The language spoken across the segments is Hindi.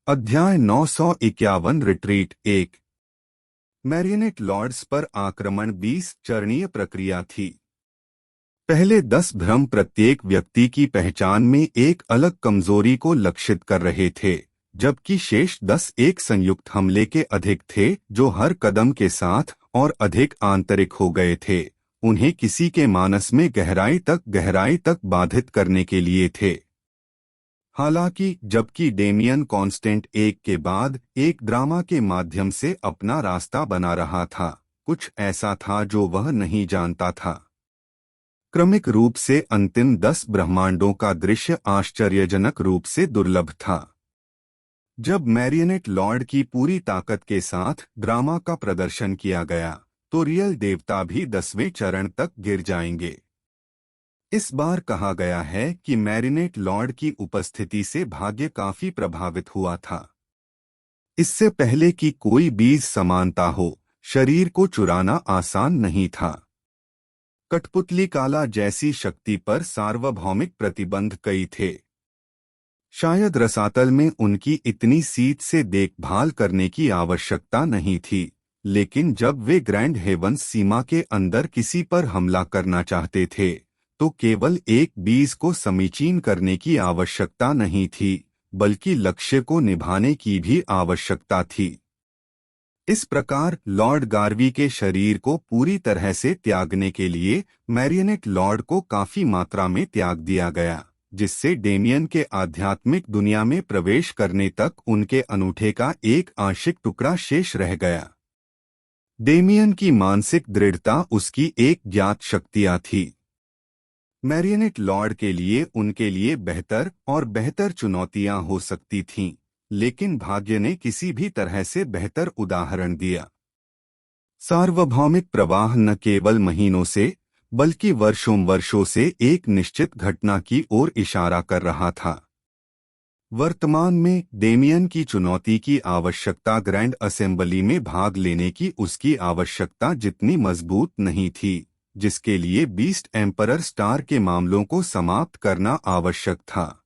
अध्याय 951 रिट्रीट 1। मैरियनेट लॉर्ड्स पर आक्रमण 20 चरणीय प्रक्रिया थी। पहले 10 भ्रम प्रत्येक व्यक्ति की पहचान में एक अलग कमजोरी को लक्षित कर रहे थे, जबकि शेष 10 एक संयुक्त हमले के अधिक थे जो हर कदम के साथ और अधिक आंतरिक हो गए थे, उन्हें किसी के मानस में गहराई तक बाधित करने के लिए थे। हालांकि जबकि डेमियन कांस्टेंट एक के बाद एक ड्रामा के माध्यम से अपना रास्ता बना रहा था, कुछ ऐसा था जो वह नहीं जानता था। क्रमिक रूप से अंतिम 10 ब्रह्मांडों का दृश्य आश्चर्यजनक रूप से दुर्लभ था। जब मैरियनेट लॉर्ड की पूरी ताकत के साथ ड्रामा का प्रदर्शन किया गया, तो रियल देवता भी 10वें चरण तक गिर जाएंगे। इस बार कहा गया है कि मैरिनेट लॉर्ड की उपस्थिति से भाग्य काफी प्रभावित हुआ था। इससे पहले कि कोई बीज समानता हो, शरीर को चुराना आसान नहीं था। कठपुतली काला जैसी शक्ति पर सार्वभौमिक प्रतिबंध कई थे। शायद रसातल में उनकी इतनी सीट से देखभाल करने की आवश्यकता नहीं थी, लेकिन जब वे ग्रैंड हेवंस सीमा के अंदर किसी पर हमला करना चाहते थे, तो केवल एक बीज को समीचीन करने की आवश्यकता नहीं थी, बल्कि लक्ष्य को निभाने की भी आवश्यकता थी। इस प्रकार लॉर्ड गार्वी के शरीर को पूरी तरह से त्यागने के लिए मैरियनेट लॉर्ड को काफी मात्रा में त्याग दिया गया, जिससे डेमियन के आध्यात्मिक दुनिया में प्रवेश करने तक उनके अनूठे का एक आंशिक टुकड़ा शेष रह गया। डेमियन की मानसिक दृढ़ता उसकी एक ज्ञात शक्तियां थी। मैरियनेट लॉर्ड के लिए उनके लिए बेहतर और बेहतर चुनौतियां हो सकती थीं, लेकिन भाग्य ने किसी भी तरह से बेहतर उदाहरण दिया। सार्वभौमिक प्रवाह न केवल महीनों से बल्कि वर्षों से एक निश्चित घटना की ओर इशारा कर रहा था। वर्तमान में डेमियन की चुनौती की आवश्यकता ग्रैंड असेंबली में भाग लेने की उसकी आवश्यकता जितनी मजबूत नहीं थी, जिसके लिए बीस्ट एम्परर स्टार के मामलों को समाप्त करना आवश्यक था।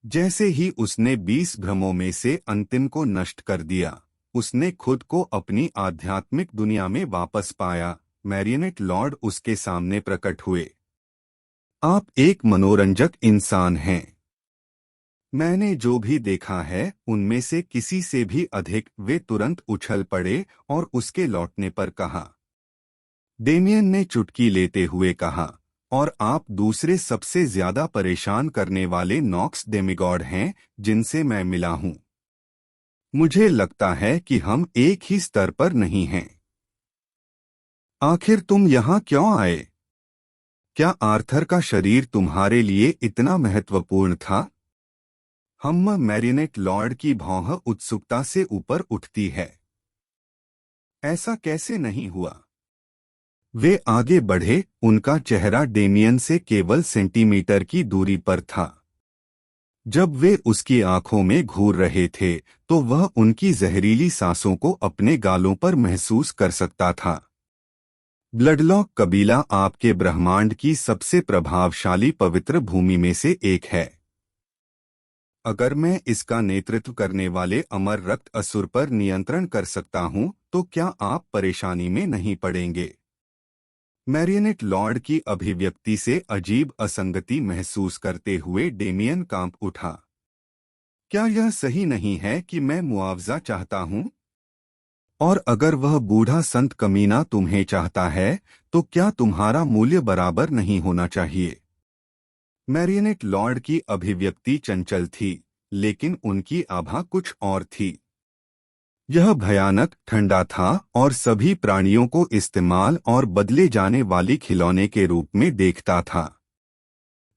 जैसे ही उसने 20 भ्रमों में से अंतिम को नष्ट कर दिया, उसने खुद को अपनी आध्यात्मिक दुनिया में वापस पाया। मैरियनेट लॉर्ड उसके सामने प्रकट हुए। आप एक मनोरंजक इंसान हैं। मैंने जो भी देखा है उनमें से किसी से भी अधिक। वे तुरंत उछल पड़े और उसके लौटने पर कहा। डेमियन ने चुटकी लेते हुए कहा, और आप दूसरे सबसे ज्यादा परेशान करने वाले नॉक्स डेमिगॉड हैं जिनसे मैं मिला हूं। मुझे लगता है कि हम एक ही स्तर पर नहीं हैं। आखिर तुम यहां क्यों आए? क्या आर्थर का शरीर तुम्हारे लिए इतना महत्वपूर्ण था? मैरियनेट लॉर्ड की भौं उत्सुकता से ऊपर उठती है। ऐसा कैसे नहीं हुआ? वे आगे बढ़े। उनका चेहरा डेमियन से केवल सेंटीमीटर की दूरी पर था। जब वे उसकी आंखों में घूर रहे थे, तो वह उनकी जहरीली सांसों को अपने गालों पर महसूस कर सकता था। ब्लडलॉक कबीला आपके ब्रह्मांड की सबसे प्रभावशाली पवित्र भूमि में से एक है। अगर मैं इसका नेतृत्व करने वाले अमर रक्त असुर पर नियंत्रण कर सकता हूं, तो क्या आप परेशानी में नहीं पड़ेंगे? मैरियनेट लॉर्ड की अभिव्यक्ति से अजीब असंगति महसूस करते हुए डेमियन कांप उठा। क्या यह सही नहीं है कि मैं मुआवजा चाहता हूं? और अगर वह बूढ़ा संत कमीना तुम्हें चाहता है, तो क्या तुम्हारा मूल्य बराबर नहीं होना चाहिए? मैरियनेट लॉर्ड की अभिव्यक्ति चंचल थी, लेकिन उनकी आभा कुछ और थी। यह भयानक ठंडा था और सभी प्राणियों को इस्तेमाल और बदले जाने वाली खिलौने के रूप में देखता था।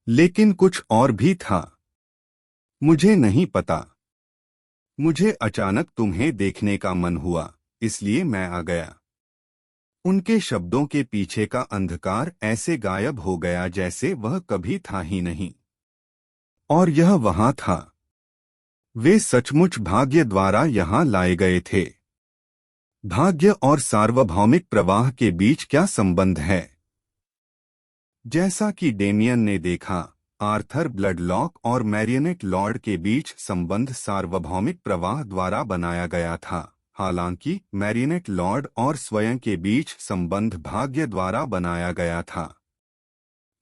लेकिन कुछ और भी था। मुझे नहीं पता। मुझे अचानक तुम्हें देखने का मन हुआ, इसलिए मैं आ गया। उनके शब्दों के पीछे का अंधकार ऐसे गायब हो गया जैसे वह कभी था ही नहीं। और यह वहां था। वे सचमुच भाग्य द्वारा यहाँ लाए गए थे। भाग्य और सार्वभौमिक प्रवाह के बीच क्या संबंध है? जैसा कि डेमियन ने देखा, आर्थर ब्लडलॉक और मैरियनेट लॉर्ड के बीच संबंध सार्वभौमिक प्रवाह द्वारा बनाया गया था। हालांकि मैरियनेट लॉर्ड और स्वयं के बीच संबंध भाग्य द्वारा बनाया गया था।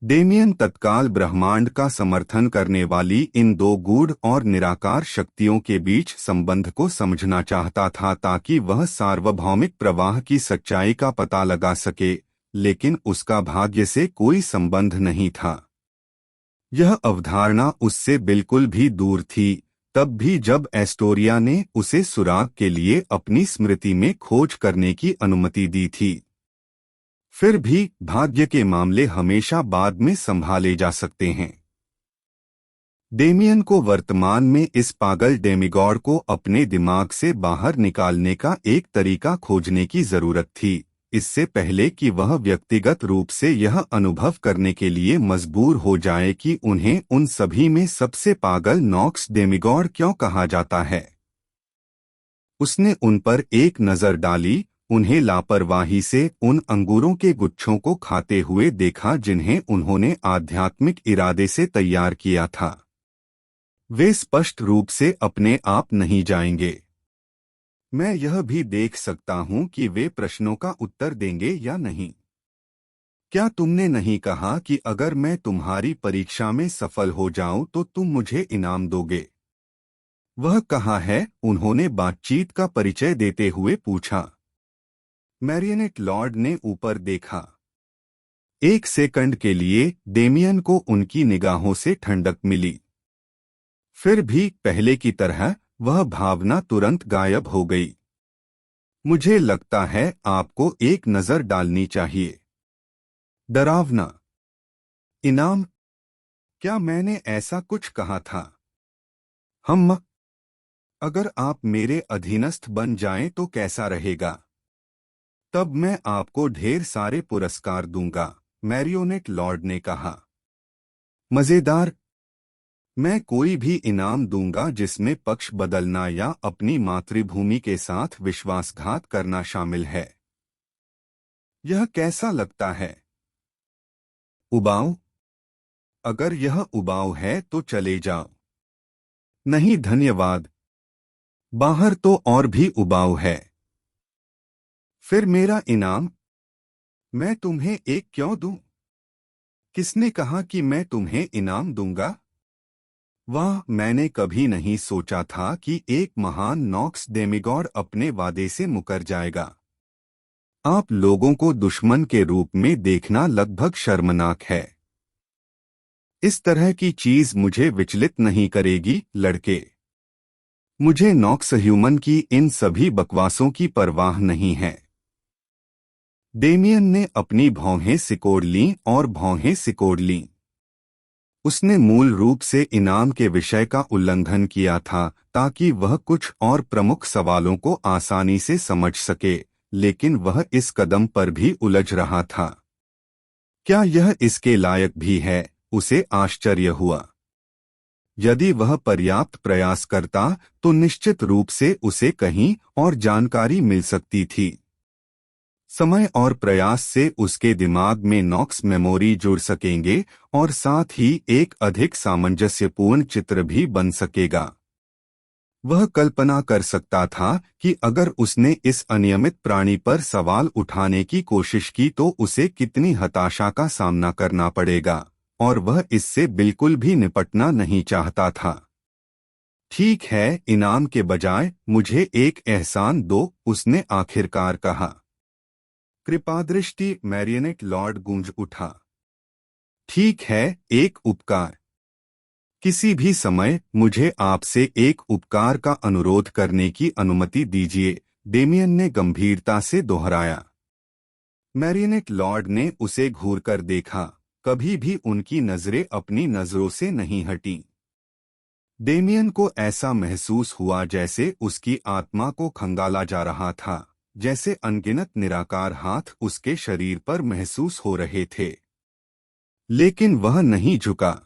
डेमियन तत्काल ब्रह्मांड का समर्थन करने वाली इन दो गूढ़ और निराकार शक्तियों के बीच संबंध को समझना चाहता था ताकि वह सार्वभौमिक प्रवाह की सच्चाई का पता लगा सके, लेकिन उसका भाग्य से कोई संबंध नहीं था। यह अवधारणा उससे बिल्कुल भी दूर थी, तब भी जब एस्टोरिया ने उसे सुराग के लिए अपनी स्मृति में खोज करने की अनुमति दी थी। फिर भी भाग्य के मामले हमेशा बाद में संभाले जा सकते हैं। डेमियन को वर्तमान में इस पागल डेमिगॉड को अपने दिमाग से बाहर निकालने का एक तरीका खोजने की जरूरत थी, इससे पहले कि वह व्यक्तिगत रूप से यह अनुभव करने के लिए मजबूर हो जाए कि उन्हें उन सभी में सबसे पागल नॉक्स डेमिगॉड क्यों कहा जाता है। उसने उन पर एक नजर डाली, उन्हें लापरवाही से उन अंगूरों के गुच्छों को खाते हुए देखा जिन्हें उन्होंने आध्यात्मिक इरादे से तैयार किया था। वे स्पष्ट रूप से अपने आप नहीं जाएंगे। मैं यह भी देख सकता हूं कि वे प्रश्नों का उत्तर देंगे या नहीं। क्या तुमने नहीं कहा कि अगर मैं तुम्हारी परीक्षा में सफल हो जाऊं तो तुम मुझे इनाम दोगे? वह कहाँ है? उन्होंने बातचीत का परिचय देते हुए पूछा। मैरियनेट लॉर्ड ने ऊपर देखा। एक सेकंड के लिए डेमियन को उनकी निगाहों से ठंडक मिली। फिर भी पहले की तरह वह भावना तुरंत गायब हो गई। मुझे लगता है आपको एक नजर डालनी चाहिए। डरावना इनाम? क्या मैंने ऐसा कुछ कहा था? अगर आप मेरे अधीनस्थ बन जाएं तो कैसा रहेगा? तब मैं आपको ढेर सारे पुरस्कार दूंगा, मैरियोनेट लॉर्ड ने कहा। मजेदार। मैं कोई भी इनाम दूंगा जिसमें पक्ष बदलना या अपनी मातृभूमि के साथ विश्वासघात करना शामिल है। यह कैसा लगता है? उबाऊ? अगर यह उबाऊ है तो चले जाओ। नहीं धन्यवाद। बाहर तो और भी उबाऊ है। फिर मेरा इनाम? मैं तुम्हें एक क्यों दूं? किसने कहा कि मैं तुम्हें इनाम दूंगा? वाह, मैंने कभी नहीं सोचा था कि एक महान नॉक्स डेमिगॉड अपने वादे से मुकर जाएगा। आप लोगों को दुश्मन के रूप में देखना लगभग शर्मनाक है। इस तरह की चीज मुझे विचलित नहीं करेगी, लड़के। मुझे नॉक्स ह्यूमन की इन सभी बकवासों की परवाह नहीं है। डेमियन ने अपनी भौहें सिकोड़ लीं और भौहें सिकोड़ लीं। उसने मूल रूप से इनाम के विषय का उल्लंघन किया था ताकि वह कुछ और प्रमुख सवालों को आसानी से समझ सके, लेकिन वह इस कदम पर भी उलझ रहा था। क्या यह इसके लायक भी है? उसे आश्चर्य हुआ। यदि वह पर्याप्त प्रयास करता तो निश्चित रूप से उसे कहीं और जानकारी मिल सकती थी। समय और प्रयास से उसके दिमाग में नॉक्स मेमोरी जुड़ सकेंगे और साथ ही एक अधिक सामंजस्यपूर्ण चित्र भी बन सकेगा। वह कल्पना कर सकता था कि अगर उसने इस अनियमित प्राणी पर सवाल उठाने की कोशिश की तो उसे कितनी हताशा का सामना करना पड़ेगा, और वह इससे बिल्कुल भी निपटना नहीं चाहता था। ठीक है, इनाम के बजाय मुझे एक एहसान दो, उसने आखिरकार कहा। कृपादृष्टि? मैरियनेट लॉर्ड गूंज उठा। ठीक है, एक उपकार। किसी भी समय मुझे आपसे एक उपकार का अनुरोध करने की अनुमति दीजिए, डेमियन ने गंभीरता से दोहराया। मैरियनेट लॉर्ड ने उसे घूरकर देखा। कभी भी उनकी नजरें अपनी नजरों से नहीं हटीं। डेमियन को ऐसा महसूस हुआ जैसे उसकी आत्मा को खंगाला जा रहा था, जैसे अनगिनत निराकार हाथ उसके शरीर पर महसूस हो रहे थे। लेकिन वह नहीं झुका।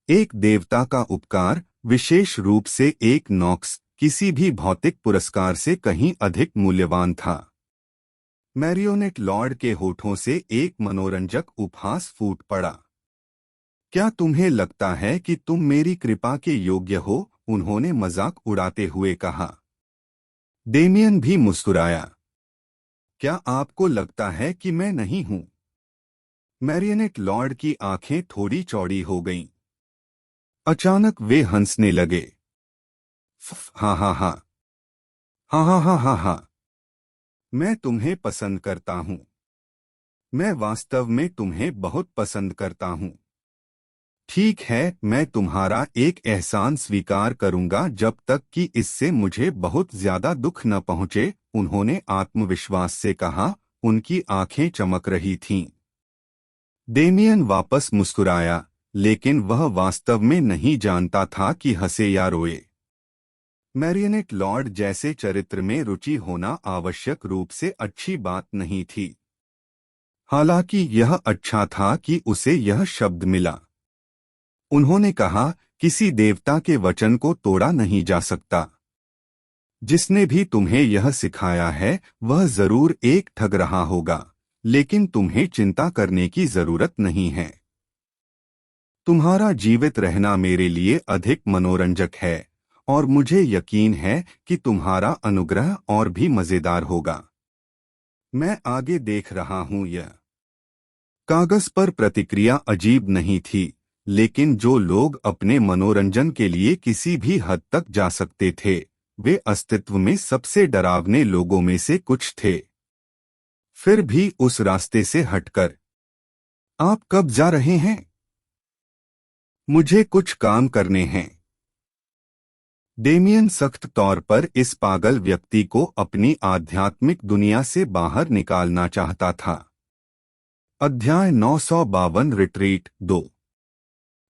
एक देवता का उपकार, विशेष रूप से एक नॉक्स, किसी भी भौतिक पुरस्कार से कहीं अधिक मूल्यवान था। मैरियोनेट लॉर्ड के होठों से एक मनोरंजक उपहास फूट पड़ा। क्या तुम्हें लगता है कि तुम मेरी कृपा के योग्य हो? उन्होंने मजाक उड़ाते हुए कहा। डेमियन भी मुस्कुराया। क्या आपको लगता है कि मैं नहीं हूं? मैरियनेट लॉर्ड की आंखें थोड़ी चौड़ी हो गईं। अचानक वे हंसने लगे। हा हा हा हा हा हा हा हा। मैं तुम्हें पसंद करता हूं। मैं वास्तव में तुम्हें बहुत पसंद करता हूं। ठीक है, मैं तुम्हारा एक एहसान स्वीकार करूंगा जब तक कि इससे मुझे बहुत ज्यादा दुख न पहुंचे, उन्होंने आत्मविश्वास से कहा। उनकी आंखें चमक रही थीं। डेमियन वापस मुस्कुराया, लेकिन वह वास्तव में नहीं जानता था कि हंसे या रोए। मैरियनेट लॉर्ड जैसे चरित्र में रुचि होना आवश्यक रूप से अच्छी बात नहीं थी। हालांकि यह अच्छा था कि उसे यह शब्द मिला। उन्होंने कहा, किसी देवता के वचन को तोड़ा नहीं जा सकता। जिसने भी तुम्हें यह सिखाया है वह जरूर एक ठग रहा होगा, लेकिन तुम्हें चिंता करने की जरूरत नहीं है। तुम्हारा जीवित रहना मेरे लिए अधिक मनोरंजक है, और मुझे यकीन है कि तुम्हारा अनुग्रह और भी मजेदार होगा। मैं आगे देख रहा हूं। यह कागज पर प्रतिक्रिया अजीब नहीं थी, लेकिन जो लोग अपने मनोरंजन के लिए किसी भी हद तक जा सकते थे, वे अस्तित्व में सबसे डरावने लोगों में से कुछ थे। फिर भी उस रास्ते से हटकर। आप कब जा रहे हैं? मुझे कुछ काम करने हैं। डेमियन सख्त तौर पर इस पागल व्यक्ति को अपनी आध्यात्मिक दुनिया से बाहर निकालना चाहता था। अध्याय 952 रिट्रीट 2।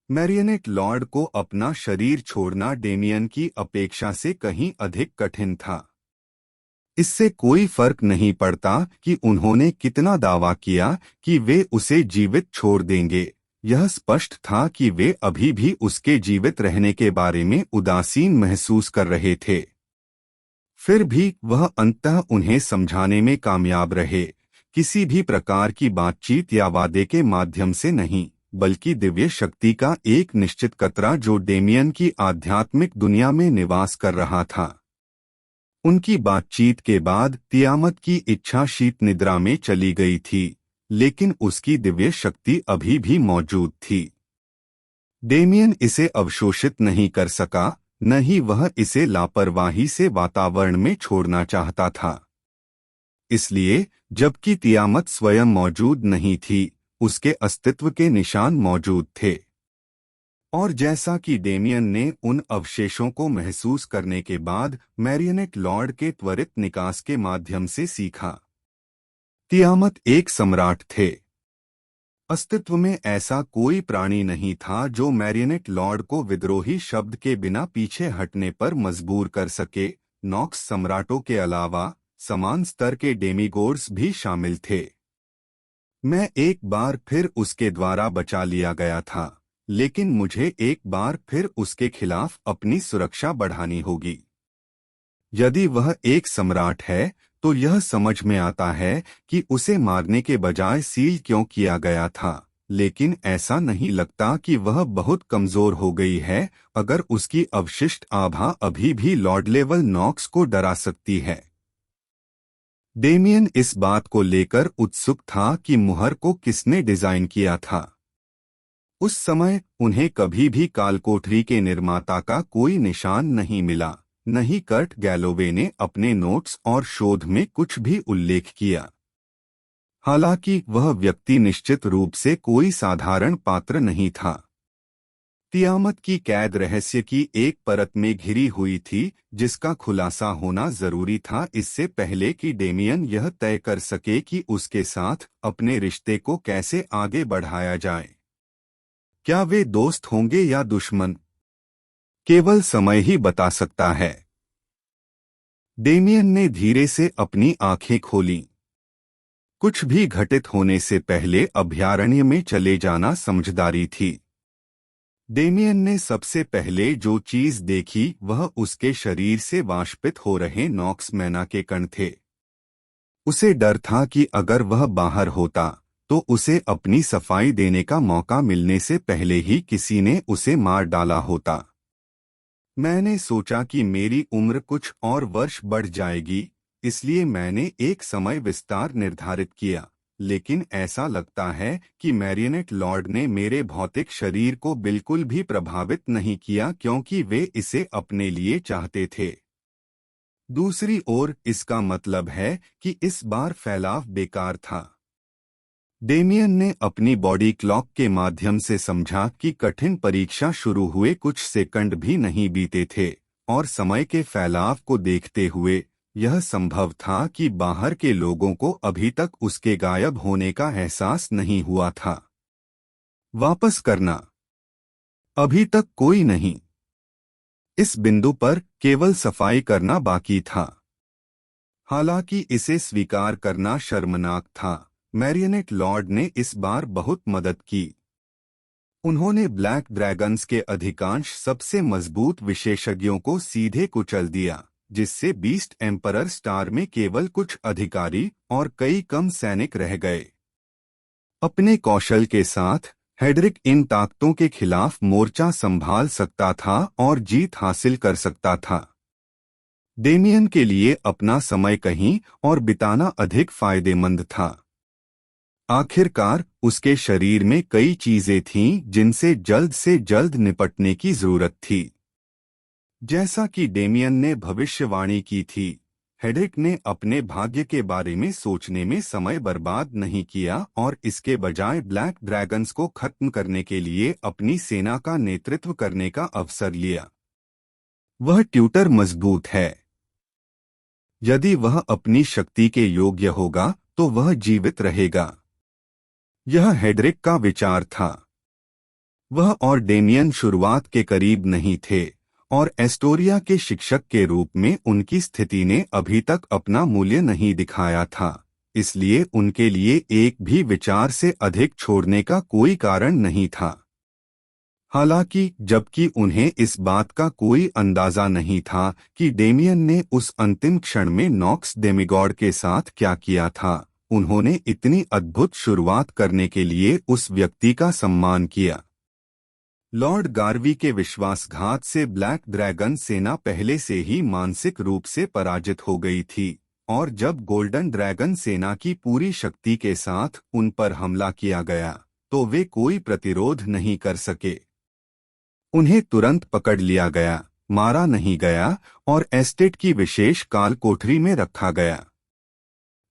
मैरियनेट लॉर्ड को अपना शरीर छोड़ना डेमियन की अपेक्षा से कहीं अधिक कठिन था। इससे कोई फर्क नहीं पड़ता कि उन्होंने कितना दावा किया कि वे उसे जीवित छोड़ देंगे, यह स्पष्ट था कि वे अभी भी उसके जीवित रहने के बारे में उदासीन महसूस कर रहे थे। फिर भी वह अंततः उन्हें समझाने में कामयाब रहे, किसी भी प्रकार की बातचीत या वादे के माध्यम से नहीं, बल्कि दिव्य शक्ति का एक निश्चित कतरा जो डेमियन की आध्यात्मिक दुनिया में निवास कर रहा था। उनकी बातचीत के बाद तियामत की इच्छा शीत निद्रा में चली गई थी, लेकिन उसकी दिव्य शक्ति अभी भी मौजूद थी। डेमियन इसे अवशोषित नहीं कर सका, न ही वह इसे लापरवाही से वातावरण में छोड़ना चाहता था। इसलिए जबकि तियामत स्वयं मौजूद नहीं थी, उसके अस्तित्व के निशान मौजूद थे। और जैसा कि डेमियन ने उन अवशेषों को महसूस करने के बाद मैरियनेट लॉर्ड के त्वरित निकास के माध्यम से सीखा, तियामत एक सम्राट थे। अस्तित्व में ऐसा कोई प्राणी नहीं था जो मैरियनेट लॉर्ड को विद्रोही शब्द के बिना पीछे हटने पर मजबूर कर सके। नॉक्स सम्राटों के अलावा समान स्तर के डेमीगोड्स भी शामिल थे। मैं एक बार फिर उसके द्वारा बचा लिया गया था, लेकिन मुझे एक बार फिर उसके खिलाफ अपनी सुरक्षा बढ़ानी होगी। यदि वह एक सम्राट है तो यह समझ में आता है कि उसे मारने के बजाय सील क्यों किया गया था, लेकिन ऐसा नहीं लगता कि वह बहुत कमजोर हो गई है। अगर उसकी अवशिष्ट आभा अभी भी लॉर्ड लेवल नॉक्स को डरा सकती है। डेमियन इस बात को लेकर उत्सुक था कि मुहर को किसने डिजाइन किया था। उस समय उन्हें कभी भी कालकोठरी के निर्माता का कोई निशान नहीं मिला, न ही कर्ट गैलोवे ने अपने नोट्स और शोध में कुछ भी उल्लेख किया। हालांकि वह व्यक्ति निश्चित रूप से कोई साधारण पात्र नहीं था। तियामत की कैद रहस्य की एक परत में घिरी हुई थी, जिसका खुलासा होना जरूरी था इससे पहले कि डेमियन यह तय कर सके कि उसके साथ अपने रिश्ते को कैसे आगे बढ़ाया जाए। क्या वे दोस्त होंगे या दुश्मन, केवल समय ही बता सकता है। डेमियन ने धीरे से अपनी आंखें खोलीं। कुछ भी घटित होने से पहले अभयारण्य में चले जाना समझदारी थी। डेमियन ने सबसे पहले जो चीज देखी वह उसके शरीर से वाष्पित हो रहे नॉक्स मैना के कण थे। उसे डर था कि अगर वह बाहर होता तो उसे अपनी सफाई देने का मौका मिलने से पहले ही किसी ने उसे मार डाला होता। मैंने सोचा कि मेरी उम्र कुछ और वर्ष बढ़ जाएगी, इसलिए मैंने एक समय विस्तार निर्धारित किया, लेकिन ऐसा लगता है कि मैरियनेट लॉर्ड ने मेरे भौतिक शरीर को बिल्कुल भी प्रभावित नहीं किया क्योंकि वे इसे अपने लिए चाहते थे। दूसरी ओर इसका मतलब है कि इस बार फैलाव बेकार था। डेमियन ने अपनी बॉडी क्लॉक के माध्यम से समझा कि कठिन परीक्षा शुरू हुए कुछ सेकंड भी नहीं बीते थे, और समय के फैलाव को देखते हुए यह संभव था कि बाहर के लोगों को अभी तक उसके गायब होने का एहसास नहीं हुआ था। वापस करना। अभी तक कोई नहीं। इस बिंदु पर केवल सफाई करना बाकी था। हालांकि इसे स्वीकार करना शर्मनाक था, मैरियनेट लॉर्ड ने इस बार बहुत मदद की। उन्होंने ब्लैक ड्रैगन्स के अधिकांश सबसे मजबूत विशेषज्ञों को सीधे कुचल दिया, जिससे बीस्ट एम्परर स्टार में केवल कुछ अधिकारी और कई कम सैनिक रह गए। अपने कौशल के साथ हेडरिक इन ताकतों के खिलाफ मोर्चा संभाल सकता था और जीत हासिल कर सकता था। डेमियन के लिए अपना समय कहीं और बिताना अधिक फायदेमंद था। आखिरकार उसके शरीर में कई चीजें थीं जिनसे जल्द से जल्द निपटने की जरूरत थी। जैसा कि डेमियन ने भविष्यवाणी की थी, हेडरिक ने अपने भाग्य के बारे में सोचने में समय बर्बाद नहीं किया और इसके बजाय ब्लैक ड्रैगन्स को खत्म करने के लिए अपनी सेना का नेतृत्व करने का अवसर लिया। वह ट्यूटर मजबूत है। यदि वह अपनी शक्ति के योग्य होगा तो वह जीवित रहेगा। यह हेडरिक का विचार था। वह और डेमियन शुरुआत के करीब नहीं थे, और एस्टोरिया के शिक्षक के रूप में उनकी स्थिति ने अभी तक अपना मूल्य नहीं दिखाया था, इसलिए उनके लिए एक भी विचार से अधिक छोड़ने का कोई कारण नहीं था। हालांकि जबकि उन्हें इस बात का कोई अंदाजा नहीं था कि डेमियन ने उस अंतिम क्षण में नॉक्स डेमिगॉड के साथ क्या किया था, उन्होंने इतनी अद्भुत शुरुआत करने के लिए उस व्यक्ति का सम्मान किया। लॉर्ड गार्वी के विश्वासघात से ब्लैक ड्रैगन सेना पहले से ही मानसिक रूप से पराजित हो गई थी, और जब गोल्डन ड्रैगन सेना की पूरी शक्ति के साथ उन पर हमला किया गया तो वे कोई प्रतिरोध नहीं कर सके। उन्हें तुरंत पकड़ लिया गया, मारा नहीं गया और एस्टेट की विशेष काल कोठरी में रखा गया।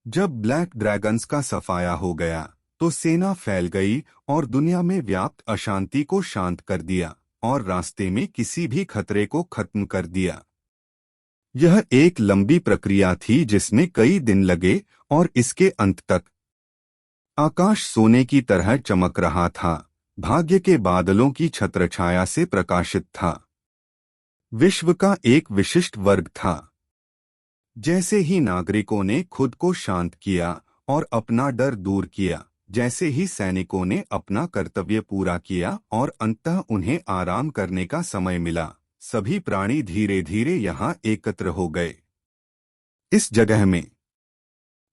जब ब्लैक ड्रैगन्स का सफाया हो गया तो सेना फैल गई और दुनिया में व्याप्त अशांति को शांत कर दिया और रास्ते में किसी भी खतरे को खत्म कर दिया। यह एक लंबी प्रक्रिया थी जिसमें कई दिन लगे, और इसके अंत तक आकाश सोने की तरह चमक रहा था, भाग्य के बादलों की छत्रछाया से प्रकाशित था। विश्व का एक विशिष्ट वर्ग था। जैसे ही नागरिकों ने खुद को शांत किया और अपना डर दूर किया, जैसे ही सैनिकों ने अपना कर्तव्य पूरा किया और अंततः उन्हें आराम करने का समय मिला, सभी प्राणी धीरे धीरे यहाँ एकत्र हो गए। इस जगह में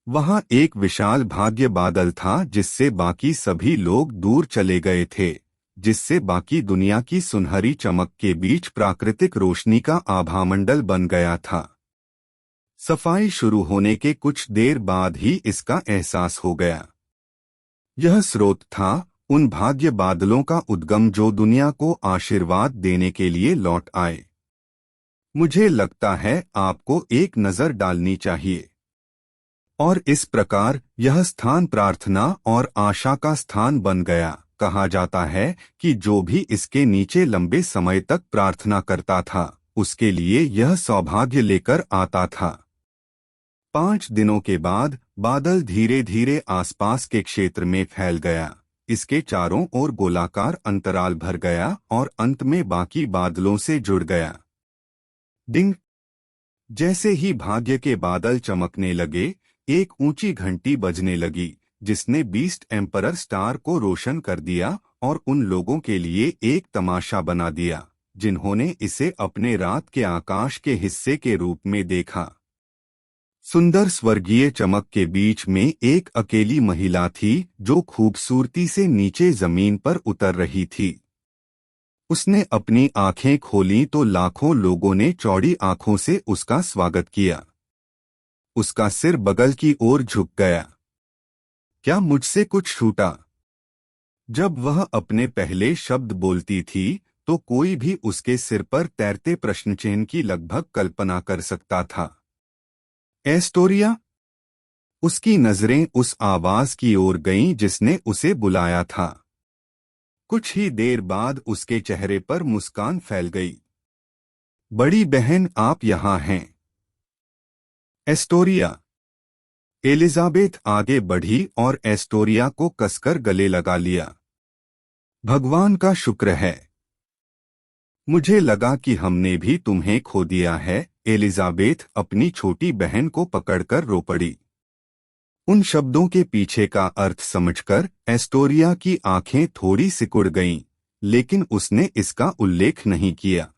वहाँ एक विशाल भाग्य बादल था जिससे बाकी सभी लोग दूर चले गए थे, जिससे बाकी दुनिया की सुनहरी चमक के बीच प्राकृतिक रोशनी का आभामंडल बन गया था। सफाई शुरू होने के कुछ देर बाद ही इसका एहसास हो गया। यह स्रोत था उन भाग्य बादलों का उद्गम जो दुनिया को आशीर्वाद देने के लिए लौट आए। मुझे लगता है आपको एक नजर डालनी चाहिए। और इस प्रकार यह स्थान प्रार्थना और आशा का स्थान बन गया। कहा जाता है कि जो भी इसके नीचे लंबे समय तक प्रार्थना करता था, उसके लिए यह सौभाग्य लेकर आता था। 5 दिनों के बाद बादल धीरे धीरे आसपास के क्षेत्र में फैल गया। इसके चारों ओर गोलाकार अंतराल भर गया और अंत में बाकी बादलों से जुड़ गया। डिंग! जैसे ही भाग्य के बादल चमकने लगे, एक ऊंची घंटी बजने लगी, जिसने बीस्ट एम्परर स्टार को रोशन कर दिया और उन लोगों के लिए एक तमाशा बना दिया जिन्होंने इसे अपने रात के आकाश के हिस्से के रूप में देखा। सुंदर स्वर्गीय चमक के बीच में एक अकेली महिला थी जो खूबसूरती से नीचे जमीन पर उतर रही थी। उसने अपनी आंखें खोलीं तो लाखों लोगों ने चौड़ी आंखों से उसका स्वागत किया। उसका सिर बगल की ओर झुक गया। क्या मुझसे छूट छूटा? जब वह अपने पहले शब्द बोलती थी तो कोई भी उसके सिर पर तैरते प्रश्नचिन्ह की लगभग कल्पना कर सकता था। एस्टोरिया। उसकी नजरें उस आवाज की ओर गईं जिसने उसे बुलाया था। कुछ ही देर बाद उसके चेहरे पर मुस्कान फैल गई। बड़ी बहन, आप यहाँ हैं। एस्टोरिया। एलिजाबेथ आगे बढ़ी और एस्टोरिया को कसकर गले लगा लिया। भगवान का शुक्र है। मुझे लगा कि हमने भी तुम्हें खो दिया है। एलिजाबेथ अपनी छोटी बहन को पकड़कर रो पड़ी। उन शब्दों के पीछे का अर्थ समझकर एस्टोरिया की आंखें थोड़ी सिकुड़ गईं, लेकिन उसने इसका उल्लेख नहीं किया।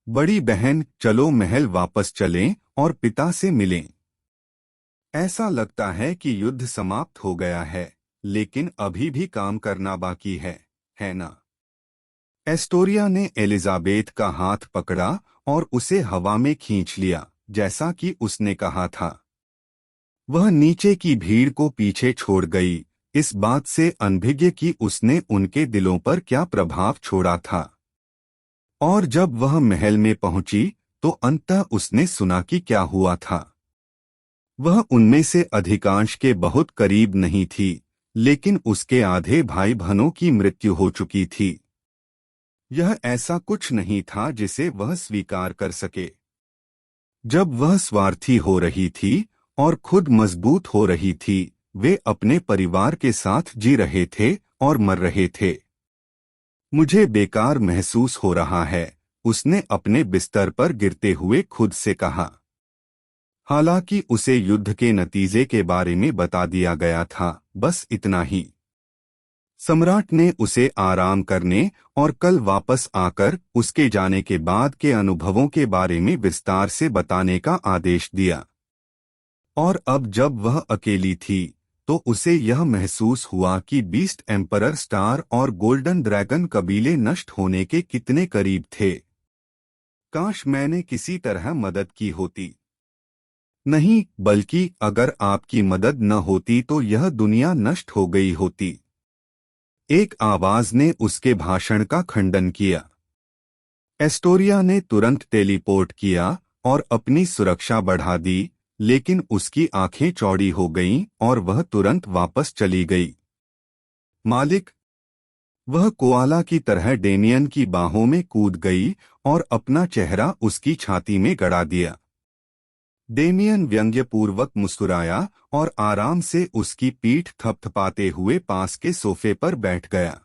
बड़ी बहन, चलो महल वापस चलें और पिता से मिलें। ऐसा लगता है कि युद्ध समाप्त हो गया है, लेकिन अभी भी काम करना बाकी है ना? एस्टोरिया ने एलिजाबेथ का हाथ पकड़ा और उसे हवा में खींच लिया, जैसा कि उसने कहा था। वह नीचे की भीड़ को पीछे छोड़ गई, इस बात से अनभिज्ञ कि उसने उनके दिलों पर क्या प्रभाव छोड़ा था। और जब वह महल में पहुंची तो अंततः उसने सुना कि क्या हुआ था। वह उनमें से अधिकांश के बहुत करीब नहीं थी, लेकिन उसके आधे भाई बहनों की मृत्यु हो चुकी थी। यह ऐसा कुछ नहीं था जिसे वह स्वीकार कर सके। जब वह स्वार्थी हो रही थी और खुद मजबूत हो रही थी, वे अपने परिवार के साथ जी रहे थे और मर रहे थे। मुझे बेकार महसूस हो रहा है, उसने अपने बिस्तर पर गिरते हुए खुद से कहा। हालांकि उसे युद्ध के नतीजे के बारे में बता दिया गया था, बस इतना ही। सम्राट ने उसे आराम करने और कल वापस आकर उसके जाने के बाद के अनुभवों के बारे में विस्तार से बताने का आदेश दिया। और अब जब वह अकेली थी तो उसे यह महसूस हुआ कि बीस्ट एम्परर स्टार और गोल्डन ड्रैगन कबीले नष्ट होने के कितने करीब थे। काश मैंने किसी तरह मदद की होती। नहीं, बल्कि अगर आपकी मदद न होती तो यह दुनिया नष्ट हो गई होती। एक आवाज ने उसके भाषण का खंडन किया। एस्टोरिया ने तुरंत टेलीपोर्ट किया और अपनी सुरक्षा बढ़ा दी, लेकिन उसकी आंखें चौड़ी हो गईं और वह तुरंत वापस चली गई। मालिक। वह कोआला की तरह डेमियन की बाहों में कूद गई और अपना चेहरा उसकी छाती में गड़ा दिया। डेमियन व्यंग्यपूर्वक मुस्कुराया और आराम से उसकी पीठ थपथपाते हुए पास के सोफे पर बैठ गया।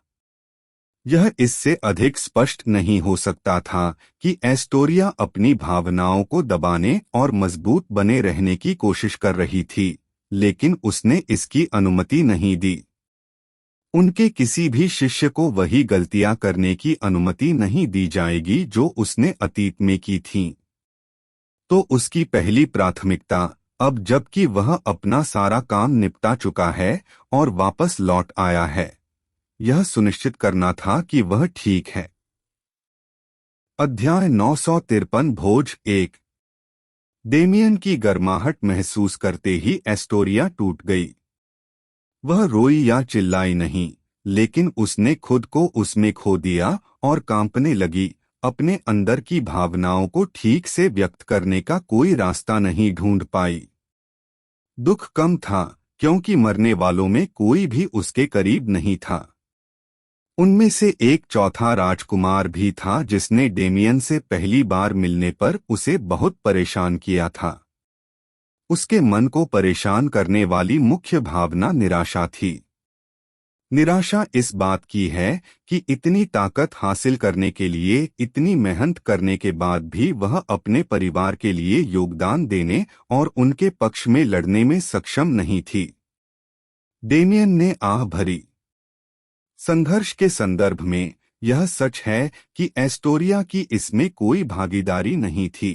यह इससे अधिक स्पष्ट नहीं हो सकता था कि एस्टोरिया अपनी भावनाओं को दबाने और मजबूत बने रहने की कोशिश कर रही थी, लेकिन उसने इसकी अनुमति नहीं दी। उनके किसी भी शिष्य को वही गलतियां करने की अनुमति नहीं दी जाएगी जो उसने अतीत में की थीं। तो उसकी पहली प्राथमिकता, अब जबकि वह अपना सारा काम निपटा चुका है और वापस लौट आया है, यह सुनिश्चित करना था कि वह ठीक है। अध्याय 953 भोज 1। डेमियन की गर्माहट महसूस करते ही एस्टोरिया टूट गई। वह रोई या चिल्लाई नहीं, लेकिन उसने खुद को उसमें खो दिया और कांपने लगी, अपने अंदर की भावनाओं को ठीक से व्यक्त करने का कोई रास्ता नहीं ढूंढ पाई। दुख कम था, क्योंकि मरने वालों में कोई भी उसके करीब नहीं था। उनमें से एक चौथा राजकुमार भी था जिसने डेमियन से पहली बार मिलने पर उसे बहुत परेशान किया था। उसके मन को परेशान करने वाली मुख्य भावना निराशा थी। निराशा इस बात की है कि इतनी ताकत हासिल करने के लिए इतनी मेहनत करने के बाद भी वह अपने परिवार के लिए योगदान देने और उनके पक्ष में लड़ने में सक्षम नहीं थी। डेमियन ने आह भरी। संघर्ष के संदर्भ में यह सच है कि एस्टोरिया की इसमें कोई भागीदारी नहीं थी।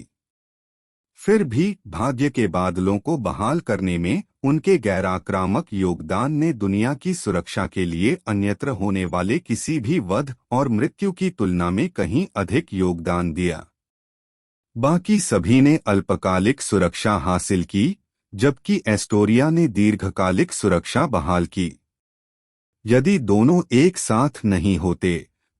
फिर भी भाग्य के बादलों को बहाल करने में उनके गैराक्रामक योगदान ने दुनिया की सुरक्षा के लिए अन्यत्र होने वाले किसी भी वध और मृत्यु की तुलना में कहीं अधिक योगदान दिया। बाकी सभी ने अल्पकालिक सुरक्षा हासिल की, जबकि एस्टोरिया ने दीर्घकालिक सुरक्षा बहाल की। यदि दोनों एक साथ नहीं होते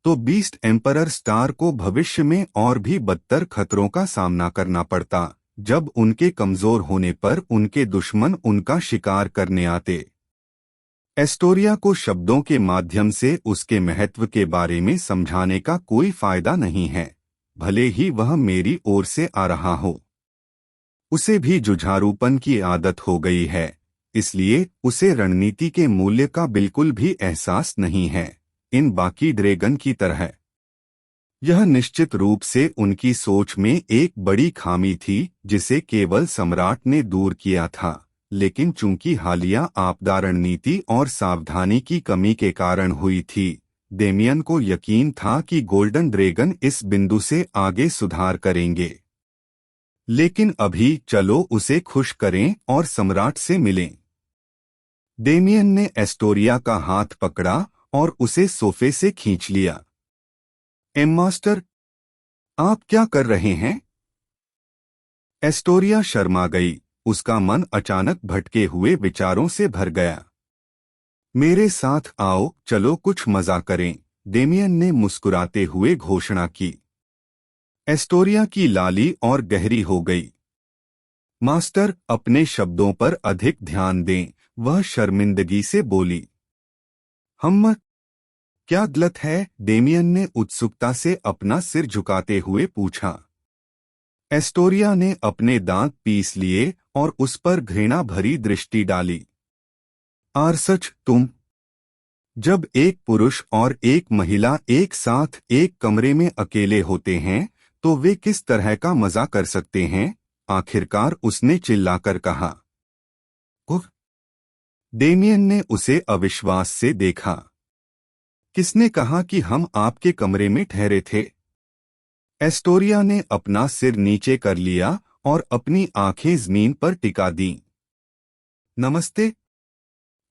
तो बीस्ट एम्परर स्टार को भविष्य में और भी बदतर खतरों का सामना करना पड़ता, जब उनके कमजोर होने पर उनके दुश्मन उनका शिकार करने आते। एस्टोरिया को शब्दों के माध्यम से उसके महत्व के बारे में समझाने का कोई फायदा नहीं है, भले ही वह मेरी ओर से आ रहा हो। उसे भी जुझारूपन की आदत हो गई है, इसलिए उसे रणनीति के मूल्य का बिल्कुल भी एहसास नहीं है, इन बाकी ड्रैगन की तरह। यह निश्चित रूप से उनकी सोच में एक बड़ी खामी थी जिसे केवल सम्राट ने दूर किया था, लेकिन चूंकि हालिया आपदा रणनीति और सावधानी की कमी के कारण हुई थी, डेमियन को यकीन था कि गोल्डन ड्रैगन इस बिंदु से आगे सुधार करेंगे। लेकिन अभी चलो उसे खुश करें और सम्राट से मिलें। डेमियन ने एस्टोरिया का हाथ पकड़ा और उसे सोफे से खींच लिया। मास्टर, आप क्या कर रहे हैं? एस्टोरिया शर्मा गई, उसका मन अचानक भटके हुए विचारों से भर गया। मेरे साथ आओ, चलो कुछ मजा करें, डेमियन ने मुस्कुराते हुए घोषणा की। एस्टोरिया की लाली और गहरी हो गई। मास्टर, अपने शब्दों पर अधिक ध्यान दें, वह शर्मिंदगी से बोली। हम क्या गलत है? डेमियन ने उत्सुकता से अपना सिर झुकाते हुए पूछा। एस्टोरिया ने अपने दांत पीस लिए और उस पर घृणा भरी दृष्टि डाली। आरसच, तुम? जब एक पुरुष और एक महिला एक साथ एक कमरे में अकेले होते हैं तो वे किस तरह का मजा कर सकते हैं? आखिरकार उसने चिल्लाकर कहा। उफ! डेमियन ने उसे अविश्वास से देखा। किसने कहा कि हम आपके कमरे में ठहरे थे? एस्टोरिया ने अपना सिर नीचे कर लिया और अपनी आंखें जमीन पर टिका दीं। नमस्ते।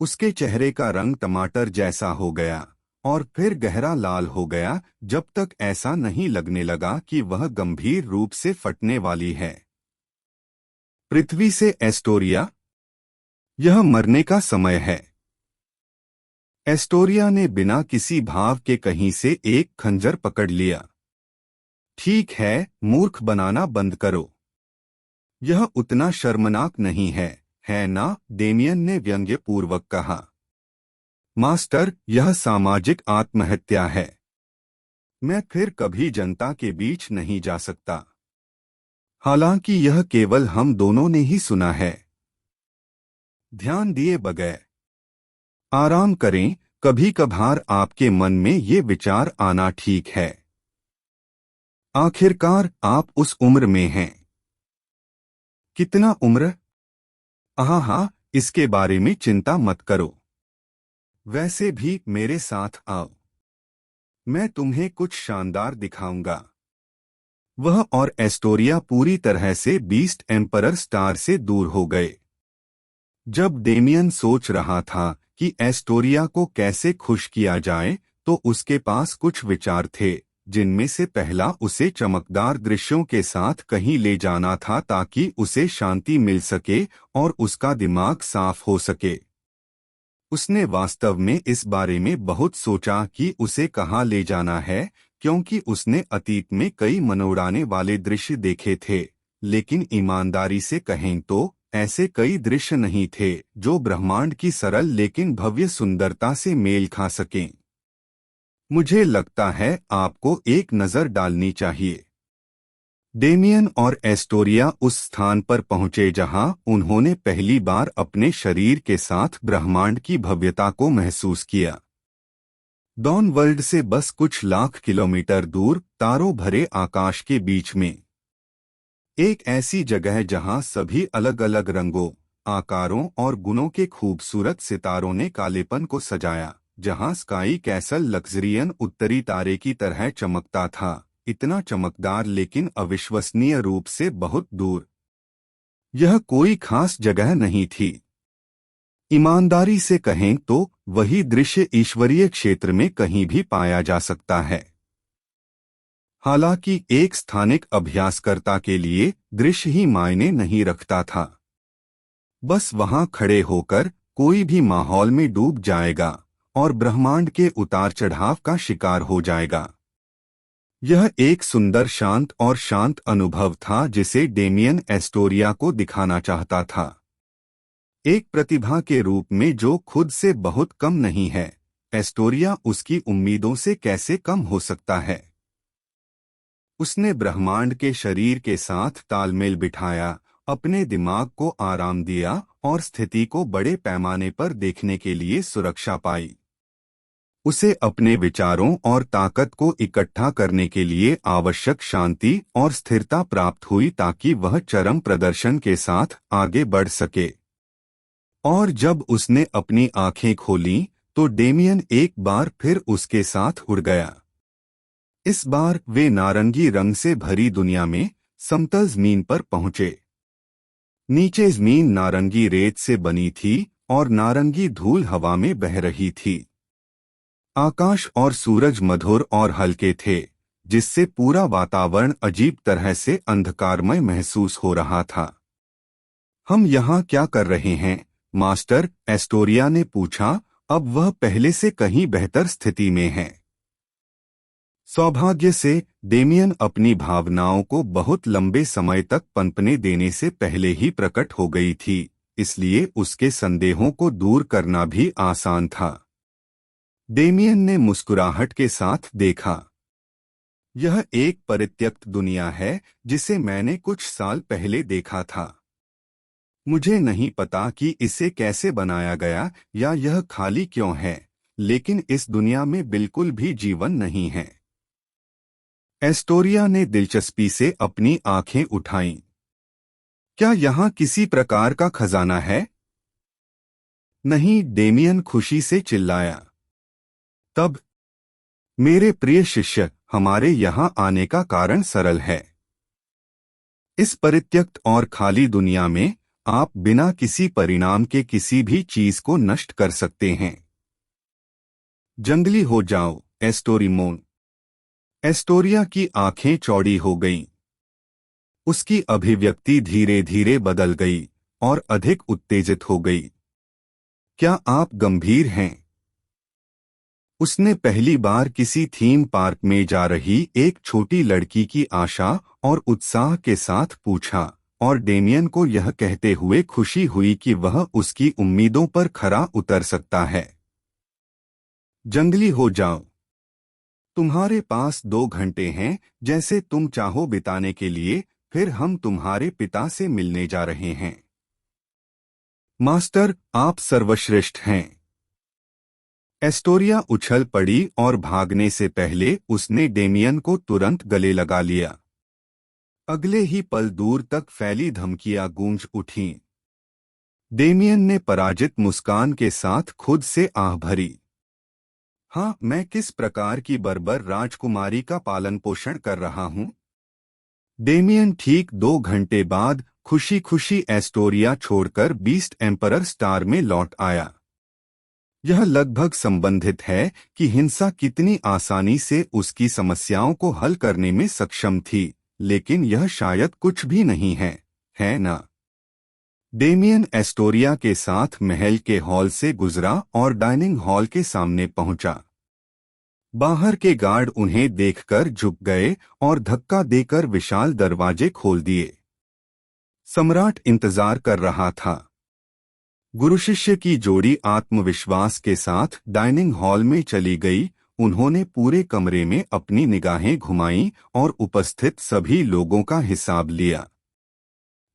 उसके चेहरे का रंग टमाटर जैसा हो गया और फिर गहरा लाल हो गया, जब तक ऐसा नहीं लगने लगा कि वह गंभीर रूप से फटने वाली है। पृथ्वी से एस्टोरिया, यह मरने का समय है। एस्टोरिया ने बिना किसी भाव के कहीं से एक खंजर पकड़ लिया। ठीक है, मूर्ख बनाना बंद करो। यह उतना शर्मनाक नहीं है ना? डेमियन ने व्यंग्यपूर्वक कहा। मास्टर, यह सामाजिक आत्महत्या है। मैं फिर कभी जनता के बीच नहीं जा सकता। हालांकि यह केवल हम दोनों ने ही सुना है। ध्यान दिए बगैर आराम करें, कभी कभार आपके मन में ये विचार आना ठीक है। आखिरकार आप उस उम्र में हैं। कितना उम्र? हाँ, इसके बारे में चिंता मत करो। वैसे भी मेरे साथ आओ, मैं तुम्हें कुछ शानदार दिखाऊंगा। वह और एस्टोरिया पूरी तरह से बीस्ट एम्परर स्टार से दूर हो गए। जब डेमियन सोच रहा था कि एस्टोरिया को कैसे खुश किया जाए, तो उसके पास कुछ विचार थे, जिनमें से पहला उसे चमकदार दृश्यों के साथ कहीं ले जाना था ताकि उसे शांति मिल सके और उसका दिमाग साफ हो सके। उसने वास्तव में इस बारे में बहुत सोचा कि उसे कहाँ ले जाना है, क्योंकि उसने अतीत में कई मनोड़ाने वाले दृश्य देखे थे, लेकिन ईमानदारी से कहें तो ऐसे कई दृश्य नहीं थे जो ब्रह्मांड की सरल लेकिन भव्य सुंदरता से मेल खा सकें। मुझे लगता है आपको एक नज़र डालनी चाहिए। डेमियन और एस्टोरिया उस स्थान पर पहुंचे जहां उन्होंने पहली बार अपने शरीर के साथ ब्रह्मांड की भव्यता को महसूस किया। डॉन वर्ल्ड से बस कुछ लाख किलोमीटर दूर, तारों भरे आकाश के बीच में, एक ऐसी जगह जहां सभी अलग अलग रंगों, आकारों और गुणों के खूबसूरत सितारों ने कालेपन को सजाया, जहां स्काई कैसल लक्जरियन उत्तरी तारे की तरह चमकता था, इतना चमकदार लेकिन अविश्वसनीय रूप से बहुत दूर। यह कोई खास जगह नहीं थी। ईमानदारी से कहें तो वही दृश्य ईश्वरीय क्षेत्र में कहीं भी पाया जा सकता है। हालांकि एक स्थानिक अभ्यासकर्ता के लिए दृश्य ही मायने नहीं रखता था। बस वहां खड़े होकर कोई भी माहौल में डूब जाएगा और ब्रह्मांड के उतार चढ़ाव का शिकार हो जाएगा। यह एक सुंदर शांत और शांत अनुभव था जिसे डेमियन एस्टोरिया को दिखाना चाहता था। एक प्रतिभा के रूप में जो खुद से बहुत कम नहीं है, एस्टोरिया उसकी उम्मीदों से कैसे कम हो सकता है। उसने ब्रह्मांड के शरीर के साथ तालमेल बिठाया, अपने दिमाग को आराम दिया और स्थिति को बड़े पैमाने पर देखने के लिए सुरक्षा पाई। उसे अपने विचारों और ताकत को इकट्ठा करने के लिए आवश्यक शांति और स्थिरता प्राप्त हुई ताकि वह चरम प्रदर्शन के साथ आगे बढ़ सके। और जब उसने अपनी आंखें खोलीं, तो डेमियन एक बार फिर उसके साथ उड़ गया। इस बार वे नारंगी रंग से भरी दुनिया में समतल जमीन पर पहुंचे। नीचे जमीन नारंगी रेत से बनी थी और नारंगी धूल हवा में बह रही थी। आकाश और सूरज मधुर और हल्के थे, जिससे पूरा वातावरण अजीब तरह से अंधकारमय महसूस हो रहा था। हम यहाँ क्या कर रहे हैं, मास्टर? एस्टोरिया ने पूछा। अब वह पहले से कहीं बेहतर स्थिति में है। सौभाग्य से डेमियन अपनी भावनाओं को बहुत लंबे समय तक पनपने देने से पहले ही प्रकट हो गई थी, इसलिए उसके संदेहों को दूर करना भी आसान था। डेमियन ने मुस्कुराहट के साथ देखा। यह एक परित्यक्त दुनिया है जिसे मैंने कुछ साल पहले देखा था। मुझे नहीं पता कि इसे कैसे बनाया गया या यह खाली क्यों है, लेकिन इस दुनिया में बिल्कुल भी जीवन नहीं है। एस्टोरिया ने दिलचस्पी से अपनी आंखें उठाईं। क्या यहाँ किसी प्रकार का खजाना है? नहीं, डेमियन खुशी से चिल्लाया। तब, मेरे प्रिय शिष्य, हमारे यहाँ आने का कारण सरल है। इस परित्यक्त और खाली दुनिया में आप बिना किसी परिणाम के किसी भी चीज को नष्ट कर सकते हैं। जंगली हो जाओ, एस्टोरिमोन। एस्टोरिया की आंखें चौड़ी हो गईं। उसकी अभिव्यक्ति धीरे धीरे बदल गई और अधिक उत्तेजित हो गई। क्या आप गंभीर हैं? उसने पहली बार किसी थीम पार्क में जा रही एक छोटी लड़की की आशा और उत्साह के साथ पूछा, और डेमियन को यह कहते हुए खुशी हुई कि वह उसकी उम्मीदों पर खरा उतर सकता है। जंगली हो जाओ। तुम्हारे पास 2 घंटे हैं, जैसे तुम चाहो बिताने के लिए, फिर हम तुम्हारे पिता से मिलने जा रहे हैं। मास्टर, आप सर्वश्रेष्ठ हैं। एस्टोरिया उछल पड़ी और भागने से पहले उसने डेमियन को तुरंत गले लगा लिया। अगले ही पल दूर तक फैली धमकियां गूंज उठीं। डेमियन ने पराजित मुस्कान के साथ खुद से आह भरी। हाँ, मैं किस प्रकार की बर्बर राजकुमारी का पालन पोषण कर रहा हूँ? डेमियन ठीक 2 घंटे बाद खुशी खुशी एस्टोरिया छोड़कर बीस्ट एम्परर स्टार में लौट आया। यह लगभग संबंधित है कि हिंसा कितनी आसानी से उसकी समस्याओं को हल करने में सक्षम थी, लेकिन यह शायद कुछ भी नहीं है ना? डेमियन एस्टोरिया के साथ महल के हॉल से गुजरा और डाइनिंग हॉल के सामने पहुंचा। बाहर के गार्ड उन्हें देखकर झुक गए और धक्का देकर विशाल दरवाजे खोल दिए। सम्राट इंतजार कर रहा था। गुरु शिष्य की जोड़ी आत्मविश्वास के साथ डाइनिंग हॉल में चली गई। उन्होंने पूरे कमरे में अपनी निगाहें घुमाईं और उपस्थित सभी लोगों का हिसाब लिया।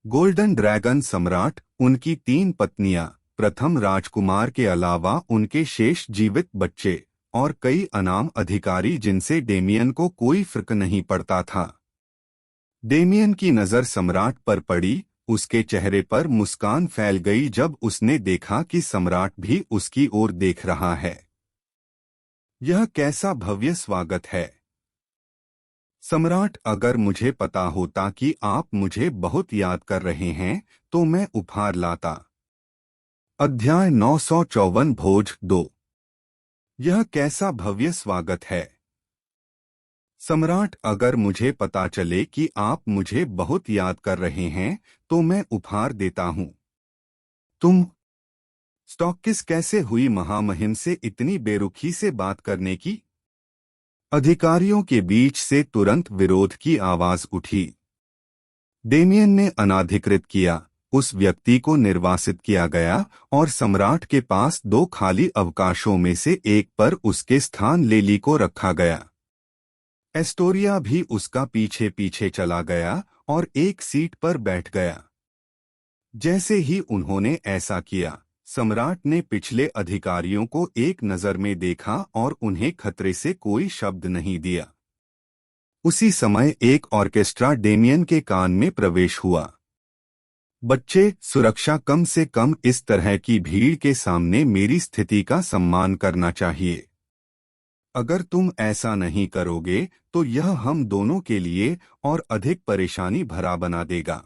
गोल्डन ड्रैगन सम्राट, उनकी 3 पत्नियां, प्रथम राजकुमार के अलावा उनके शेष जीवित बच्चे और कई अनाम अधिकारी जिनसे डेमियन को कोई फर्क नहीं पड़ता था। डेमियन की नजर सम्राट पर पड़ी। उसके चेहरे पर मुस्कान फैल गई जब उसने देखा कि सम्राट भी उसकी ओर देख रहा है। यह कैसा भव्य स्वागत है! सम्राट, अगर मुझे पता होता कि आप मुझे बहुत याद कर रहे हैं तो मैं उपहार लाता। अध्याय 954 भोज 2। यह कैसा भव्य स्वागत है। सम्राट, अगर मुझे पता चले कि आप मुझे बहुत याद कर रहे हैं तो मैं उपहार देता हूं। तुम स्टॉकिस कैसे हुई महामहिम से इतनी बेरुखी से बात करने की? अधिकारियों के बीच से तुरंत विरोध की आवाज उठी। डेमियन ने अनाधिकृत किया, उस व्यक्ति को निर्वासित किया गया और सम्राट के पास 2 खाली अवकाशों में से एक पर उसके स्थान लेली को रखा गया। एस्टोरिया भी उसका पीछे पीछे चला गया और एक सीट पर बैठ गया। जैसे ही उन्होंने ऐसा किया, सम्राट ने पिछले अधिकारियों को एक नजर में देखा और उन्हें खतरे से कोई शब्द नहीं दिया। उसी समय एक ऑर्केस्ट्रा डेमियन के कान में प्रवेश हुआ। बच्चे, सुरक्षा कम से कम इस तरह की भीड़ के सामने मेरी स्थिति का सम्मान करना चाहिए। अगर तुम ऐसा नहीं करोगे तो यह हम दोनों के लिए और अधिक परेशानी भरा बना देगा।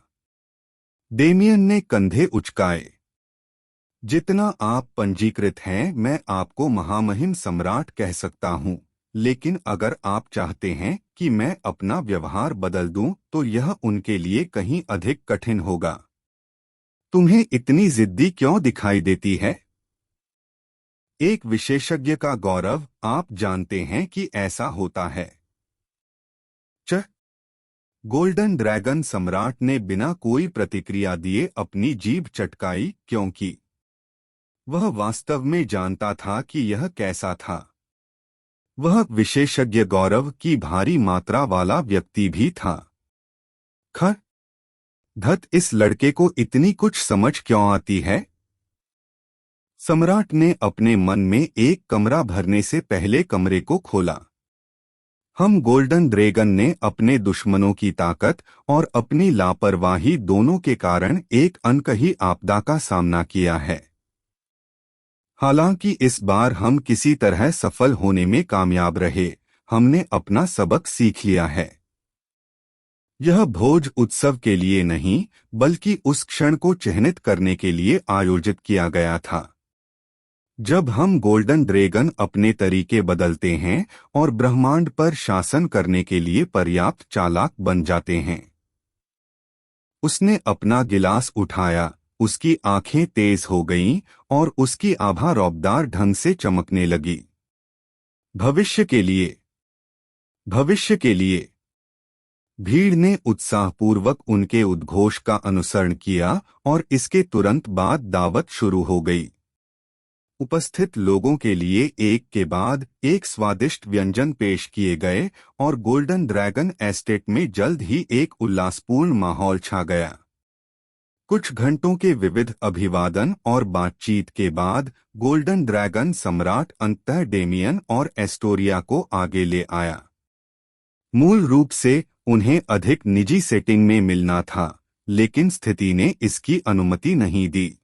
डेमियन ने कंधे उचकाए। जितना आप पंजीकृत हैं मैं आपको महामहिम सम्राट कह सकता हूं, लेकिन अगर आप चाहते हैं कि मैं अपना व्यवहार बदल दूं तो यह उनके लिए कहीं अधिक कठिन होगा। तुम्हें इतनी जिद्दी क्यों दिखाई देती है? एक विशेषज्ञ का गौरव, आप जानते हैं कि ऐसा होता है। च गोल्डन ड्रैगन सम्राट ने बिना कोई प्रतिक्रिया दिए अपनी जीभ चटकाई, क्योंकि वह वास्तव में जानता था कि यह कैसा था। वह विशेषज्ञ गौरव की भारी मात्रा वाला व्यक्ति भी था। ख धत, इस लड़के को इतनी कुछ समझ क्यों आती है? सम्राट ने अपने मन में एक कमरा भरने से पहले कमरे को खोला। हम गोल्डन ड्रैगन ने अपने दुश्मनों की ताकत और अपनी लापरवाही दोनों के कारण एक अनकही आपदा का सामना किया है। हालांकि इस बार हम किसी तरह सफल होने में कामयाब रहे। हमने अपना सबक सीख लिया है। यह भोज उत्सव के लिए नहीं, बल्कि उस क्षण को चिह्नित करने के लिए आयोजित किया गया था जब हम गोल्डन ड्रैगन अपने तरीके बदलते हैं और ब्रह्मांड पर शासन करने के लिए पर्याप्त चालाक बन जाते हैं। उसने अपना गिलास उठाया, उसकी आंखें तेज हो गईं और उसकी आभा रौबदार ढंग से चमकने लगी। भविष्य के लिए, भविष्य के लिए। भीड़ ने उत्साहपूर्वक उनके उद्घोष का अनुसरण किया और इसके तुरंत बाद दावत शुरू हो गई। उपस्थित लोगों के लिए एक के बाद एक स्वादिष्ट व्यंजन पेश किए गए और गोल्डन ड्रैगन एस्टेट में जल्द ही एक उल्लासपूर्ण माहौल छा गया। कुछ घंटों के विविध अभिवादन और बातचीत के बाद गोल्डन ड्रैगन सम्राट अंततः डेमियन और एस्टोरिया को आगे ले आया। मूल रूप से उन्हें अधिक निजी सेटिंग में मिलना था, लेकिन स्थिति ने इसकी अनुमति नहीं दी।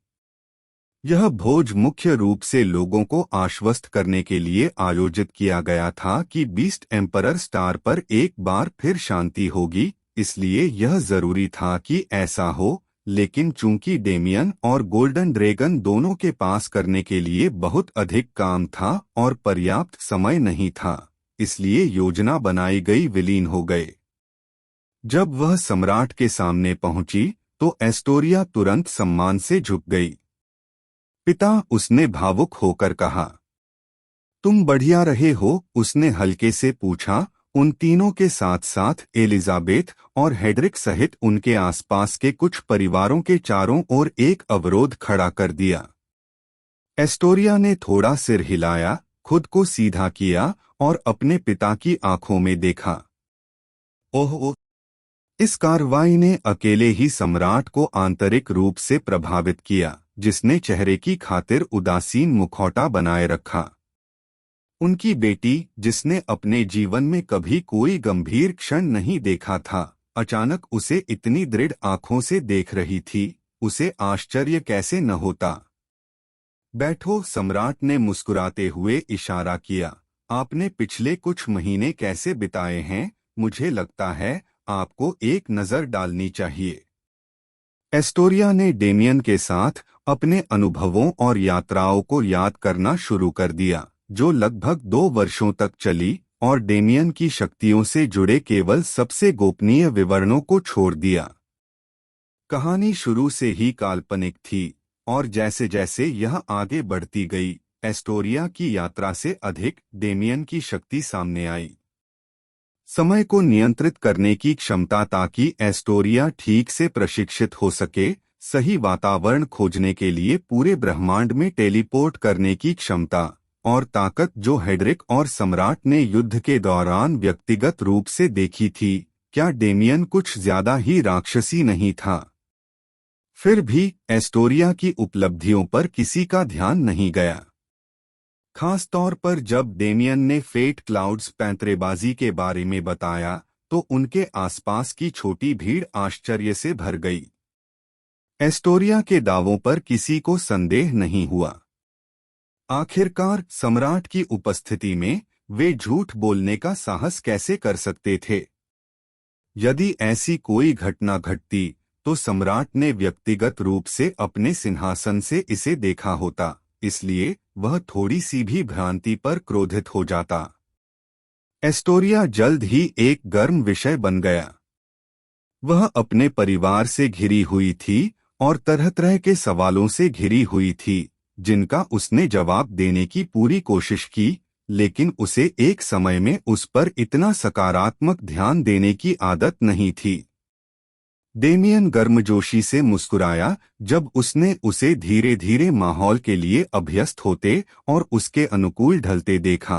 यह भोज मुख्य रूप से लोगों को आश्वस्त करने के लिए आयोजित किया गया था कि बीस्ट एम्परर स्टार पर एक बार फिर शांति होगी, इसलिए यह जरूरी था कि ऐसा हो। लेकिन चूंकि डेमियन और गोल्डन ड्रैगन दोनों के पास करने के लिए बहुत अधिक काम था और पर्याप्त समय नहीं था, इसलिए योजना बनाई गई विलीन हो गए। जब वह सम्राट के सामने पहुंची तो एस्टोरिया तुरंत सम्मान से झुक गई। पिता, उसने भावुक होकर कहा। तुम बढ़िया रहे हो? उसने हल्के से पूछा। उन तीनों के साथ साथ एलिजाबेथ और हेड्रिक सहित उनके आसपास के कुछ परिवारों के चारों ओर एक अवरोध खड़ा कर दिया। एस्टोरिया ने थोड़ा सिर हिलाया, खुद को सीधा किया और अपने पिता की आंखों में देखा। ओह! इस कार्रवाई ने अकेले ही सम्राट को आंतरिक रूप से प्रभावित किया, जिसने चेहरे की खातिर उदासीन मुखौटा बनाए रखा। उनकी बेटी, जिसने अपने जीवन में कभी कोई गंभीर क्षण नहीं देखा था, अचानक उसे इतनी दृढ़ आंखों से देख रही थी। उसे आश्चर्य कैसे न होता। बैठो, सम्राट ने मुस्कुराते हुए इशारा किया। आपने पिछले कुछ महीने कैसे बिताए हैं? मुझे लगता है आपको एक नज़र डालनी चाहिए। एस्टोरिया ने डेमियन के साथ अपने अनुभवों और यात्राओं को याद करना शुरू कर दिया, जो लगभग 2 वर्षों तक चली, और डेमियन की शक्तियों से जुड़े केवल सबसे गोपनीय विवरणों को छोड़ दिया। कहानी शुरू से ही काल्पनिक थी, और जैसे जैसे यह आगे बढ़ती गई, एस्टोरिया की यात्रा से अधिक डेमियन की शक्ति सामने आई। समय को नियंत्रित करने की क्षमता, ताकि एस्टोरिया ठीक से प्रशिक्षित हो सके, सही वातावरण खोजने के लिए पूरे ब्रह्मांड में टेलीपोर्ट करने की क्षमता, और ताकत जो हेडरिक और सम्राट ने युद्ध के दौरान व्यक्तिगत रूप से देखी थी। क्या डेमियन कुछ ज्यादा ही राक्षसी नहीं था? फिर भी एस्टोरिया की उपलब्धियों पर किसी का ध्यान नहीं गया, खास तौर पर जब डेमियन ने फेट क्लाउड्स पैंतरेबाजी के बारे में बताया, तो उनके आसपास की छोटी भीड़ आश्चर्य से भर गई। एस्टोरिया के दावों पर किसी को संदेह नहीं हुआ। आखिरकार सम्राट की उपस्थिति में वे झूठ बोलने का साहस कैसे कर सकते थे? यदि ऐसी कोई घटना घटती, तो सम्राट ने व्यक्तिगत रूप से अपने सिंहासन से इसे देखा होता, इसलिए वह थोड़ी सी भी भ्रांति पर क्रोधित हो जाता। एस्टोरिया जल्द ही एक गर्म विषय बन गया। वह अपने परिवार से घिरी हुई थी और तरह तरह के सवालों से घिरी हुई थी, जिनका उसने जवाब देने की पूरी कोशिश की, लेकिन उसे एक समय में उस पर इतना सकारात्मक ध्यान देने की आदत नहीं थी। डेमियन गर्मजोशी से मुस्कुराया जब उसने उसे धीरे धीरे माहौल के लिए अभ्यस्त होते और उसके अनुकूल ढलते देखा।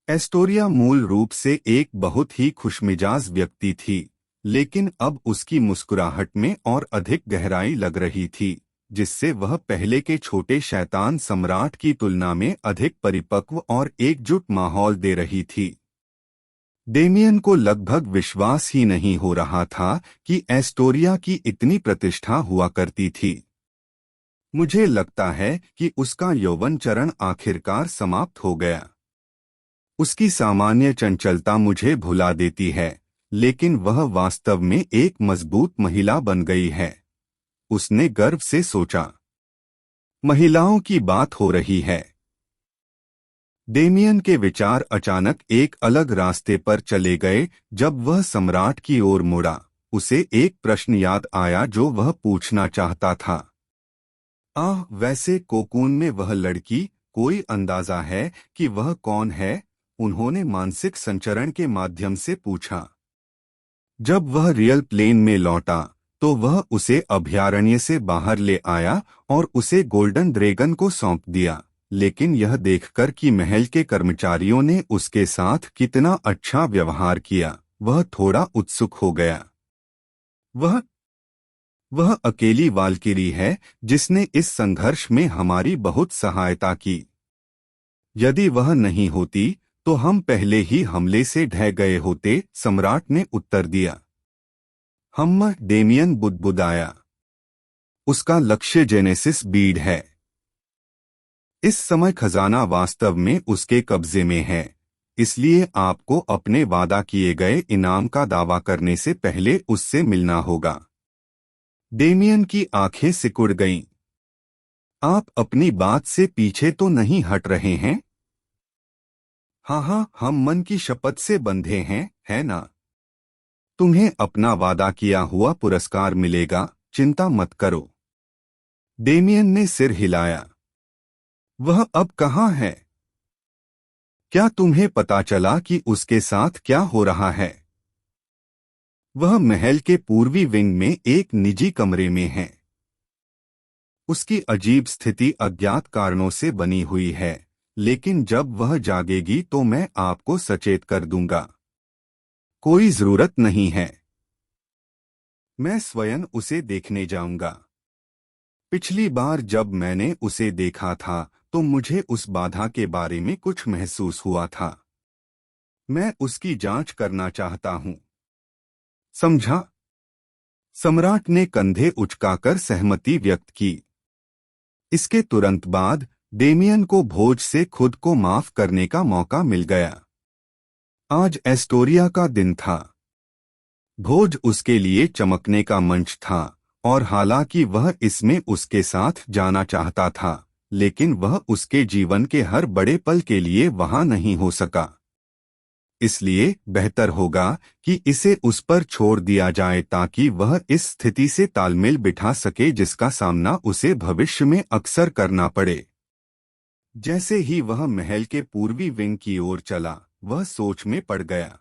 एस्टोरिया मूल रूप से एक बहुत ही खुशमिजाज व्यक्ति थी, लेकिन अब उसकी मुस्कुराहट में और अधिक गहराई लग रही थी, जिससे वह पहले के छोटे शैतान सम्राट की तुलना में अधिक परिपक्व और एकजुट माहौल दे रही थी। डेमियन को लगभग विश्वास ही नहीं हो रहा था कि एस्टोरिया की इतनी प्रतिष्ठा हुआ करती थी। मुझे लगता है कि उसका यौवन चरण आखिरकार समाप्त हो गया। उसकी सामान्य चंचलता मुझे भुला देती है, लेकिन वह वास्तव में एक मजबूत महिला बन गई है। उसने गर्व से सोचा। महिलाओं की बात हो रही है। डेमियन के विचार अचानक एक अलग रास्ते पर चले गए। जब वह सम्राट की ओर मुड़ा, उसे एक प्रश्न याद आया जो वह पूछना चाहता था। वैसे कोकून में वह लड़की, कोई अंदाजा है कि वह कौन है? उन्होंने मानसिक संचरण के माध्यम से पूछा। जब वह रियल प्लेन में लौटा, तो वह उसे अभयारण्य से बाहर ले आया और उसे गोल्डन ड्रैगन को सौंप दिया, लेकिन यह देखकर कि महल के कर्मचारियों ने उसके साथ कितना अच्छा व्यवहार किया, वह थोड़ा उत्सुक हो गया। वह अकेली वाल्किरी है जिसने इस संघर्ष में हमारी बहुत सहायता की। यदि वह नहीं होती, तो हम पहले ही हमले से ढह गए होते, सम्राट ने उत्तर दिया। डेमियन बुदबुदाया। उसका लक्ष्य जेनेसिस बीड है। इस समय खजाना वास्तव में उसके कब्जे में है, इसलिए आपको अपने वादा किए गए इनाम का दावा करने से पहले उससे मिलना होगा। डेमियन की आंखें सिकुड़ गईं। आप अपनी बात से पीछे तो नहीं हट रहे हैं? हाँ, हम मन की शपथ से बंधे हैं, है ना? तुम्हें अपना वादा किया हुआ पुरस्कार मिलेगा, चिंता मत करो। डेमियन ने सिर हिलाया। वह अब कहाँ है? क्या तुम्हें पता चला कि उसके साथ क्या हो रहा है? वह महल के पूर्वी विंग में एक निजी कमरे में है। उसकी अजीब स्थिति अज्ञात कारणों से बनी हुई है, लेकिन जब वह जागेगी तो मैं आपको सचेत कर दूंगा। कोई जरूरत नहीं है। मैं स्वयं उसे देखने जाऊंगा। पिछली बार जब मैंने उसे देखा था, तो मुझे उस बाधा के बारे में कुछ महसूस हुआ था। मैं उसकी जांच करना चाहता हूं। समझा? सम्राट ने कंधे उचकाकर सहमति व्यक्त की। इसके तुरंत बाद डेमियन को भोज से खुद को माफ करने का मौका मिल गया। आज एस्टोरिया का दिन था। भोज उसके लिए चमकने का मंच था, और हालांकि वह इसमें उसके साथ जाना चाहता था, लेकिन वह उसके जीवन के हर बड़े पल के लिए वहां नहीं हो सका। इसलिए बेहतर होगा कि इसे उस पर छोड़ दिया जाए ताकि वह इस स्थिति से तालमेल बिठा सके जिसका सामना उसे भविष्य में अक्सर करना पड़े। जैसे ही वह महल के पूर्वी विंग की ओर चला, वह सोच में पड़ गया।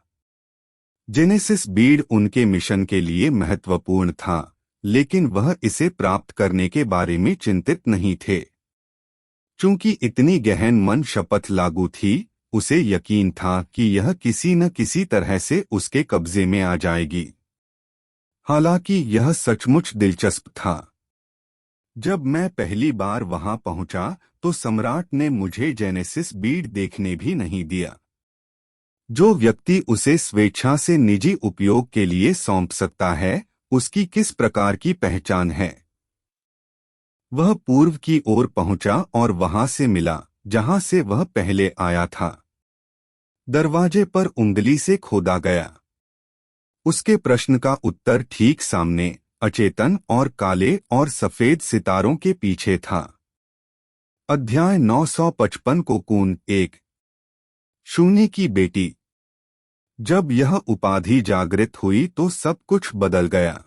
जेनेसिस बीड उनके मिशन के लिए महत्वपूर्ण था, लेकिन वह इसे प्राप्त करने के बारे में चिंतित नहीं थे। चूंकि इतनी गहन मन शपथ लागू थी, उसे यकीन था कि यह किसी न किसी तरह से उसके कब्जे में आ जाएगी। हालांकि यह सचमुच दिलचस्प था। जब मैं पहली बार वहां पहुंचा तो सम्राट ने मुझे जेनेसिस बीड देखने भी नहीं दिया। जो व्यक्ति उसे स्वेच्छा से निजी उपयोग के लिए सौंप सकता है, उसकी किस प्रकार की पहचान है? वह पूर्व की ओर पहुंचा और वहां से मिला जहां से वह पहले आया था। दरवाजे पर उंगली से खोदा गया। उसके प्रश्न का उत्तर ठीक सामने, अचेतन और काले और सफेद सितारों के पीछे था। अध्याय 955 कोकून 1। शून्य की बेटी। जब यह उपाधि जागृत हुई तो सब कुछ बदल गया।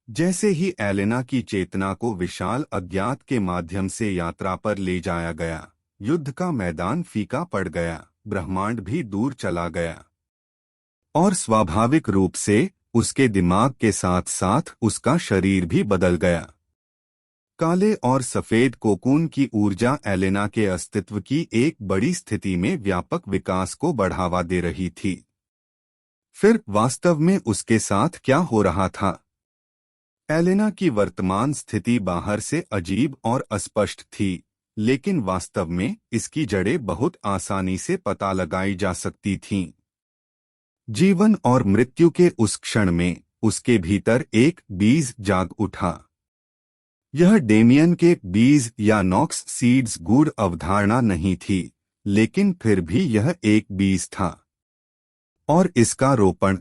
जैसे ही एलेना की चेतना को विशाल अज्ञात के माध्यम से यात्रा पर ले जाया गया, युद्ध का मैदान फीका पड़ गया, ब्रह्मांड भी दूर चला गया। और स्वाभाविक रूप से उसके दिमाग के साथ साथ उसका शरीर भी बदल गया। काले और सफेद कोकून की ऊर्जा एलेना के अस्तित्व की एक बड़ी स्थिति में व्यापक विकास को बढ़ावा दे रही थी। फिर वास्तव में उसके साथ क्या हो रहा था? एलेना की वर्तमान स्थिति बाहर से अजीब और अस्पष्ट थी, लेकिन वास्तव में इसकी जड़ें बहुत आसानी से पता लगाई जा सकती थीं। जीवन और मृत्यु के उस क्षण में उसके भीतर एक बीज जाग उठा। यह डेमियन के बीज या नॉक्स सीड्स गूढ़ अवधारणा नहीं थी, लेकिन फिर भी यह एक बीज था। और इसका रोपण,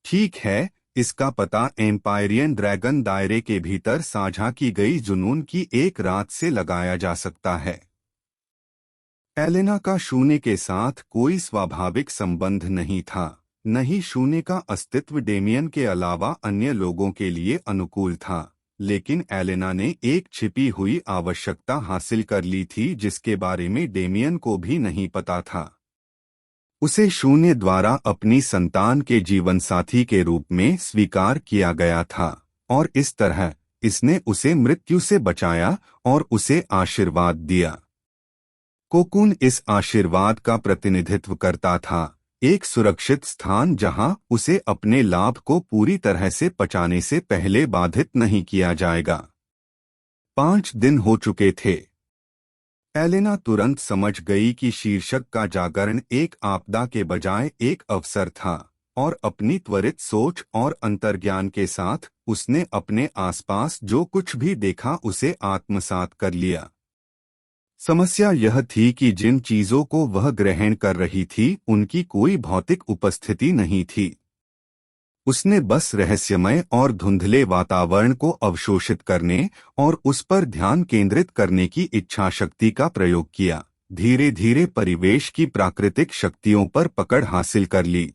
ठीक है, इसका पता एम्पायरियन ड्रैगन दायरे के भीतर साझा की गई जुनून की एक रात से लगाया जा सकता है। एलेना का शून्य के साथ कोई स्वाभाविक संबंध नहीं था, न ही शून्य का अस्तित्व डेमियन के अलावा अन्य लोगों के लिए अनुकूल था, लेकिन एलेना ने एक छिपी हुई आवश्यकता हासिल कर ली थी जिसके बारे में डेमियन को भी नहीं पता था। उसे शून्य द्वारा अपनी संतान के जीवनसाथी के रूप में स्वीकार किया गया था, और इस तरह इसने उसे मृत्यु से बचाया और उसे आशीर्वाद दिया। कोकून इस आशीर्वाद का प्रतिनिधित्व करता था, एक सुरक्षित स्थान जहां उसे अपने लाभ को पूरी तरह से पचाने से पहले बाधित नहीं किया जाएगा। 5 दिन हो चुके थे। एलेना तुरंत समझ गई कि शीर्षक का जागरण एक आपदा के बजाय एक अवसर था, और अपनी त्वरित सोच और अंतर्ज्ञान के साथ उसने अपने आसपास जो कुछ भी देखा उसे आत्मसात कर लिया। समस्या यह थी कि जिन चीजों को वह ग्रहण कर रही थी उनकी कोई भौतिक उपस्थिति नहीं थी। उसने बस रहस्यमय और धुंधले वातावरण को अवशोषित करने और उस पर ध्यान केंद्रित करने की इच्छा शक्ति का प्रयोग किया। धीरे धीरे परिवेश की प्राकृतिक शक्तियों पर पकड़ हासिल कर ली।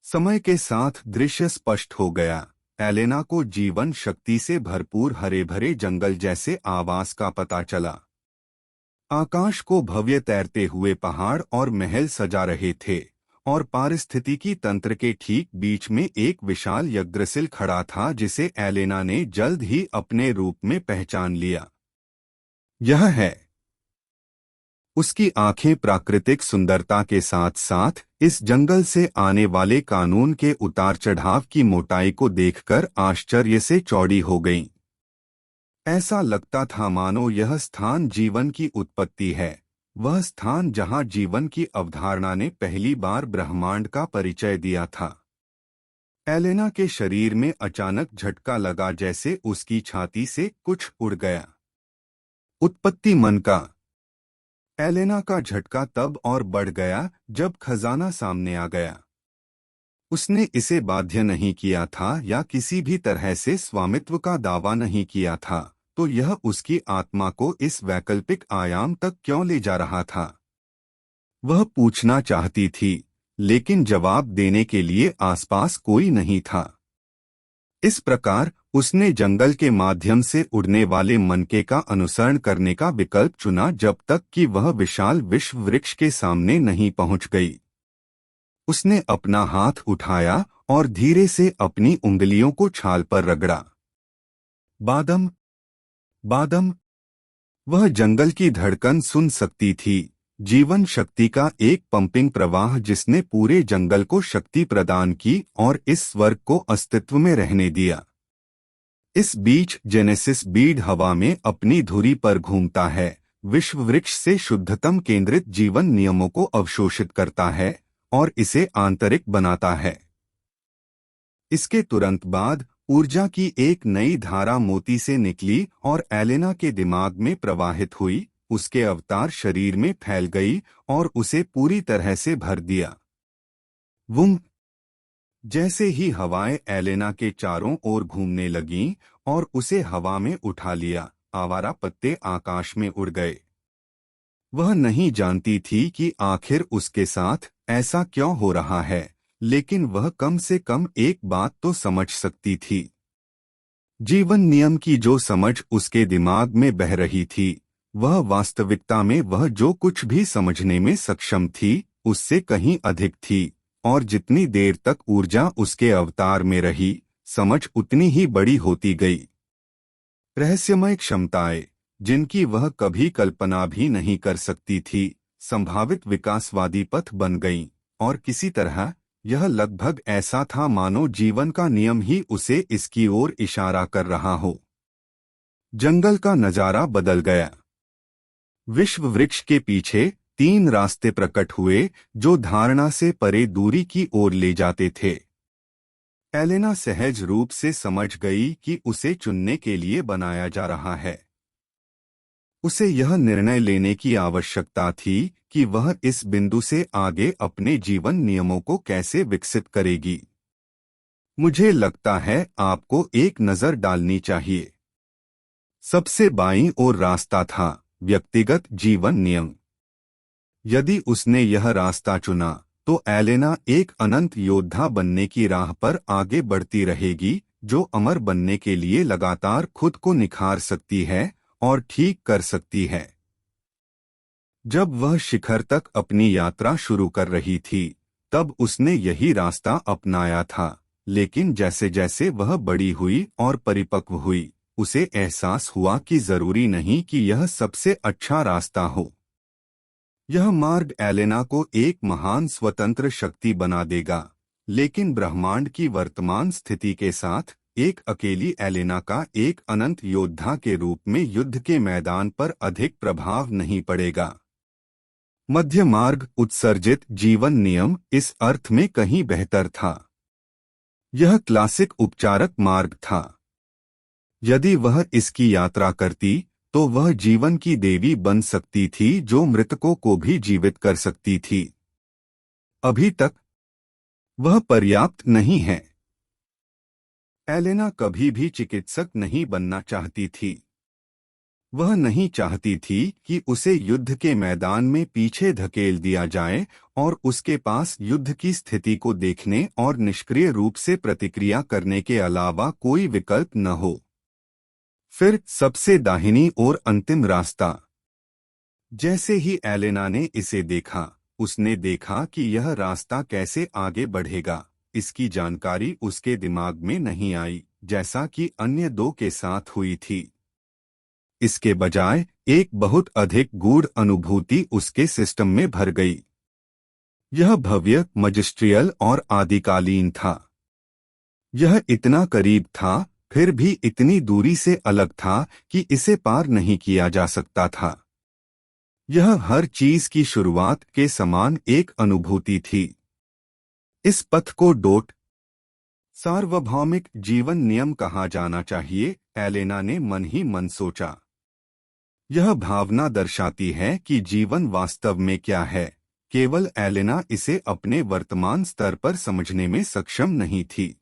समय के साथ दृश्य स्पष्ट हो गया। एलेना को जीवन शक्ति से भरपूर हरे भरे जंगल जैसे आवास का पता चला। आकाश को भव्य तैरते हुए पहाड़ और महल सजा रहे थे, और पारिस्थितिकी तंत्र के ठीक बीच में एक विशाल यग्रसिल खड़ा था जिसे एलेना ने जल्द ही अपने रूप में पहचान लिया। यह है। उसकी आंखें प्राकृतिक सुंदरता के साथ साथ इस जंगल से आने वाले कानून के उतार चढ़ाव की मोटाई को देखकर आश्चर्य से चौड़ी हो गईं। ऐसा लगता था मानो यह स्थान जीवन की उत्पत्ति है, वह स्थान जहां जीवन की अवधारणा ने पहली बार ब्रह्मांड का परिचय दिया था। एलेना के शरीर में अचानक झटका लगा, जैसे उसकी छाती से कुछ उड़ गया। उत्पत्ति मन का। एलेना का झटका तब और बढ़ गया जब खजाना सामने आ गया। उसने इसे बाध्य नहीं किया था या किसी भी तरह से स्वामित्व का दावा नहीं किया था, तो यह उसकी आत्मा को इस वैकल्पिक आयाम तक क्यों ले जा रहा था? वह पूछना चाहती थी, लेकिन जवाब देने के लिए आसपास कोई नहीं था। इस प्रकार उसने जंगल के माध्यम से उड़ने वाले मनके का अनुसरण करने का विकल्प चुना जब तक कि वह विशाल विश्व वृक्ष के सामने नहीं पहुंच गई। उसने अपना हाथ उठाया और धीरे से अपनी उंगलियों को छाल पर रगड़ा। बादम, बादम। वह जंगल की धड़कन सुन सकती थी, जीवन शक्ति का एक पंपिंग प्रवाह जिसने पूरे जंगल को शक्ति प्रदान की और इस स्वर्ग को अस्तित्व में रहने दिया। इस बीच जेनेसिस बीड हवा में अपनी धुरी पर घूमता है, विश्व वृक्ष से शुद्धतम केंद्रित जीवन नियमों को अवशोषित करता है और इसे आंतरिक बनाता है। इसके तुरंत बाद ऊर्जा की एक नई धारा मोती से निकली और एलेना के दिमाग में प्रवाहित हुई, उसके अवतार शरीर में फैल गई और उसे पूरी तरह से भर दिया। वुंग। जैसे ही हवाएं एलेना के चारों ओर घूमने लगीं और उसे हवा में उठा लिया, आवारा पत्ते आकाश में उड़ गए। वह नहीं जानती थी कि आखिर उसके साथ ऐसा क्यों हो रहा है, लेकिन वह कम से कम एक बात तो समझ सकती थी। जीवन नियम की जो समझ उसके दिमाग में बह रही थी, वह वास्तविकता में वह जो कुछ भी समझने में सक्षम थी, उससे कहीं अधिक थी, और जितनी देर तक ऊर्जा उसके अवतार में रही, समझ उतनी ही बड़ी होती गई। रहस्यमय क्षमताएं, जिनकी वह कभी कल्पना भी नहीं कर सकती थी, संभावित विकासवादी पथ बन गईं, और किसी तरह यह लगभग ऐसा था मानो जीवन का नियम ही उसे इसकी ओर इशारा कर रहा हो। जंगल का नजारा बदल गया। विश्व वृक्ष के पीछे 3 रास्ते प्रकट हुए जो धारणा से परे दूरी की ओर ले जाते थे। एलेना सहज रूप से समझ गई कि उसे चुनने के लिए बनाया जा रहा है। उसे यह निर्णय लेने की आवश्यकता थी कि वह इस बिंदु से आगे अपने जीवन नियमों को कैसे विकसित करेगी। मुझे लगता है आपको एक नज़र डालनी चाहिए। सबसे बाईं ओर रास्ता था व्यक्तिगत जीवन नियम। यदि उसने यह रास्ता चुना तो एलेना एक अनंत योद्धा बनने की राह पर आगे बढ़ती रहेगी, जो अमर बनने के लिए लगातार खुद को निखार सकती है और ठीक कर सकती है। जब वह शिखर तक अपनी यात्रा शुरू कर रही थी, तब उसने यही रास्ता अपनाया था, लेकिन जैसे जैसे वह बड़ी हुई और परिपक्व हुई, उसे एहसास हुआ कि जरूरी नहीं कि यह सबसे अच्छा रास्ता हो। यह मार्ग एलेना को एक महान स्वतंत्र शक्ति बना देगा, लेकिन ब्रह्मांड की वर्तमान स्थिति के साथ एक अकेली एलेना का एक अनंत योद्धा के रूप में युद्ध के मैदान पर अधिक प्रभाव नहीं पड़ेगा। मध्य मार्ग, उत्सर्जित जीवन नियम, इस अर्थ में कहीं बेहतर था। यह क्लासिक उपचारक मार्ग था। यदि वह इसकी यात्रा करती तो वह जीवन की देवी बन सकती थी जो मृतकों को भी जीवित कर सकती थी। अभी तक वह पर्याप्त नहीं है। एलेना कभी भी चिकित्सक नहीं बनना चाहती थी। वह नहीं चाहती थी कि उसे युद्ध के मैदान में पीछे धकेल दिया जाए और उसके पास युद्ध की स्थिति को देखने और निष्क्रिय रूप से प्रतिक्रिया करने के अलावा कोई विकल्प न हो। फिर सबसे दाहिनी ओर अंतिम रास्ता। जैसे ही एलेना ने इसे देखा, उसने देखा कि यह रास्ता कैसे आगे बढ़ेगा। इसकी जानकारी उसके दिमाग में नहीं आई, जैसा कि अन्य 2 के साथ हुई थी। इसके बजाय एक बहुत अधिक गूढ़ अनुभूति उसके सिस्टम में भर गई। यह भव्य, मजिस्ट्रियल और आदिकालीन था। यह इतना करीब था, फिर भी इतनी दूरी से अलग था कि इसे पार नहीं किया जा सकता था। यह हर चीज की शुरुआत के समान एक अनुभूति थी। इस पथ को डोट सार्वभौमिक जीवन नियम कहा जाना चाहिए, एलेना ने मन ही मन सोचा। यह भावना दर्शाती है कि जीवन वास्तव में क्या है। केवल एलेना इसे अपने वर्तमान स्तर पर समझने में सक्षम नहीं थी।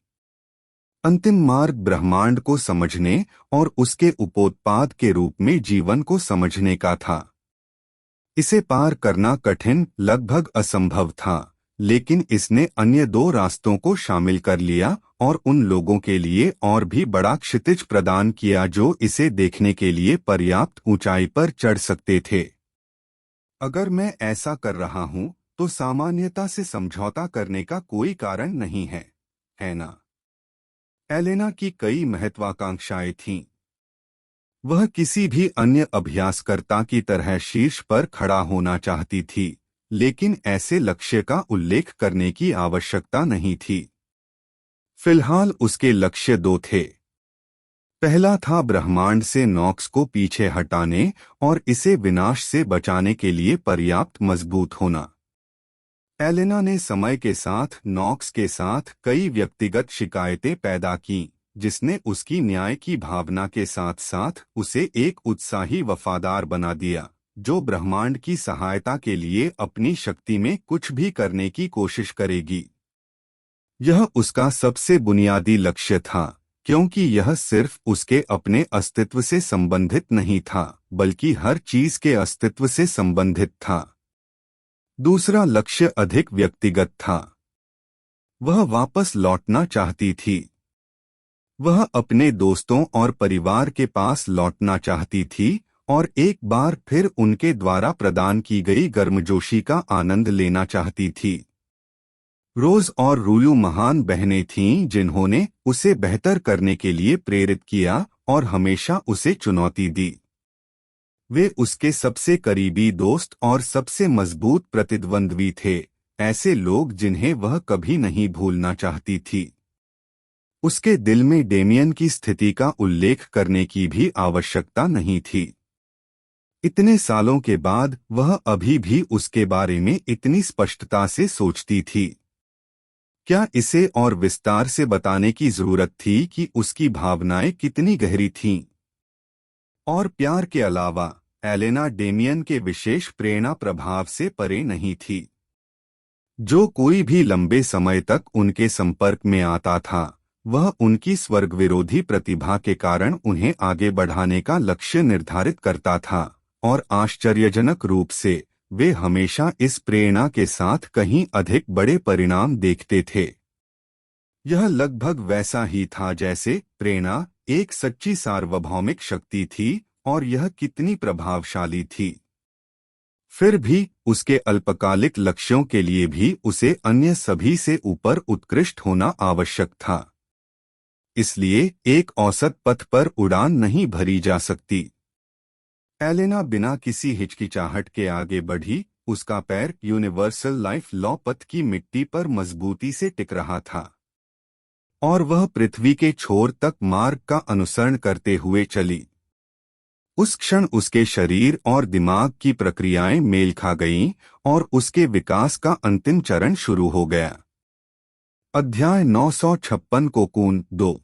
अंतिम मार्ग ब्रह्मांड को समझने और उसके उपोत्पाद के रूप में जीवन को समझने का था। इसे पार करना कठिन, लगभग असंभव था, लेकिन इसने अन्य दो रास्तों को शामिल कर लिया और उन लोगों के लिए और भी बड़ा क्षितिज प्रदान किया जो इसे देखने के लिए पर्याप्त ऊंचाई पर चढ़ सकते थे। अगर मैं ऐसा कर रहा हूं तो सामान्यता से समझौता करने का कोई कारण नहीं है ना? एलेना की कई महत्वाकांक्षाएं थीं। वह किसी भी अन्य अभ्यासकर्ता की तरह शीर्ष पर खड़ा होना चाहती थी, लेकिन ऐसे लक्ष्य का उल्लेख करने की आवश्यकता नहीं थी। फिलहाल उसके लक्ष्य दो थे। पहला था ब्रह्मांड से नॉक्स को पीछे हटाने और इसे विनाश से बचाने के लिए पर्याप्त मजबूत होना। एलेना ने समय के साथ नॉक्स के साथ कई व्यक्तिगत शिकायतें पैदा की, जिसने उसकी न्याय की भावना के साथ साथ उसे एक उत्साही वफादार बना दिया, जो ब्रह्मांड की सहायता के लिए अपनी शक्ति में कुछ भी करने की कोशिश करेगी। यह उसका सबसे बुनियादी लक्ष्य था, क्योंकि यह सिर्फ उसके अपने अस्तित्व से संबंधित नहीं था, बल्कि हर चीज के अस्तित्व से संबंधित था। दूसरा लक्ष्य अधिक व्यक्तिगत था। वह वापस लौटना चाहती थी। वह अपने दोस्तों और परिवार के पास लौटना चाहती थी और एक बार फिर उनके द्वारा प्रदान की गई गर्मजोशी का आनंद लेना चाहती थी। रोज और रूयू महान बहनें थीं जिन्होंने उसे बेहतर करने के लिए प्रेरित किया और हमेशा उसे चुनौती दी। वे उसके सबसे करीबी दोस्त और सबसे मजबूत प्रतिद्वंद्वी थे, ऐसे लोग जिन्हें वह कभी नहीं भूलना चाहती थी। उसके दिल में डेमियन की स्थिति का उल्लेख करने की भी आवश्यकता नहीं थी। इतने सालों के बाद वह अभी भी उसके बारे में इतनी स्पष्टता से सोचती थी। क्या इसे और विस्तार से बताने की जरूरत थी कि उसकी भावनाएं कितनी गहरी थीं? और प्यार के अलावा एलेना डेमियन के विशेष प्रेरणा प्रभाव से परे नहीं थी। जो कोई भी लंबे समय तक उनके संपर्क में आता था, वह उनकी स्वर्ग विरोधी प्रतिभा के कारण उन्हें आगे बढ़ाने का लक्ष्य निर्धारित करता था, और आश्चर्यजनक रूप से वे हमेशा इस प्रेरणा के साथ कहीं अधिक बड़े परिणाम देखते थे। यह लगभग वैसा ही था जैसे प्रेरणा एक सच्ची सार्वभौमिक शक्ति थी और यह कितनी प्रभावशाली थी। फिर भी उसके अल्पकालिक लक्ष्यों के लिए भी उसे अन्य सभी से ऊपर उत्कृष्ट होना आवश्यक था। इसलिए एक औसत पथ पर उड़ान नहीं भरी जा सकती। एलेना बिना किसी हिचकिचाहट के आगे बढ़ी। उसका पैर यूनिवर्सल लाइफ लॉ पथ की मिट्टी पर मजबूती से टिक रहा था और वह पृथ्वी के छोर तक मार्ग का अनुसरण करते हुए चली। उस क्षण उसके शरीर और दिमाग की प्रक्रियाएं मेल खा गईं और उसके विकास का अंतिम चरण शुरू हो गया। अध्याय 956 कोकून 2।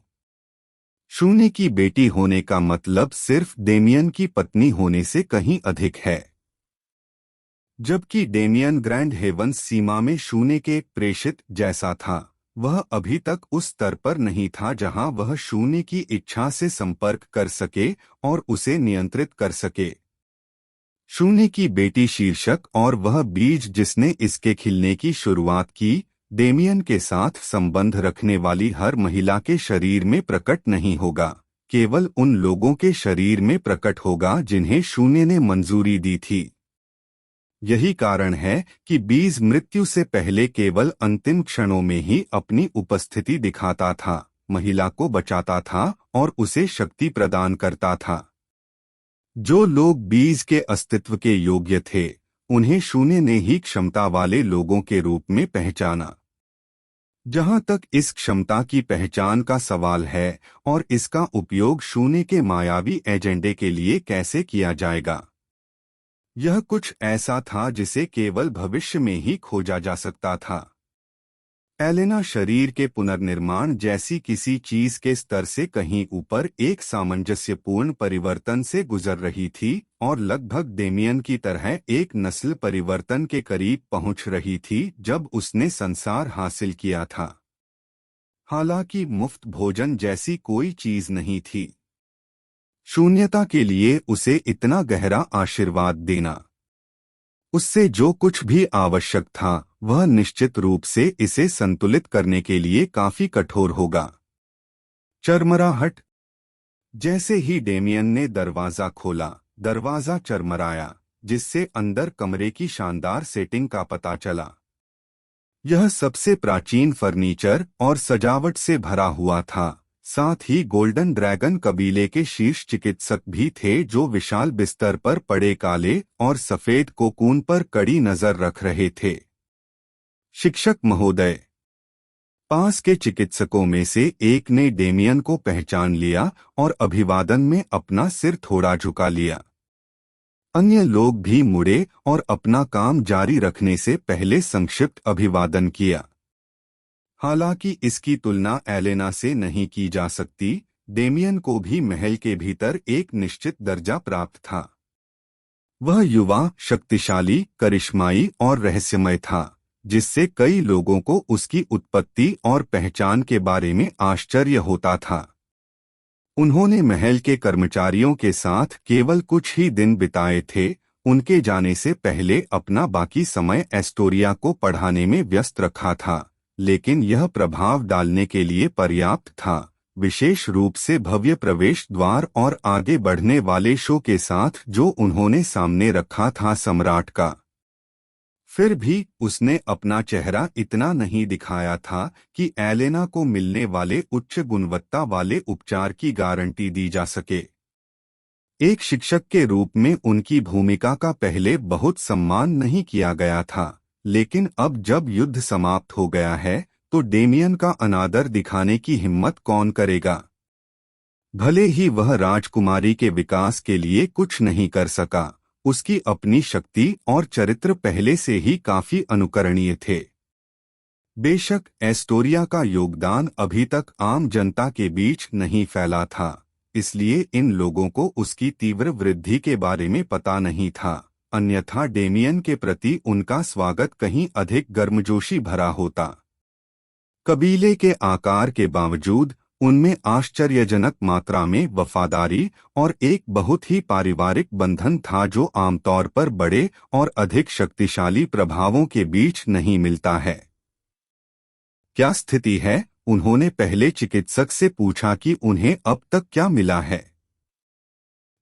शून्य की बेटी होने का मतलब सिर्फ डेमियन की पत्नी होने से कहीं अधिक है। जबकि डेमियन ग्रैंड हेवंस सीमा में शून्य के प्रेषित जैसा था, वह अभी तक उस स्तर पर नहीं था जहां वह शून्य की इच्छा से संपर्क कर सके और उसे नियंत्रित कर सके। शून्य की बेटी शीर्षक और वह बीज जिसने इसके खिलने की शुरुआत की, डेमियन के साथ संबंध रखने वाली हर महिला के शरीर में प्रकट नहीं होगा, केवल उन लोगों के शरीर में प्रकट होगा जिन्हें शून्य ने मंजूरी दी थी। यही कारण है कि बीज मृत्यु से पहले केवल अंतिम क्षणों में ही अपनी उपस्थिति दिखाता था, महिला को बचाता था और उसे शक्ति प्रदान करता था। जो लोग बीज के अस्तित्व के योग्य थे, उन्हें शून्य ने ही क्षमता वाले लोगों के रूप में पहचाना। जहां तक इस क्षमता की पहचान का सवाल है और इसका उपयोग शून्य के मायावी एजेंडे के लिए कैसे किया जाएगा, यह कुछ ऐसा था जिसे केवल भविष्य में ही खोजा जा सकता था। एलेना शरीर के पुनर्निर्माण जैसी किसी चीज के स्तर से कहीं ऊपर एक सामंजस्यपूर्ण परिवर्तन से गुजर रही थी और लगभग डेमियन की तरह एक नस्ल परिवर्तन के करीब पहुंच रही थी जब उसने संसार हासिल किया था। हालांकि मुफ्त भोजन जैसी कोई चीज नहीं थी। शून्यता के लिए उसे इतना गहरा आशीर्वाद देना, उससे जो कुछ भी आवश्यक था वह निश्चित रूप से इसे संतुलित करने के लिए काफी कठोर होगा। चरमराहट। जैसे ही डेमियन ने दरवाजा खोला, दरवाजा चरमराया, जिससे अंदर कमरे की शानदार सेटिंग का पता चला। यह सबसे प्राचीन फर्नीचर और सजावट से भरा हुआ था। साथ ही गोल्डन ड्रैगन कबीले के शीर्ष चिकित्सक भी थे जो विशाल बिस्तर पर पड़े काले और सफेद कोकून पर कड़ी नजर रख रहे थे। शिक्षक महोदय। पास के चिकित्सकों में से एक ने डेमियन को पहचान लिया और अभिवादन में अपना सिर थोड़ा झुका लिया। अन्य लोग भी मुड़े और अपना काम जारी रखने से पहले संक्षिप्त अभिवादन किया। हालांकि इसकी तुलना एलेना से नहीं की जा सकती। डेमियन को भी महल के भीतर एक निश्चित दर्जा प्राप्त था। वह युवा, शक्तिशाली, करिश्माई और रहस्यमय था, जिससे कई लोगों को उसकी उत्पत्ति और पहचान के बारे में आश्चर्य होता था। उन्होंने महल के कर्मचारियों के साथ केवल कुछ ही दिन बिताए थे। उनके जाने से पहले अपना बाकी समय एस्टोरिया को पढ़ाने में व्यस्त रखा था, लेकिन यह प्रभाव डालने के लिए पर्याप्त था, विशेष रूप से भव्य प्रवेश द्वार और आगे बढ़ने वाले शो के साथ जो उन्होंने सामने रखा था सम्राट का। फिर भी उसने अपना चेहरा इतना नहीं दिखाया था कि एलेना को मिलने वाले उच्च गुणवत्ता वाले उपचार की गारंटी दी जा सके। एक शिक्षक के रूप में उनकी भूमिका का पहले बहुत सम्मान नहीं किया गया था, लेकिन अब जब युद्ध समाप्त हो गया है तो डेमियन का अनादर दिखाने की हिम्मत कौन करेगा? भले ही वह राजकुमारी के विकास के लिए कुछ नहीं कर सका, उसकी अपनी शक्ति और चरित्र पहले से ही काफी अनुकरणीय थे। बेशक एस्टोरिया का योगदान अभी तक आम जनता के बीच नहीं फैला था, इसलिए इन लोगों को उसकी तीव्र वृद्धि के बारे में पता नहीं था, अन्यथा डेमियन के प्रति उनका स्वागत कहीं अधिक गर्मजोशी भरा होता। कबीले के आकार के बावजूद उनमें आश्चर्यजनक मात्रा में वफादारी और एक बहुत ही पारिवारिक बंधन था जो आमतौर पर बड़े और अधिक शक्तिशाली प्रभावों के बीच नहीं मिलता है। क्या स्थिति है? उन्होंने पहले चिकित्सक से पूछा कि उन्हें अब तक क्या मिला है।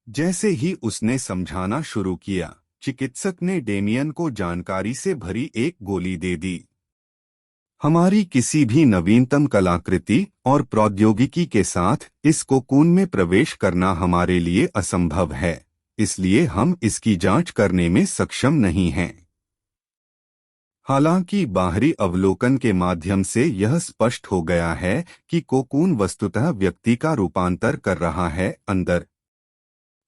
जैसे ही उसने समझाना शुरू किया, चिकित्सक ने डेमियन को जानकारी से भरी एक गोली दे दी। हमारी किसी भी नवीनतम कलाकृति और प्रौद्योगिकी के साथ इस कोकून में प्रवेश करना हमारे लिए असंभव है, इसलिए हम इसकी जांच करने में सक्षम नहीं हैं। हालांकि बाहरी अवलोकन के माध्यम से यह स्पष्ट हो गया है कि कोकून वस्तुतः व्यक्ति का रूपांतर कर रहा है। अंदर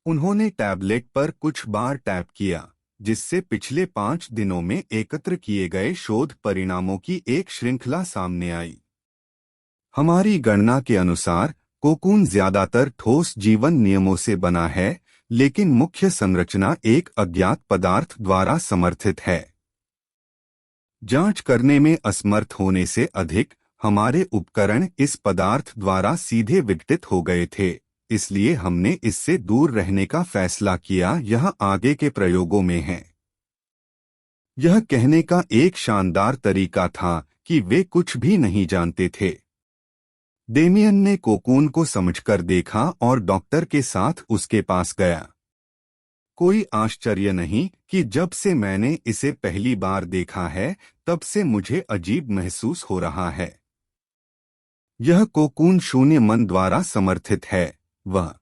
उन्होंने टैबलेट पर कुछ बार टैप किया, जिससे पिछले 5 दिनों में एकत्र किए गए शोध परिणामों की एक श्रृंखला सामने आई। हमारी गणना के अनुसार कोकून ज्यादातर ठोस जीवन नियमों से बना है, लेकिन मुख्य संरचना एक अज्ञात पदार्थ द्वारा समर्थित है। जांच करने में असमर्थ होने से अधिक हमारे उपकरण इस पदार्थ द्वारा सीधे विघटित हो गए थे, इसलिए हमने इससे दूर रहने का फैसला किया। यह आगे के प्रयोगों में है। यह कहने का एक शानदार तरीका था कि वे कुछ भी नहीं जानते थे। डेमियन ने कोकून को समझकर देखा और डॉक्टर के साथ उसके पास गया। कोई आश्चर्य नहीं कि जब से मैंने इसे पहली बार देखा है तब से मुझे अजीब महसूस हो रहा है। यह कोकून शून्य मन द्वारा समर्थित है, वह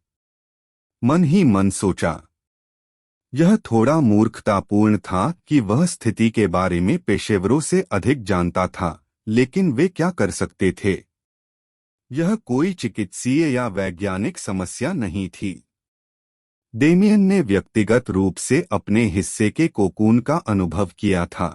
मन ही मन सोचा। यह थोड़ा मूर्खतापूर्ण था कि वह स्थिति के बारे में पेशेवरों से अधिक जानता था, लेकिन वे क्या कर सकते थे? यह कोई चिकित्सीय या वैज्ञानिक समस्या नहीं थी। डेमियन ने व्यक्तिगत रूप से अपने हिस्से के कोकून का अनुभव किया था।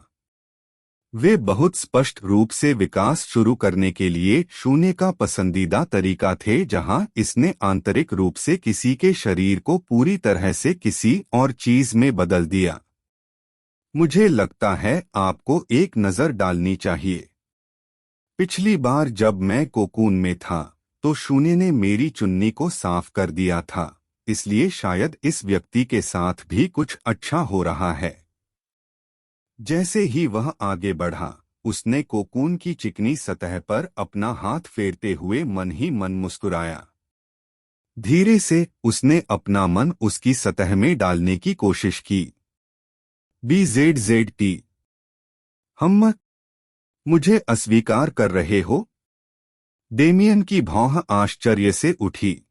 वे बहुत स्पष्ट रूप से विकास शुरू करने के लिए शून्य का पसंदीदा तरीका थे, जहां इसने आंतरिक रूप से किसी के शरीर को पूरी तरह से किसी और चीज में बदल दिया। मुझे लगता है आपको एक नजर डालनी चाहिए। पिछली बार जब मैं कोकून में था तो शून्य ने मेरी चुन्नी को साफ कर दिया था, इसलिए शायद इस व्यक्ति के साथ भी कुछ अच्छा हो रहा है। जैसे ही वह आगे बढ़ा, उसने कोकून की चिकनी सतह पर अपना हाथ फेरते हुए मन ही मन मुस्कुराया। धीरे से उसने अपना मन उसकी सतह में डालने की कोशिश की। BZZT। हम मुझे अस्वीकार कर रहे हो? डेमियन की भौं आश्चर्य से उठी।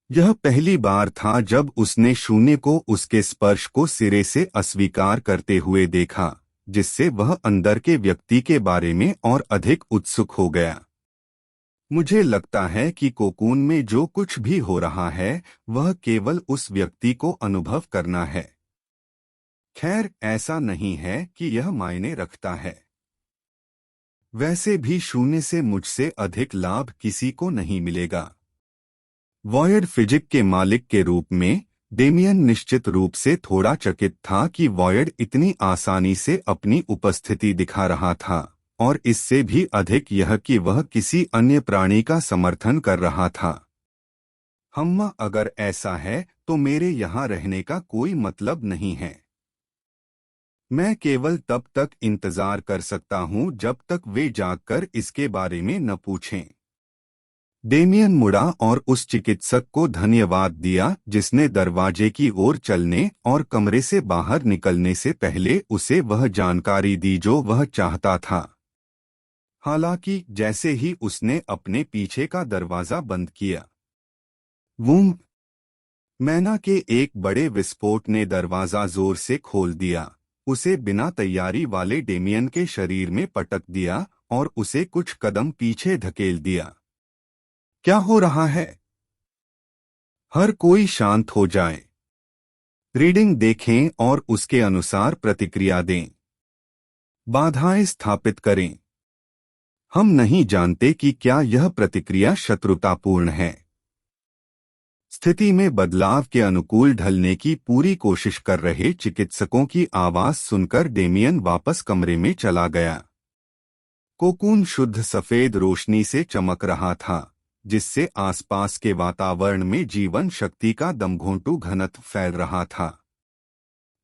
यह पहली बार था जब उसने शून्य को उसके स्पर्श को सिरे से अस्वीकार करते हुए देखा, जिससे वह अंदर के व्यक्ति के बारे में और अधिक उत्सुक हो गया। मुझे लगता है कि कोकून में जो कुछ भी हो रहा है वह केवल उस व्यक्ति को अनुभव करना है। खैर, ऐसा नहीं है कि यह मायने रखता है। वैसे भी शून्य से मुझसे अधिक लाभ किसी को नहीं मिलेगा। वॉयड फिजिक के मालिक के रूप में डेमियन निश्चित रूप से थोड़ा चकित था कि वॉयड इतनी आसानी से अपनी उपस्थिति दिखा रहा था, और इससे भी अधिक यह कि वह किसी अन्य प्राणी का समर्थन कर रहा था। हम्मा, अगर ऐसा है तो मेरे यहाँ रहने का कोई मतलब नहीं है। मैं केवल तब तक इंतजार कर सकता हूँ जब तक वे जागकर इसके बारे में न पूछें। डेमियन मुड़ा और उस चिकित्सक को धन्यवाद दिया जिसने दरवाजे की ओर चलने और कमरे से बाहर निकलने से पहले उसे वह जानकारी दी जो वह चाहता था। हालांकि जैसे ही उसने अपने पीछे का दरवाजा बंद किया, वूम मैना के एक बड़े विस्फोट ने दरवाजा जोर से खोल दिया, उसे बिना तैयारी वाले डेमियन के शरीर में पटक दिया और उसे कुछ कदम पीछे धकेल दिया। क्या हो रहा है? हर कोई शांत हो जाए। रीडिंग देखें और उसके अनुसार प्रतिक्रिया दें। बाधाएं स्थापित करें। हम नहीं जानते कि क्या यह प्रतिक्रिया शत्रुतापूर्ण है। स्थिति में बदलाव के अनुकूल ढलने की पूरी कोशिश कर रहे चिकित्सकों की आवाज सुनकर डेमियन वापस कमरे में चला गया। कोकून शुद्ध सफेद रोशनी से चमक रहा था, जिससे आसपास के वातावरण में जीवन शक्ति का दमघोंटू घनत्व फैल रहा था।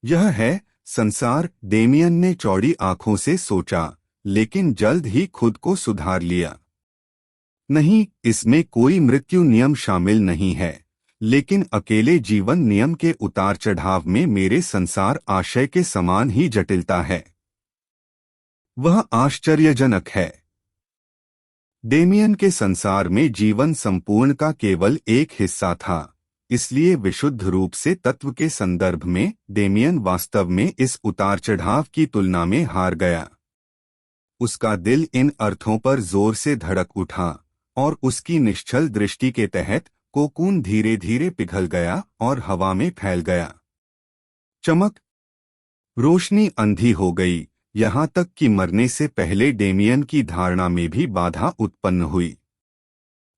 यह है संसार, डेमियन ने चौड़ी आंखों से सोचा, लेकिन जल्द ही खुद को सुधार लिया। नहीं, इसमें कोई मृत्यु नियम शामिल नहीं है, लेकिन अकेले जीवन नियम के उतार चढ़ाव में मेरे संसार आशय के समान ही जटिलता है। वह आश्चर्यजनक है। डेमियन के संसार में जीवन संपूर्ण का केवल एक हिस्सा था, इसलिए विशुद्ध रूप से तत्व के संदर्भ में डेमियन वास्तव में इस उतार चढ़ाव की तुलना में हार गया। उसका दिल इन अर्थों पर जोर से धड़क उठा और उसकी निश्चल दृष्टि के तहत कोकून धीरे धीरे पिघल गया और हवा में फैल गया। चमक, रोशनी अंधी हो गई, यहाँ तक कि मरने से पहले डेमियन की धारणा में भी बाधा उत्पन्न हुई।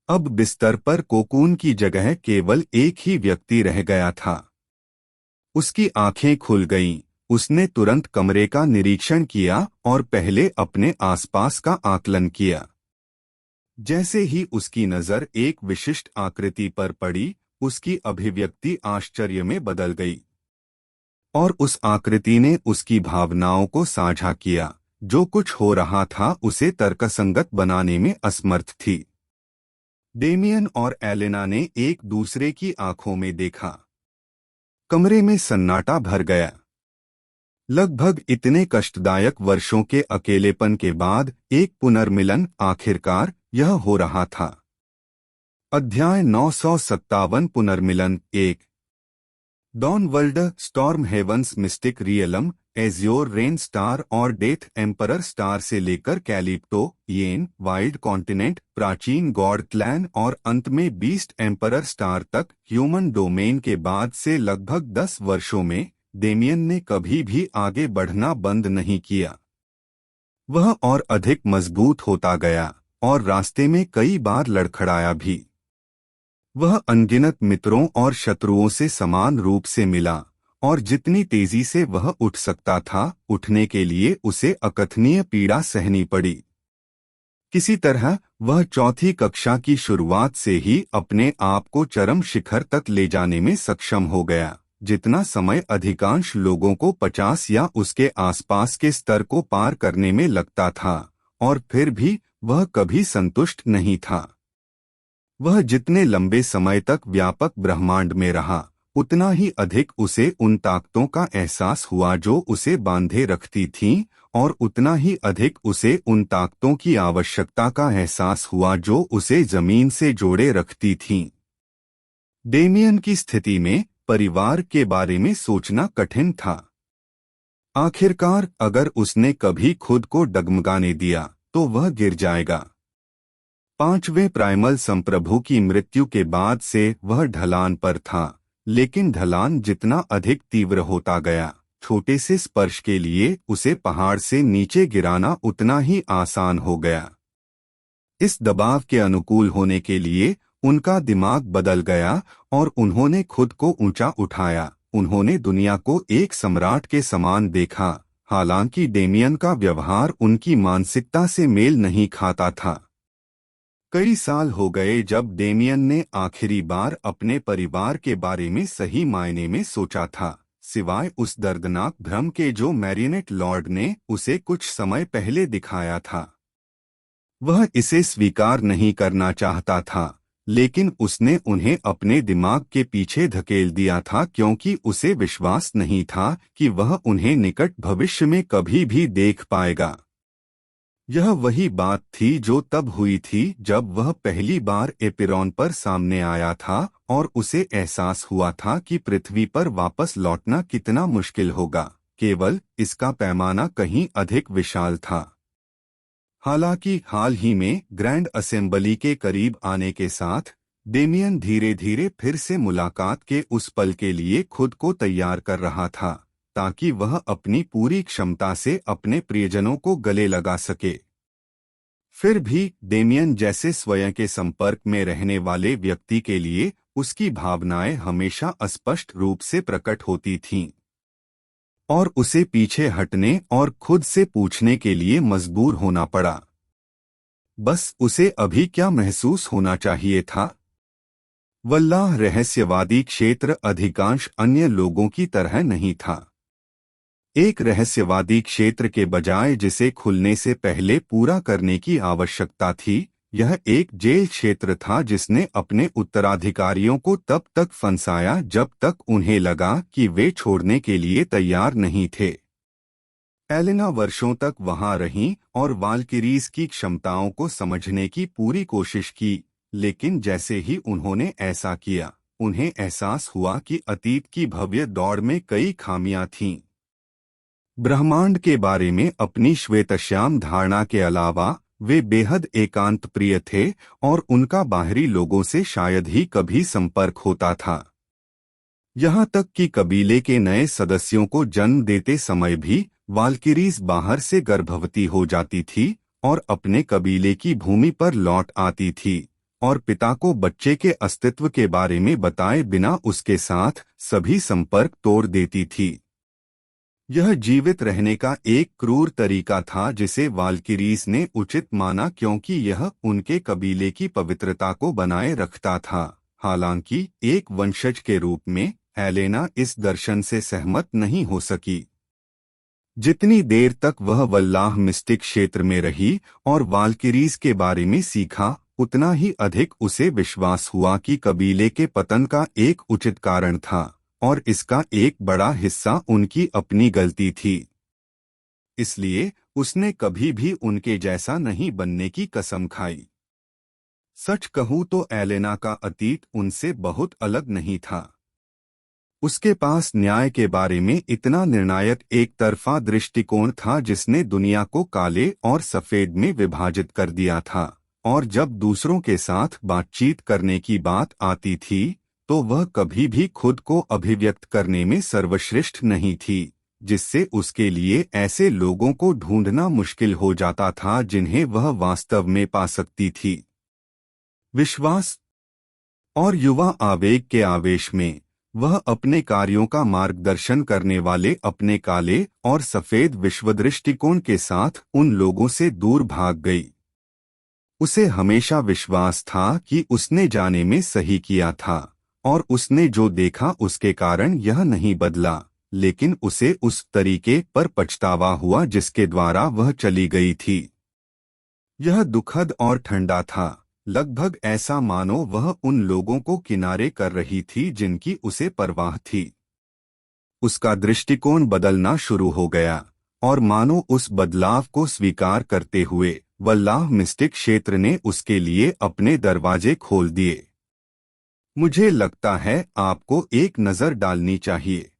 अब बिस्तर पर कोकून की जगह केवल एक ही व्यक्ति रह गया था। उसकी आंखें खुल गईं, उसने तुरंत कमरे का निरीक्षण किया और पहले अपने आसपास का आकलन किया। जैसे ही उसकी नजर एक विशिष्ट आकृति पर पड़ी, उसकी अभिव्यक्ति आश्चर्य में बदल गई, और उस आकृति ने उसकी भावनाओं को साझा किया। जो कुछ हो रहा था उसे तर्कसंगत बनाने में असमर्थ थी। डेमियन और एलेना ने एक दूसरे की आंखों में देखा। कमरे में सन्नाटा भर गया। लगभग इतने कष्टदायक वर्षों के अकेलेपन के बाद एक पुनर्मिलन, आखिरकार यह हो रहा था। अध्याय 957 पुनर्मिलन 1। Dawn World, Storm Heavens, Mystic Realm, Azure Rain Star और डेथ एम्परर स्टार से लेकर कैलिप्टो, येन, वाइल्ड कॉन्टिनेंट, प्राचीन गॉड क्लैन और अंत में बीस्ट एम्परर स्टार तक ह्यूमन डोमेन के बाद से लगभग 10 वर्षों में डेमियन ने कभी भी आगे बढ़ना बंद नहीं किया। वह और अधिक मजबूत होता गया और रास्ते में कई बार लड़खड़ाया भी। वह अनगिनत मित्रों और शत्रुओं से समान रूप से मिला और जितनी तेजी से वह उठ सकता था, उठने के लिए उसे अकथनीय पीड़ा सहनी पड़ी। किसी तरह वह चौथी कक्षा की शुरुआत से ही अपने आप को चरम शिखर तक ले जाने में सक्षम हो गया, जितना समय अधिकांश लोगों को 50 या उसके आसपास के स्तर को पार करने में लगता था, और फिर भी वह कभी संतुष्ट नहीं था। वह जितने लंबे समय तक व्यापक ब्रह्मांड में रहा, उतना ही अधिक उसे उन ताकतों का एहसास हुआ जो उसे बांधे रखती थीं, और उतना ही अधिक उसे उन ताकतों की आवश्यकता का एहसास हुआ जो उसे जमीन से जोड़े रखती थीं। डेमियन की स्थिति में परिवार के बारे में सोचना कठिन था। आखिरकार अगर उसने कभी खुद को डगमगाने दिया तो वह गिर जाएगा। पांचवें प्राइमल संप्रभु की मृत्यु के बाद से वह ढलान पर था, लेकिन ढलान जितना अधिक तीव्र होता गया, छोटे से स्पर्श के लिए उसे पहाड़ से नीचे गिराना उतना ही आसान हो गया। इस दबाव के अनुकूल होने के लिए उनका दिमाग बदल गया और उन्होंने खुद को ऊंचा उठाया। उन्होंने दुनिया को एक सम्राट के समान देखा, हालांकि डेमियन का व्यवहार उनकी मानसिकता से मेल नहीं खाता था। कई साल हो गए जब डेमियन ने आखिरी बार अपने परिवार के बारे में सही मायने में सोचा था, सिवाय उस दर्दनाक भ्रम के जो मैरियनेट लॉर्ड ने उसे कुछ समय पहले दिखाया था। वह इसे स्वीकार नहीं करना चाहता था, लेकिन उसने उन्हें अपने दिमाग के पीछे धकेल दिया था क्योंकि उसे विश्वास नहीं था कि वह उन्हें निकट भविष्य में कभी भी देख पाएगा। यह वही बात थी जो तब हुई थी जब वह पहली बार एपिरॉन पर सामने आया था और उसे एहसास हुआ था कि पृथ्वी पर वापस लौटना कितना मुश्किल होगा, केवल इसका पैमाना कहीं अधिक विशाल था। हालांकि हाल ही में ग्रैंड असेंबली के करीब आने के साथ डेमियन धीरे धीरे फिर से मुलाकात के उस पल के लिए खुद को तैयार कर रहा था, ताकि वह अपनी पूरी क्षमता से अपने प्रियजनों को गले लगा सके। फिर भी डेमियन जैसे स्वयं के संपर्क में रहने वाले व्यक्ति के लिए उसकी भावनाएं हमेशा अस्पष्ट रूप से प्रकट होती थीं, और उसे पीछे हटने और खुद से पूछने के लिए मजबूर होना पड़ा। बस उसे अभी क्या महसूस होना चाहिए था? वल्लाह रहस्यवादी क्षेत्र अधिकांश अन्य लोगों की तरह नहीं था। एक रहस्यवादी क्षेत्र के बजाय जिसे खुलने से पहले पूरा करने की आवश्यकता थी, यह एक जेल क्षेत्र था जिसने अपने उत्तराधिकारियों को तब तक फंसाया जब तक उन्हें लगा कि वे छोड़ने के लिए तैयार नहीं थे। एलेना वर्षों तक वहां रहीं और वाल्किरीज की क्षमताओं को समझने की पूरी कोशिश की, लेकिन जैसे ही उन्होंने ऐसा किया, उन्हें एहसास हुआ कि अतीत की भव्य दौड़ में कई खामियां थीं। ब्रह्मांड के बारे में अपनी श्वेतश्याम धारणा के अलावा वे बेहद एकांत प्रिय थे और उनका बाहरी लोगों से शायद ही कभी संपर्क होता था। यहाँ तक कि कबीले के नए सदस्यों को जन्म देते समय भी वाल्किरीज बाहर से गर्भवती हो जाती थी और अपने कबीले की भूमि पर लौट आती थी और पिता को बच्चे के अस्तित्व के बारे में बताए बिना उसके साथ सभी संपर्क तोड़ देती थी। यह जीवित रहने का एक क्रूर तरीका था जिसे वाल्किरीज ने उचित माना क्योंकि यह उनके कबीले की पवित्रता को बनाए रखता था। हालांकि एक वंशज के रूप में एलेना इस दर्शन से सहमत नहीं हो सकी। जितनी देर तक वह वल्लाह मिस्टिक क्षेत्र में रही और वाल्किरीज के बारे में सीखा, उतना ही अधिक उसे विश्वास हुआ कि कबीले के पतन का एक उचित कारण था और इसका एक बड़ा हिस्सा उनकी अपनी गलती थी। इसलिए उसने कभी भी उनके जैसा नहीं बनने की कसम खाई। सच कहूं तो एलेना का अतीत उनसे बहुत अलग नहीं था। उसके पास न्याय के बारे में इतना निर्णायक एक तरफा दृष्टिकोण था जिसने दुनिया को काले और सफेद में विभाजित कर दिया था, और जब दूसरों के साथ बातचीत करने की बात आती थी तो वह कभी भी खुद को अभिव्यक्त करने में सर्वश्रेष्ठ नहीं थी, जिससे उसके लिए ऐसे लोगों को ढूंढना मुश्किल हो जाता था जिन्हें वह वास्तव में पा सकती थी। विश्वास और युवा आवेग के आवेश में वह अपने कार्यों का मार्गदर्शन करने वाले अपने काले और सफेद विश्वदृष्टिकोण के साथ उन लोगों से दूर भाग गई। उसे हमेशा विश्वास था कि उसने जाने में सही किया था और उसने जो देखा उसके कारण यह नहीं बदला, लेकिन उसे उस तरीके पर पछतावा हुआ जिसके द्वारा वह चली गई थी। यह दुखद और ठंडा था, लगभग ऐसा मानो वह उन लोगों को किनारे कर रही थी जिनकी उसे परवाह थी। उसका दृष्टिकोण बदलना शुरू हो गया और मानो उस बदलाव को स्वीकार करते हुए वल्लाह मिस्टिक क्षेत्र ने उसके लिए अपने दरवाजे खोल दिए। मुझे लगता है आपको एक नज़र डालनी चाहिए।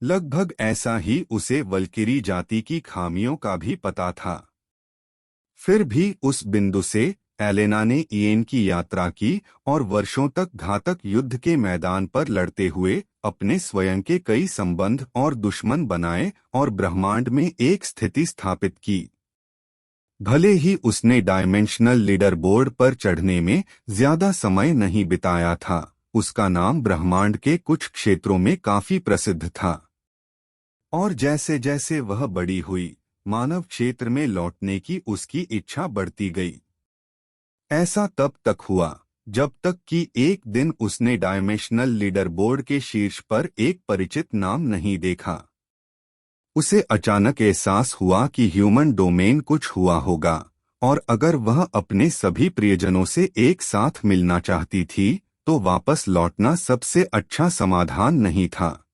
लगभग ऐसा ही उसे वल्किरी जाति की खामियों का भी पता था। फिर भी उस बिंदु से एलेना ने ईएन की यात्रा की और वर्षों तक घातक युद्ध के मैदान पर लड़ते हुए अपने स्वयं के कई संबंध और दुश्मन बनाए और ब्रह्मांड में एक स्थिति स्थापित की। भले ही उसने डायमेंशनल लीडर बोर्ड पर चढ़ने में ज्यादा समय नहीं बिताया था, उसका नाम ब्रह्मांड के कुछ क्षेत्रों में काफी प्रसिद्ध था। और जैसे जैसे वह बड़ी हुई, मानव क्षेत्र में लौटने की उसकी इच्छा बढ़ती गई। ऐसा तब तक हुआ जब तक कि एक दिन उसने डायमेंशनल लीडर बोर्ड के शीर्ष पर एक परिचित नाम नहीं देखा। उसे अचानक एहसास हुआ कि ह्यूमन डोमेन कुछ हुआ होगा, और अगर वह अपने सभी प्रियजनों से एक साथ मिलना चाहती थी तो वापस लौटना सबसे अच्छा समाधान नहीं था।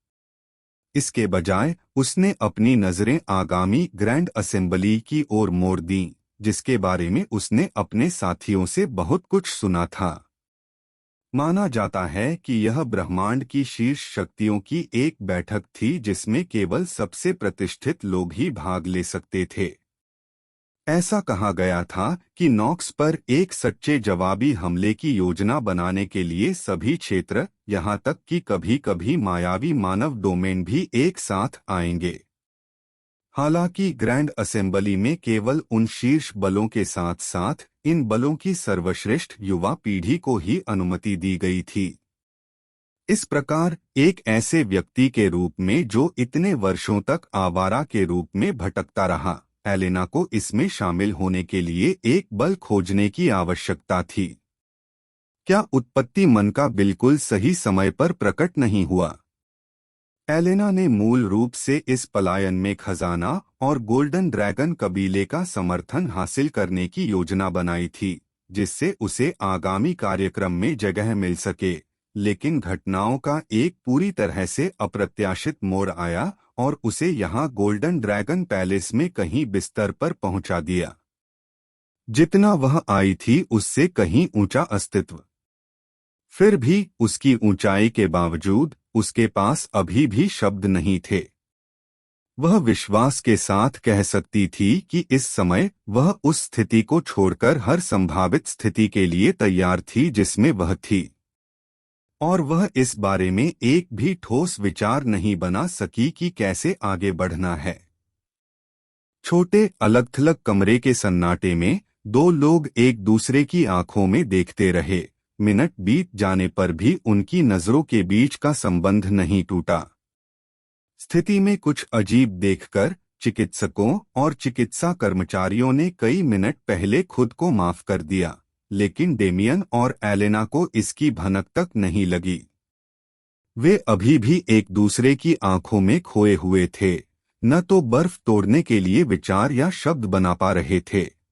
इसके बजाय उसने अपनी नजरें आगामी ग्रैंड असेंबली की ओर मोड़ दीं, जिसके बारे में उसने अपने साथियों से बहुत कुछ सुना था। माना जाता है कि यह ब्रह्मांड की शीर्ष शक्तियों की एक बैठक थी जिसमें केवल सबसे प्रतिष्ठित लोग ही भाग ले सकते थे। ऐसा कहा गया था कि नॉक्स पर एक सच्चे जवाबी हमले की योजना बनाने के लिए सभी क्षेत्र, यहाँ तक कि कभी-कभी मायावी मानव डोमेन भी एक साथ आएंगे। हालांकि ग्रैंड असेंबली में केवल उन शीर्ष बलों के साथ साथ इन बलों की सर्वश्रेष्ठ युवा पीढ़ी को ही अनुमति दी गई थी। इस प्रकार एक ऐसे व्यक्ति के रूप में जो इतने वर्षों तक आवारा के रूप में भटकता रहा, एलेना को इसमें शामिल होने के लिए एक बल खोजने की आवश्यकता थी। क्या उत्पत्ति मन का बिल्कुल सही समय पर प्रकट नहीं हुआ? एलेना ने मूल रूप से इस पलायन में खजाना और गोल्डन ड्रैगन कबीले का समर्थन हासिल करने की योजना बनाई थी, जिससे उसे आगामी कार्यक्रम में जगह मिल सके। लेकिन घटनाओं का एक पूरी तरह से अप्रत्याशित मोड़ आया और उसे यहाँ गोल्डन ड्रैगन पैलेस में कहीं बिस्तर पर पहुंचा दिया। जितना वह आई थी उससे कहीं ऊंचा अस्तित्व। फिर भी उसकी ऊंचाई के बावजूद उसके पास अभी भी शब्द नहीं थे। वह विश्वास के साथ कह सकती थी कि इस समय वह उस स्थिति को छोड़कर हर संभावित स्थिति के लिए तैयार थी जिसमें वह थी, और वह इस बारे में एक भी ठोस विचार नहीं बना सकी कि कैसे आगे बढ़ना है। छोटे अलग-थलग कमरे के सन्नाटे में दो लोग एक दूसरे की आंखों में देखते रहे। मिनट बीत जाने पर भी उनकी नजरों के बीच का संबंध नहीं टूटा। स्थिति में कुछ अजीब देखकर चिकित्सकों और चिकित्सा कर्मचारियों ने कई मिनट पहले खुद को माफ कर दिया, लेकिन डेमियन और एलेना को इसकी भनक तक नहीं लगी। वे अभी भी एक दूसरे की आंखों में खोए हुए थे, न तो बर्फ तोड़ने के लिए विचार या शब्द बना पा रहे थे।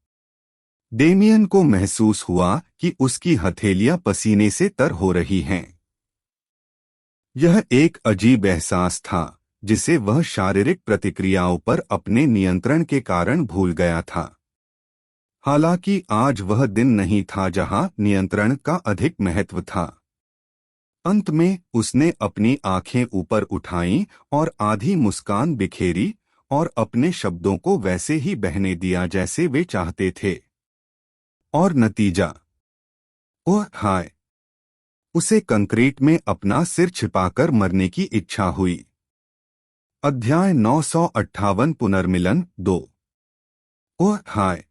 डेमियन को महसूस हुआ कि उसकी हथेलियां पसीने से तर हो रही हैं। यह एक अजीब एहसास था जिसे वह शारीरिक प्रतिक्रियाओं पर अपने नियंत्रण के कारण भूल गया था। हालांकि आज वह दिन नहीं था जहां नियंत्रण का अधिक महत्व था। अंत में उसने अपनी आंखें ऊपर उठाईं और आधी मुस्कान बिखेरी और अपने शब्दों को वैसे ही बहने दिया जैसे वे चाहते थे। और नतीजा, ओह हाय! उसे कंक्रीट में अपना सिर छिपाकर मरने की इच्छा हुई। अध्याय 958 पुनर्मिलन 2। ओह हाय।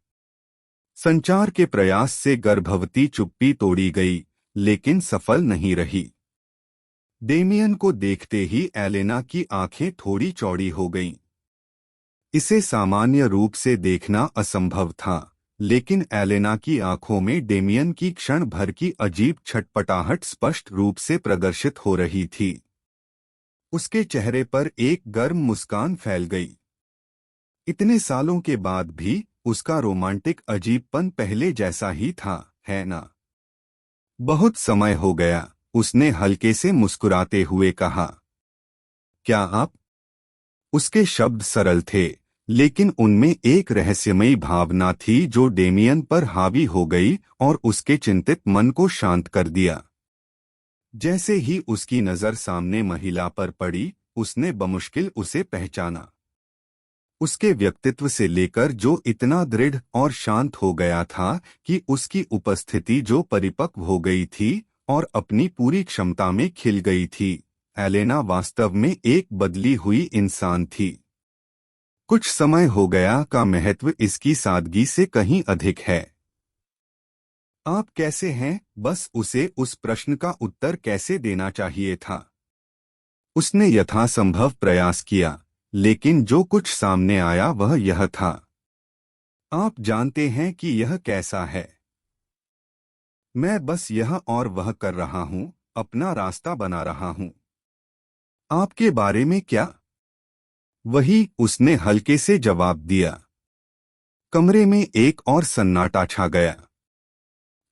संचार के प्रयास से गर्भवती चुप्पी तोड़ी गई, लेकिन सफल नहीं रही। डेमियन को देखते ही एलेना की आंखें थोड़ी चौड़ी हो गईं। इसे सामान्य रूप से देखना असंभव था, लेकिन एलेना की आंखों में डेमियन की क्षण भर की अजीब छटपटाहट स्पष्ट रूप से प्रदर्शित हो रही थी। उसके चेहरे पर एक गर्म मुस्कान फैल गई। इतने सालों के बाद भी उसका रोमांटिक अजीबपन पहले जैसा ही था, है ना? बहुत समय हो गया, उसने हल्के से मुस्कुराते हुए कहा। क्या आप? उसके शब्द सरल थे, लेकिन उनमें एक रहस्यमयी भावना थी जो डेमियन पर हावी हो गई और उसके चिंतित मन को शांत कर दिया। जैसे ही उसकी नजर सामने महिला पर पड़ी, उसने बमुश्किल उसे पहचाना। उसके व्यक्तित्व से लेकर जो इतना दृढ़ और शांत हो गया था कि उसकी उपस्थिति जो परिपक्व हो गई थी और अपनी पूरी क्षमता में खिल गई थी, एलेना वास्तव में एक बदली हुई इंसान थी। कुछ समय हो गया का महत्व इसकी सादगी से कहीं अधिक है। आप कैसे हैं? बस उसे उस प्रश्न का उत्तर कैसे देना चाहिए था। उसने यथासंभव प्रयास किया, लेकिन जो कुछ सामने आया वह यह था। आप जानते हैं कि यह कैसा है। मैं बस यह और वह कर रहा हूं, अपना रास्ता बना रहा हूं। आपके बारे में क्या? वही, उसने हल्के से जवाब दिया। कमरे में एक और सन्नाटा छा गया।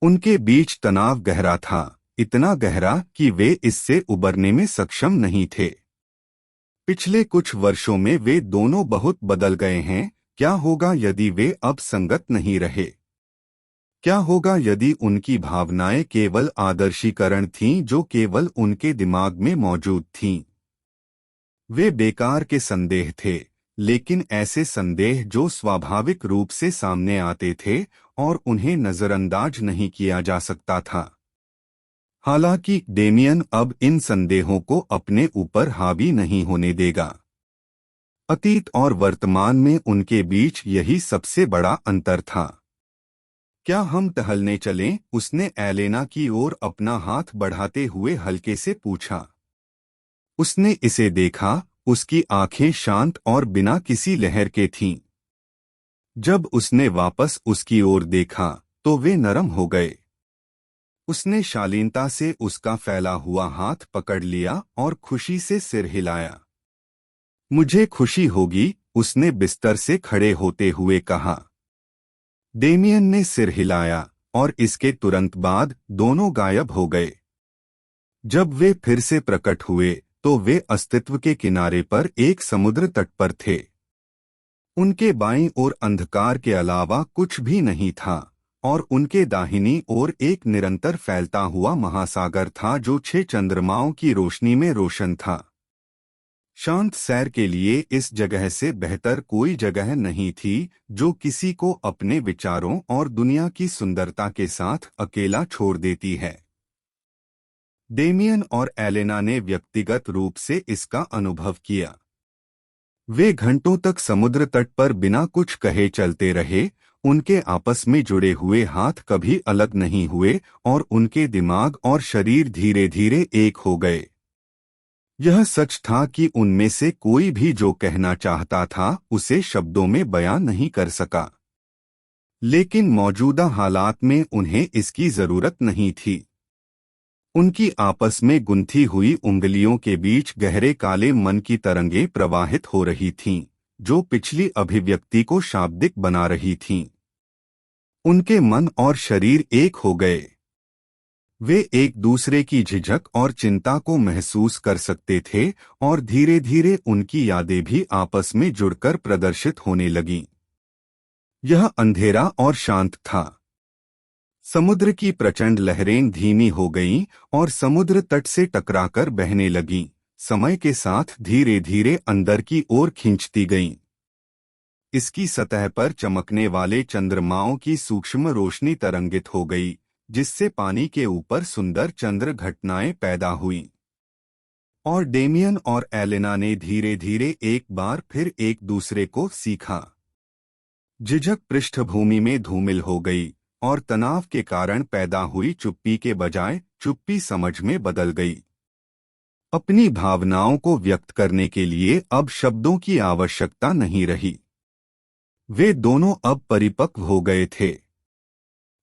उनके बीच तनाव गहरा था, इतना गहरा कि वे इससे उबरने में सक्षम नहीं थे। पिछले कुछ वर्षों में वे दोनों बहुत बदल गए हैं। क्या होगा यदि वे अब संगत नहीं रहे? क्या होगा यदि उनकी भावनाएं केवल आदर्शीकरण थीं जो केवल उनके दिमाग में मौजूद थीं? वे बेकार के संदेह थे, लेकिन ऐसे संदेह जो स्वाभाविक रूप से सामने आते थे और उन्हें नजरअंदाज नहीं किया जा सकता था। हालांकि डेमियन अब इन संदेहों को अपने ऊपर हावी नहीं होने देगा। अतीत और वर्तमान में उनके बीच यही सबसे बड़ा अंतर था। क्या हम टहलने चलें? उसने एलेना की ओर अपना हाथ बढ़ाते हुए हल्के से पूछा। उसने इसे देखा, उसकी आंखें शांत और बिना किसी लहर के थीं। जब उसने वापस उसकी ओर देखा, तो वे नरम हो गए। उसने शालीनता से उसका फैला हुआ हाथ पकड़ लिया और खुशी से सिर हिलाया। मुझे खुशी होगी, उसने बिस्तर से खड़े होते हुए कहा। डेमियन ने सिर हिलाया और इसके तुरंत बाद दोनों गायब हो गए। जब वे फिर से प्रकट हुए, तो वे अस्तित्व के किनारे पर एक समुद्र तट पर थे। उनके बाईं ओर अंधकार के अलावा कुछ भी नहीं था और उनके दाहिनी ओर एक निरंतर फैलता हुआ महासागर था जो 6 चंद्रमाओं की रोशनी में रोशन था। शांत सैर के लिए इस जगह से बेहतर कोई जगह नहीं थी जो किसी को अपने विचारों और दुनिया की सुंदरता के साथ अकेला छोड़ देती है। डेमियन और एलेना ने व्यक्तिगत रूप से इसका अनुभव किया। वे घंटों तक समुद्र तट पर बिना कुछ कहे चलते रहे। उनके आपस में जुड़े हुए हाथ कभी अलग नहीं हुए और उनके दिमाग और शरीर धीरे धीरे एक हो गए। यह सच था कि उनमें से कोई भी जो कहना चाहता था उसे शब्दों में बयां नहीं कर सका, लेकिन मौजूदा हालात में उन्हें इसकी जरूरत नहीं थी। उनकी आपस में गुंथी हुई उंगलियों के बीच गहरे काले मन की तरंगें प्रवाहित हो रही थीं, जो पिछली अभिव्यक्ति को शाब्दिक बना रही थीं। उनके मन और शरीर एक हो गए। वे एक दूसरे की झिझक और चिंता को महसूस कर सकते थे और धीरे धीरे उनकी यादें भी आपस में जुड़कर प्रदर्शित होने लगीं। यह अंधेरा और शांत था। समुद्र की प्रचंड लहरें धीमी हो गईं और समुद्र तट से टकराकर बहने लगीं, समय के साथ धीरे धीरे अंदर की ओर खींचती गईं। इसकी सतह पर चमकने वाले चंद्रमाओं की सूक्ष्म रोशनी तरंगित हो गई, जिससे पानी के ऊपर सुंदर चंद्र घटनाएं पैदा हुईं। और डेमियन और एलेना ने धीरे धीरे एक बार फिर एक दूसरे को सीखा। झिझक पृष्ठभूमि में धूमिल हो गई और तनाव के कारण पैदा हुई चुप्पी के बजाय चुप्पी समझ में बदल गई। अपनी भावनाओं को व्यक्त करने के लिए अब शब्दों की आवश्यकता नहीं रही। वे दोनों अब परिपक्व हो गए थे।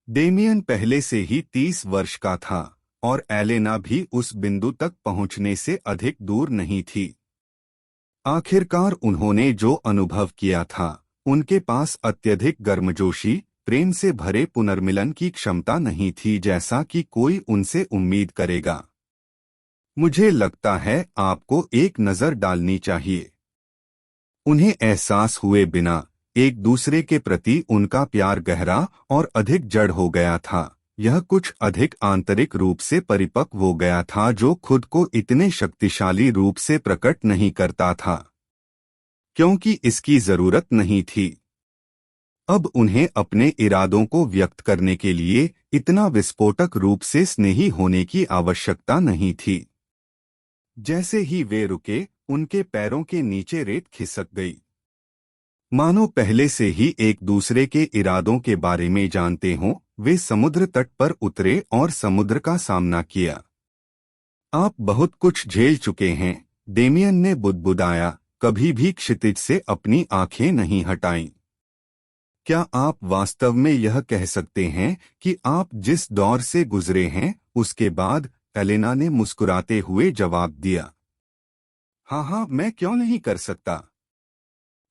डेमियन पहले से ही 30 वर्ष का था और एलेना भी उस बिंदु तक पहुंचने से अधिक दूर नहीं थी। आखिरकार उन्होंने जो अनुभव किया था, उनके पास अत्यधिक गर्मजोशी, प्रेम से भरे पुनर्मिलन की क्षमता नहीं थी जैसा कि कोई उनसे उम्मीद करेगा। मुझे लगता है आपको एक नज़र डालनी चाहिए। उन्हें एहसास हुए बिना एक दूसरे के प्रति उनका प्यार गहरा और अधिक जड़ हो गया था। यह कुछ अधिक आंतरिक रूप से परिपक्व हो गया था जो खुद को इतने शक्तिशाली रूप से प्रकट नहीं करता था क्योंकि इसकी जरूरत नहीं थी। अब उन्हें अपने इरादों को व्यक्त करने के लिए इतना विस्फोटक रूप से स्नेही होने की आवश्यकता नहीं थी। जैसे ही वे रुके, उनके पैरों के नीचे रेत खिसक गई, मानो पहले से ही एक दूसरे के इरादों के बारे में जानते हों। वे समुद्र तट पर उतरे और समुद्र का सामना किया। आप बहुत कुछ झेल चुके हैं, डेमियन ने बुदबुदाया, कभी भी क्षितिज से अपनी आंखें नहीं हटाईं। क्या आप वास्तव में यह कह सकते हैं कि आप जिस दौर से गुजरे हैं उसके बाद? एलेना ने मुस्कुराते हुए जवाब दिया। हाँ, मैं क्यों नहीं कर सकता।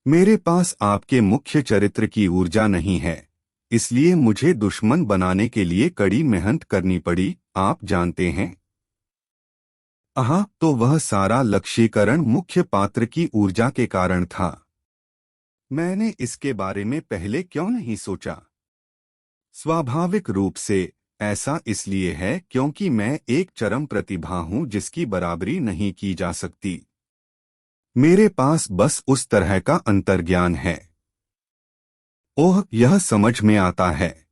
मेरे पास आपके मुख्य चरित्र की ऊर्जा नहीं है, इसलिए मुझे दुश्मन बनाने के लिए कड़ी मेहनत करनी पड़ी, आप जानते हैं। तो वह सारा लक्ष्यीकरण मुख्य पात्र की ऊर्जा के कारण था। मैंने इसके बारे में पहले क्यों नहीं सोचा? स्वाभाविक रूप से ऐसा इसलिए है क्योंकि मैं एक चरम प्रतिभा हूं जिसकी बराबरी नहीं की जा सकती। मेरे पास बस उस तरह का अंतर्ज्ञान है। ओह, यह समझ में आता है।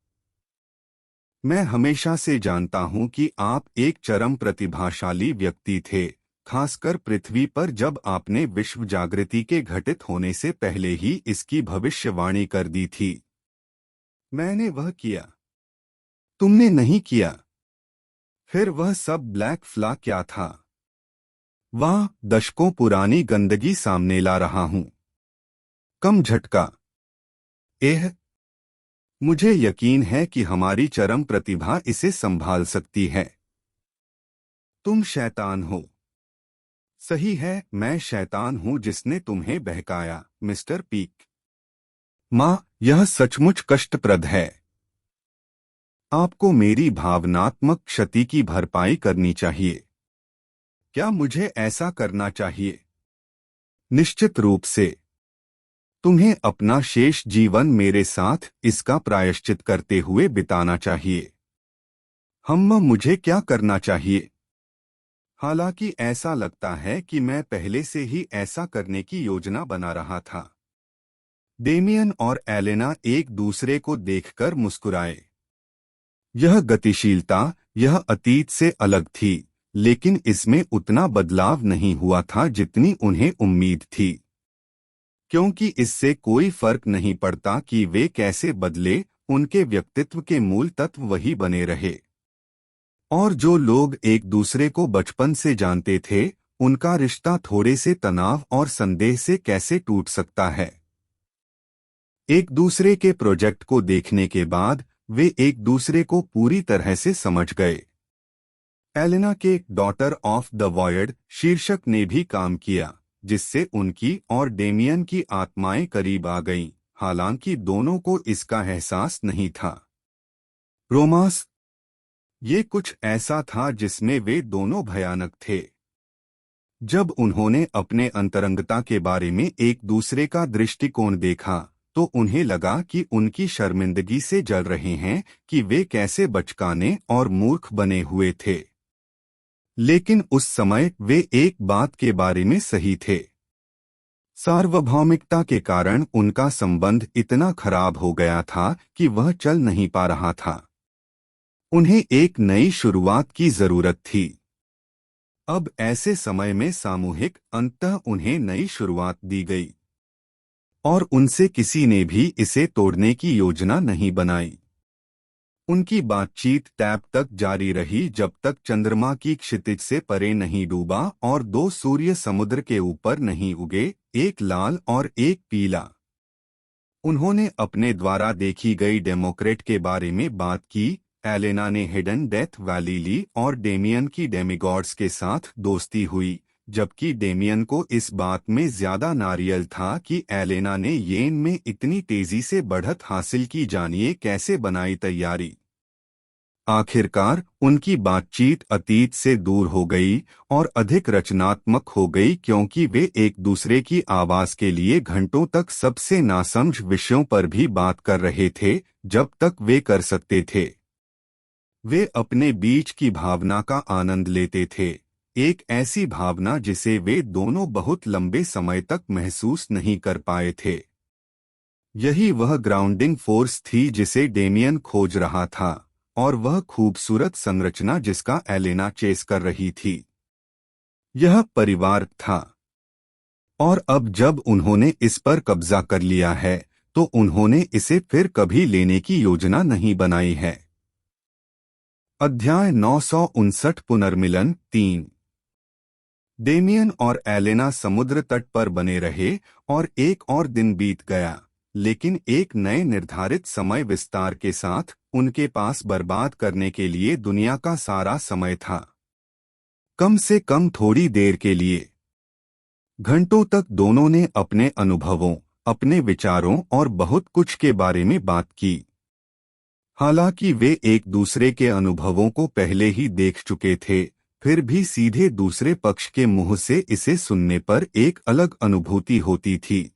मैं हमेशा से जानता हूं कि आप एक चरम प्रतिभाशाली व्यक्ति थे, खासकर पृथ्वी पर जब आपने विश्व जागृति के घटित होने से पहले ही इसकी भविष्यवाणी कर दी थी। मैंने वह किया, तुमने नहीं किया। फिर वह सब ब्लैक फ्लैग क्या था? वाह, दशकों पुरानी गंदगी सामने ला रहा हूं। कम झटका। मुझे यकीन है कि हमारी चरम प्रतिभा इसे संभाल सकती है। तुम शैतान हो। सही है, मैं शैतान हूं जिसने तुम्हें बहकाया, मिस्टर पीक। मां, यह सचमुच कष्टप्रद है। आपको मेरी भावनात्मक क्षति की भरपाई करनी चाहिए। क्या मुझे ऐसा करना चाहिए? निश्चित रूप से। तुम्हें अपना शेष जीवन मेरे साथ इसका प्रायश्चित करते हुए बिताना चाहिए। मुझे क्या करना चाहिए? हालांकि ऐसा लगता है कि मैं पहले से ही ऐसा करने की योजना बना रहा था। डेमियन और एलेना एक दूसरे को देखकर मुस्कुराए। यह गतिशीलता, यह अतीत से अलग थी, लेकिन इसमें उतना बदलाव नहीं हुआ था जितनी उन्हें उम्मीद थी, क्योंकि इससे कोई फर्क नहीं पड़ता कि वे कैसे बदले, उनके व्यक्तित्व के मूल तत्व वही बने रहे। और जो लोग एक दूसरे को बचपन से जानते थे, उनका रिश्ता थोड़े से तनाव और संदेह से कैसे टूट सकता है? एक दूसरे के प्रोजेक्ट को देखने के बाद वे एक दूसरे को पूरी तरह से समझ गए। एलेना के डॉटर ऑफ द वॉयड शीर्षक ने भी काम किया, जिससे उनकी और डेमियन की आत्माएं करीब आ गईं, हालांकि दोनों को इसका एहसास नहीं था। रोमांस, ये कुछ ऐसा था जिसमें वे दोनों भयानक थे। जब उन्होंने अपने अंतरंगता के बारे में एक दूसरे का दृष्टिकोण देखा, तो उन्हें लगा कि उनकी शर्मिंदगी से जल रहे हैं कि वे कैसे बचकाने और मूर्ख बने हुए थे। लेकिन उस समय वे एक बात के बारे में सही थे। सार्वभौमिकता के कारण उनका संबंध इतना खराब हो गया था कि वह चल नहीं पा रहा था। उन्हें एक नई शुरुआत की जरूरत थी। अब ऐसे समय में सामूहिक अंततः उन्हें नई शुरुआत दी गई और उनसे किसी ने भी इसे तोड़ने की योजना नहीं बनाई। उनकी बातचीत तब तक जारी रही जब तक चंद्रमा की क्षितिज से परे नहीं डूबा और दो सूर्य समुद्र के ऊपर नहीं उगे, एक लाल और एक पीला। उन्होंने अपने द्वारा देखी गई डेमोक्रेट के बारे में बात की। एलेना ने हिडन डेथ वैली ली और डेमियन की डेमिगॉड्स के साथ दोस्ती हुई, जबकि डेमियन को इस बात में ज्यादा नारियल था कि एलेना ने येन में इतनी तेजी से बढ़त हासिल की, जानिए कैसे बनाई तैयारी। आखिरकार उनकी बातचीत अतीत से दूर हो गई और अधिक रचनात्मक हो गई, क्योंकि वे एक दूसरे की आवाज के लिए घंटों तक सबसे नासमझ विषयों पर भी बात कर रहे थे जब तक वे कर सकते थे। वे अपने बीच की भावना का आनंद लेते थे, एक ऐसी भावना जिसे वे दोनों बहुत लंबे समय तक महसूस नहीं कर पाए थे। यही वह ग्राउंडिंग फोर्स थी जिसे डेमियन खोज रहा था और वह खूबसूरत संरचना जिसका एलेना चेस कर रही थी। यह परिवार था और अब जब उन्होंने इस पर कब्जा कर लिया है तो उन्होंने इसे फिर कभी लेने की योजना नहीं बनाई है। अध्याय 959 पुनर्मिलन 3। डेमियन और एलेना समुद्र तट पर बने रहे और एक और दिन बीत गया, लेकिन एक नए निर्धारित समय विस्तार के साथ उनके पास बर्बाद करने के लिए दुनिया का सारा समय था। कम से कम थोड़ी देर के लिए। घंटों तक दोनों ने अपने अनुभवों, अपने विचारों और बहुत कुछ के बारे में बात की। हालांकि वे एक दूसरे के अनुभवों को पहले ही देख चुके थे, फिर भी सीधे दूसरे पक्ष के मुंह से इसे सुनने पर एक अलग अनुभूति होती थी।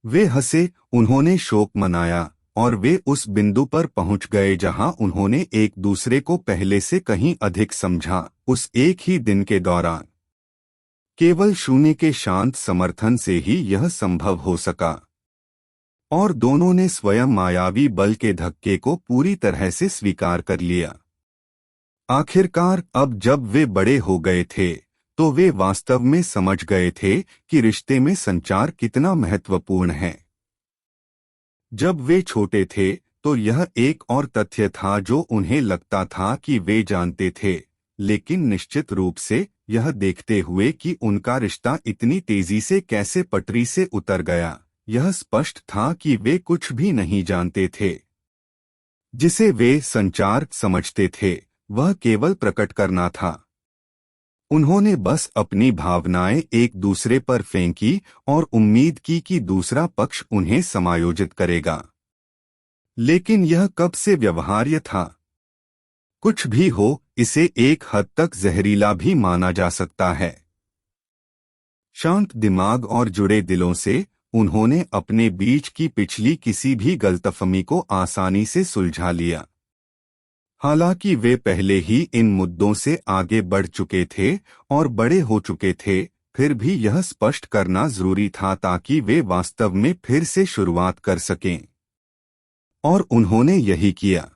वे हंसे, उन्होंने शोक मनाया और वे उस बिंदु पर पहुंच गए जहां उन्होंने एक दूसरे को पहले से कहीं अधिक समझा, उस एक ही दिन के दौरान। केवल शून्य के शांत समर्थन से ही यह संभव हो सका और दोनों ने स्वयं मायावी बल के धक्के को पूरी तरह से स्वीकार कर लिया। आखिरकार अब जब वे बड़े हो गए थे तो वे वास्तव में समझ गए थे कि रिश्ते में संचार कितना महत्वपूर्ण है। जब वे छोटे थे तो यह एक और तथ्य था जो उन्हें लगता था कि वे जानते थे, लेकिन निश्चित रूप से यह देखते हुए कि उनका रिश्ता इतनी तेजी से कैसे पटरी से उतर गया, यह स्पष्ट था कि वे कुछ भी नहीं जानते थे। जिसे वे संचार समझते थे वह केवल प्रकट करना था। उन्होंने बस अपनी भावनाएं एक दूसरे पर फेंकी और उम्मीद की कि दूसरा पक्ष उन्हें समायोजित करेगा। लेकिन यह कब से व्यवहार्य था? कुछ भी हो, इसे एक हद तक जहरीला भी माना जा सकता है। शांत दिमाग और जुड़े दिलों से उन्होंने अपने बीच की पिछली किसी भी गलतफहमी को आसानी से सुलझा लिया। हालांकि वे पहले ही इन मुद्दों से आगे बढ़ चुके थे और बड़े हो चुके थे, फिर भी यह स्पष्ट करना जरूरी था ताकि वे वास्तव में फिर से शुरुआत कर सकें। और उन्होंने यही किया।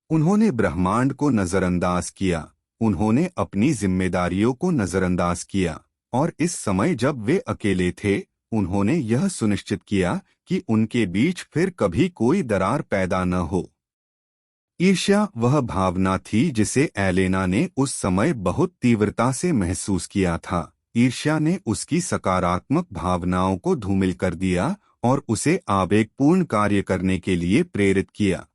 उन्होंने ब्रह्मांड को नजरअंदाज किया, उन्होंने अपनी जिम्मेदारियों को नजरअंदाज किया और इस समय जब वे अकेले थे उन्होंने यह सुनिश्चित किया कि उनके बीच फिर कभी कोई दरार पैदा न हो। ईर्ष्या वह भावना थी जिसे एलेना ने उस समय बहुत तीव्रता से महसूस किया था। ईर्ष्या ने उसकी सकारात्मक भावनाओं को धूमिल कर दिया और उसे आवेगपूर्ण कार्य करने के लिए प्रेरित किया।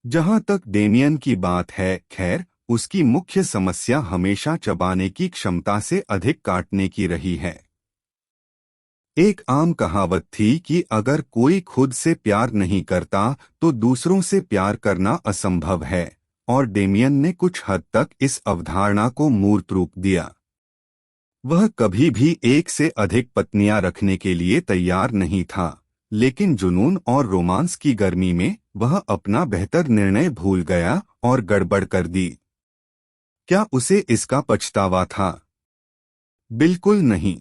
जहां तक डेमियन की बात है, खैर, उसकी मुख्य समस्या हमेशा चबाने की क्षमता से अधिक काटने की रही है। एक आम कहावत थी कि अगर कोई खुद से प्यार नहीं करता तो दूसरों से प्यार करना असंभव है, और डेमियन ने कुछ हद तक इस अवधारणा को मूर्त रूप दिया। वह कभी भी एक से अधिक पत्नियां रखने के लिए तैयार नहीं था, लेकिन जुनून और रोमांस की गर्मी में वह अपना बेहतर निर्णय भूल गया और गड़बड़ कर दी। क्या उसे इसका पछतावा था? बिल्कुल नहीं।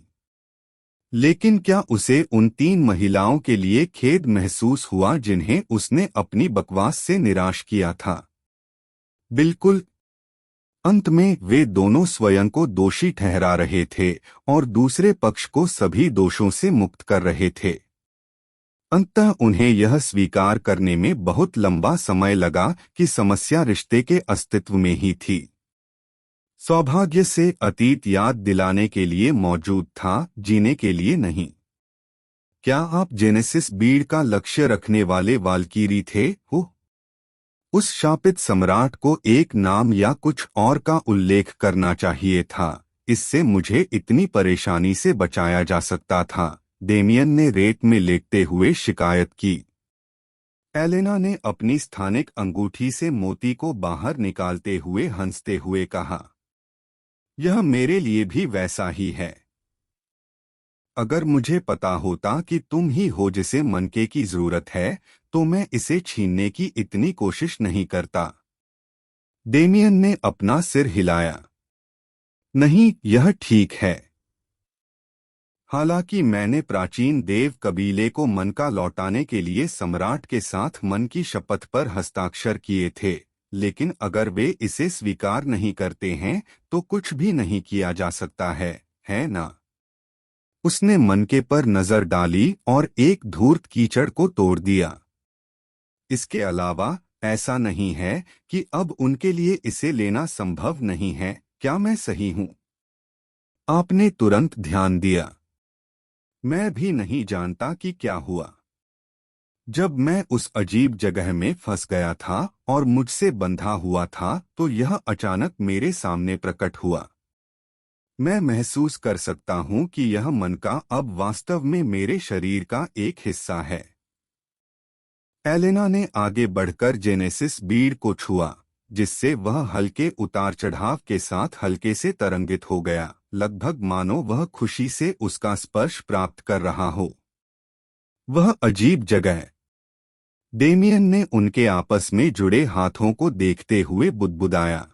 लेकिन क्या उसे उन 3 महिलाओं के लिए खेद महसूस हुआ जिन्हें उसने अपनी बकवास से निराश किया था? बिल्कुल। अंत में वे दोनों स्वयं को दोषी ठहरा रहे थे और दूसरे पक्ष को सभी दोषों से मुक्त कर रहे थे। अंततः उन्हें यह स्वीकार करने में बहुत लंबा समय लगा कि समस्या रिश्ते के अस्तित्व में ही थी। सौभाग्य से अतीत याद दिलाने के लिए मौजूद था, जीने के लिए नहीं। क्या आप जेनेसिस बीड़ का लक्ष्य रखने वाले वाल्कीरी थे? हो उस शापित सम्राट को एक नाम या कुछ और का उल्लेख करना चाहिए था। इससे मुझे इतनी परेशानी से बचाया जा सकता था। डेमियन ने रेत में लेटते हुए शिकायत की। एलेना ने अपनी स्थानिक अंगूठी से मोती को बाहर निकालते हुए हंसते हुए कहा, यह मेरे लिए भी वैसा ही है। अगर मुझे पता होता कि तुम ही हो जिसे मनके की जरूरत है, तो मैं इसे छीनने की इतनी कोशिश नहीं करता। डेमियन ने अपना सिर हिलाया। नहीं, यह ठीक है। हालांकि मैंने प्राचीन देव कबीले को मनका लौटाने के लिए सम्राट के साथ मन की शपथ पर हस्ताक्षर किए थे, लेकिन अगर वे इसे स्वीकार नहीं करते हैं तो कुछ भी नहीं किया जा सकता है ना? उसने मनके पर नजर डाली और एक धूर्त कीचड़ को तोड़ दिया। इसके अलावा ऐसा नहीं है कि अब उनके लिए इसे लेना संभव नहीं है। क्या मैं सही हूं? आपने तुरंत ध्यान दिया। मैं भी नहीं जानता कि क्या हुआ। जब मैं उस अजीब जगह में फंस गया था और मुझसे बंधा हुआ था तो यह अचानक मेरे सामने प्रकट हुआ। मैं महसूस कर सकता हूं कि यह मन का अब वास्तव में मेरे शरीर का एक हिस्सा है। एलेना ने आगे बढ़कर जेनेसिस बीड़ को छुआ, जिससे वह हल्के उतार चढ़ाव के साथ हल्के से तरंगित हो गया, लगभग मानो वह खुशी से उसका स्पर्श प्राप्त कर रहा हो। वह अजीब जगह। डेमियन ने उनके आपस में जुड़े हाथों को देखते हुए बुदबुदाया।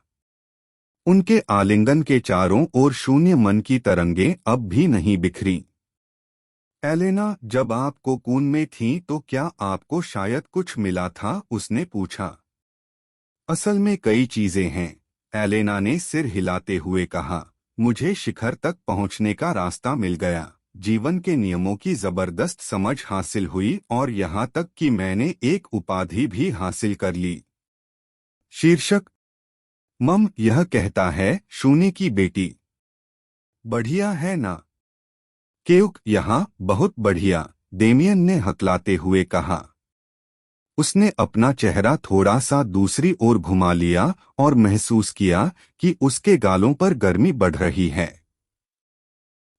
उनके आलिंगन के चारों ओर शून्य मन की तरंगें अब भी नहीं बिखरी। एलेना, जब आप कोकून में थीं तो क्या आपको शायद कुछ मिला था? उसने पूछा। असल में कई चीजें हैं, एलेना ने सिर हिलाते हुए कहा। मुझे शिखर तक पहुंचने का रास्ता मिल गया, जीवन के नियमों की जबरदस्त समझ हासिल हुई और यहाँ तक कि मैंने एक उपाधि भी हासिल कर ली। शीर्षक: मम यह कहता है, शून्य की बेटी। बढ़िया है ना? केउक, यहाँ बहुत बढ़िया, डेमियन ने हकलाते हुए कहा। उसने अपना चेहरा थोड़ा सा दूसरी ओर घुमा लिया और महसूस किया कि उसके गालों पर गर्मी बढ़ रही है।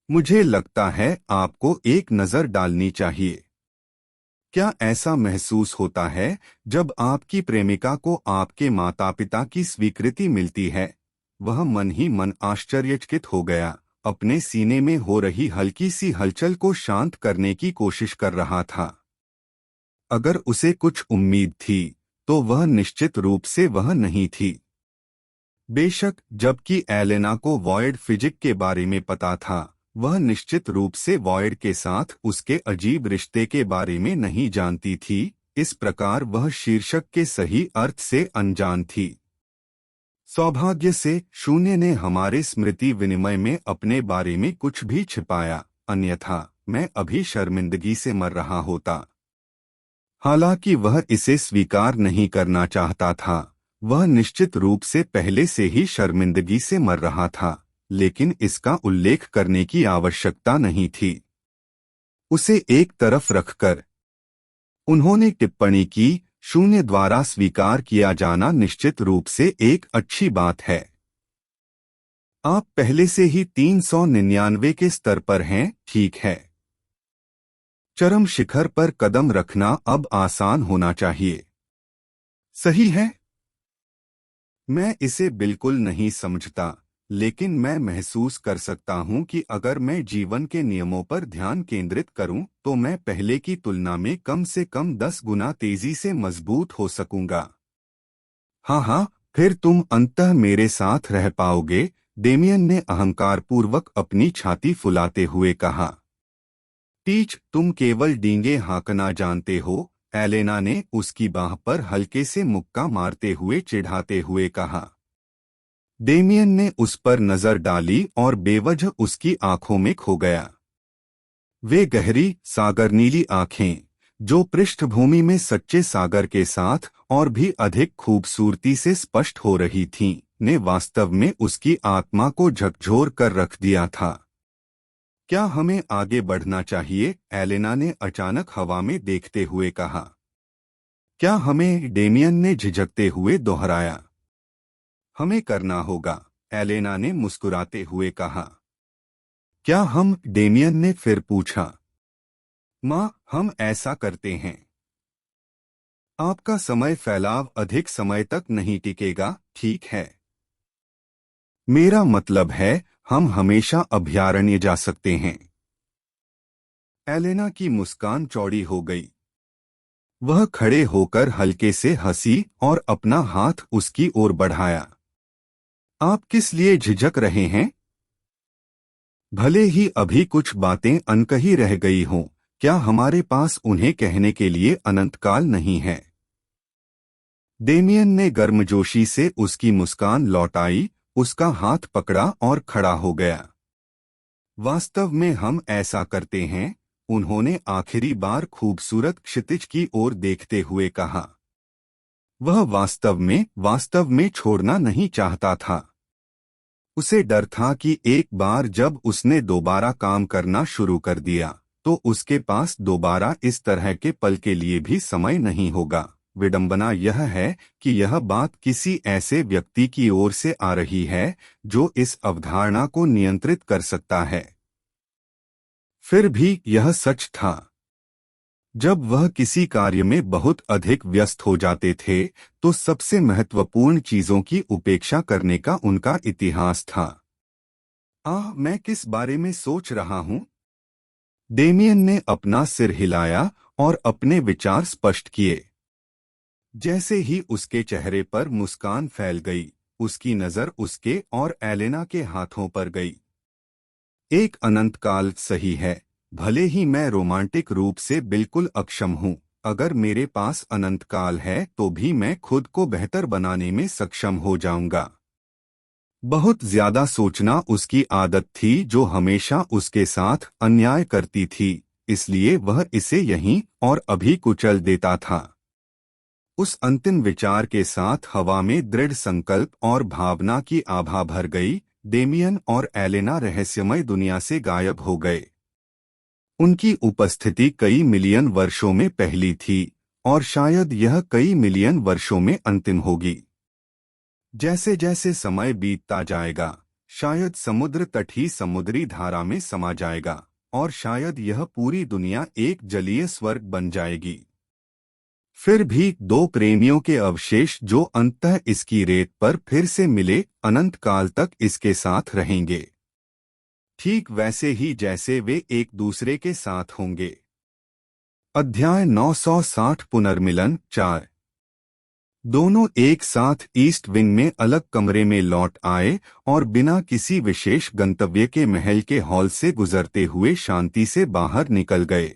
मुझे लगता है आपको एक नज़र डालनी चाहिए। क्या ऐसा महसूस होता है जब आपकी प्रेमिका को आपके माता पिता की स्वीकृति मिलती है? वह मन ही मन आश्चर्यचकित हो गया, अपने सीने में हो रही हल्की सी हलचल को शांत करने की कोशिश कर रहा था। अगर उसे कुछ उम्मीद थी तो वह निश्चित रूप से वह नहीं थी। बेशक, जबकि एलेना को वॉयड फिजिक के बारे में पता था, वह निश्चित रूप से वॉयड के साथ उसके अजीब रिश्ते के बारे में नहीं जानती थी। इस प्रकार वह शीर्षक के सही अर्थ से अनजान थी। सौभाग्य से शून्य ने हमारे स्मृति विनिमय में अपने बारे में कुछ भी छिपाया, अन्यथा मैं अभी शर्मिंदगी से मर रहा होता। हालांकि वह इसे स्वीकार नहीं करना चाहता था, वह निश्चित रूप से पहले से ही शर्मिंदगी से मर रहा था, लेकिन इसका उल्लेख करने की आवश्यकता नहीं थी। उसे एक तरफ रखकर उन्होंने टिप्पणी की, शून्य द्वारा स्वीकार किया जाना निश्चित रूप से एक अच्छी बात है। आप पहले से ही 399 के स्तर पर हैं, ठीक है। चरम शिखर पर कदम रखना अब आसान होना चाहिए। सही है। मैं इसे बिल्कुल नहीं समझता, लेकिन मैं महसूस कर सकता हूं कि अगर मैं जीवन के नियमों पर ध्यान केंद्रित करूं तो मैं पहले की तुलना में कम से कम 10 गुना तेजी से मजबूत हो सकूंगा। हाँ, फिर तुम अंततः मेरे साथ रह पाओगे, डेमियन ने अहंकारपूर्वक अपनी छाती फुलाते हुए कहा। टीच, तुम केवल डींगे हाँकना जानते हो, एलेना ने उसकी बाह पर हल्के से मुक्का मारते हुए चिढ़ाते हुए कहा। डेमियन ने उस पर नजर डाली और बेवजह उसकी आंखों में खो गया। वे गहरी सागर नीली आंखें, जो पृष्ठभूमि में सच्चे सागर के साथ और भी अधिक खूबसूरती से स्पष्ट हो रही थीं, ने वास्तव में उसकी आत्मा को झकझोर कर रख दिया था। क्या हमें आगे बढ़ना चाहिए? एलेना ने अचानक हवा में देखते हुए कहा। क्या हमें? डेमियन ने झिझकते हुए दोहराया। हमें करना होगा, एलेना ने मुस्कुराते हुए कहा। क्या हम? डेमियन ने फिर पूछा। माँ, हम ऐसा करते हैं। आपका समय फैलाव अधिक समय तक नहीं टिकेगा, ठीक है? मेरा मतलब है, हम हमेशा अभयारण्य जा सकते हैं। एलेना की मुस्कान चौड़ी हो गई। वह खड़े होकर हल्के से हंसी और अपना हाथ उसकी ओर बढ़ाया। आप किस लिए झिझक रहे हैं? भले ही अभी कुछ बातें अनकही रह गई हों, क्या हमारे पास उन्हें कहने के लिए अनंतकाल नहीं है? डेमियन ने गर्मजोशी से उसकी मुस्कान लौटाई, उसका हाथ पकड़ा और खड़ा हो गया। वास्तव में हम ऐसा करते हैं, उन्होंने आखिरी बार खूबसूरत क्षितिज की ओर देखते हुए कहा। वह वास्तव में छोड़ना नहीं चाहता था। उसे डर था कि एक बार जब उसने दोबारा काम करना शुरू कर दिया, तो उसके पास दोबारा इस तरह के पल के लिए भी समय नहीं होगा। विडंबना यह है कि यह बात किसी ऐसे व्यक्ति की ओर से आ रही है, जो इस अवधारणा को नियंत्रित कर सकता है। फिर भी यह सच था। जब वह किसी कार्य में बहुत अधिक व्यस्त हो जाते थे, तो सबसे महत्वपूर्ण चीजों की उपेक्षा करने का उनका इतिहास था। मैं किस बारे में सोच रहा हूँ? डेमियन ने अपना सिर हिलाया और अपने विचार स्पष्ट किए। जैसे ही उसके चेहरे पर मुस्कान फैल गई, उसकी नजर उसके और एलेना के हाथों पर गई। एक अनंतकाल सही है, भले ही मैं रोमांटिक रूप से बिल्कुल अक्षम हूँ। अगर मेरे पास अनंतकाल है तो भी मैं खुद को बेहतर बनाने में सक्षम हो जाऊंगा। बहुत ज्यादा सोचना उसकी आदत थी, जो हमेशा उसके साथ अन्याय करती थी, इसलिए वह इसे यहीं और अभी कुचल देता था। उस अंतिम विचार के साथ हवा में दृढ़ संकल्प और भावना की आभा भर गई। डेमियन और एलेना रहस्यमय दुनिया से गायब हो गए। उनकी उपस्थिति कई मिलियन वर्षों में पहली थी, और शायद यह कई मिलियन वर्षों में अंतिम होगी। जैसे जैसे समय बीतता जाएगा, शायद समुद्र तट ही समुद्री धारा में समा जाएगा, और शायद यह पूरी दुनिया एक जलीय स्वर्ग बन जाएगी। फिर भी दो प्रेमियों के अवशेष जो अंततः इसकी रेत पर फिर से मिले, अनंत काल तक इसके साथ रहेंगे, ठीक वैसे ही जैसे वे एक दूसरे के साथ होंगे। अध्याय 960 पुनर्मिलन 4। दोनों एक साथ ईस्ट विंग में अलग कमरे में लौट आए और बिना किसी विशेष गंतव्य के महल के हॉल से गुजरते हुए शांति से बाहर निकल गए।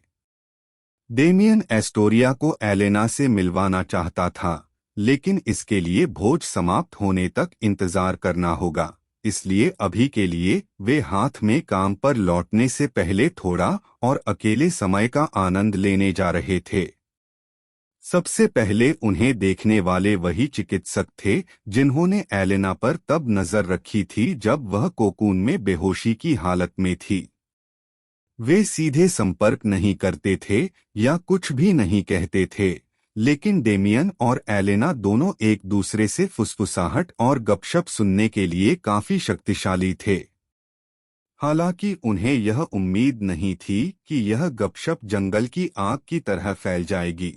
डेमियन एस्टोरिया को एलेना से मिलवाना चाहता था, लेकिन इसके लिए भोज समाप्त होने तक इंतजार करना होगा, इसलिए अभी के लिए वे हाथ में काम पर लौटने से पहले थोड़ा और अकेले समय का आनंद लेने जा रहे थे। सबसे पहले उन्हें देखने वाले वही चिकित्सक थे जिन्होंने एलेना पर तब नजर रखी थी जब वह कोकून में बेहोशी की हालत में थी। वे सीधे संपर्क नहीं करते थे या कुछ भी नहीं कहते थे, लेकिन डेमियन और एलेना दोनों एक दूसरे से फुसफुसाहट और गपशप सुनने के लिए काफी शक्तिशाली थे। हालांकि उन्हें यह उम्मीद नहीं थी कि यह गपशप जंगल की आग की तरह फैल जाएगी।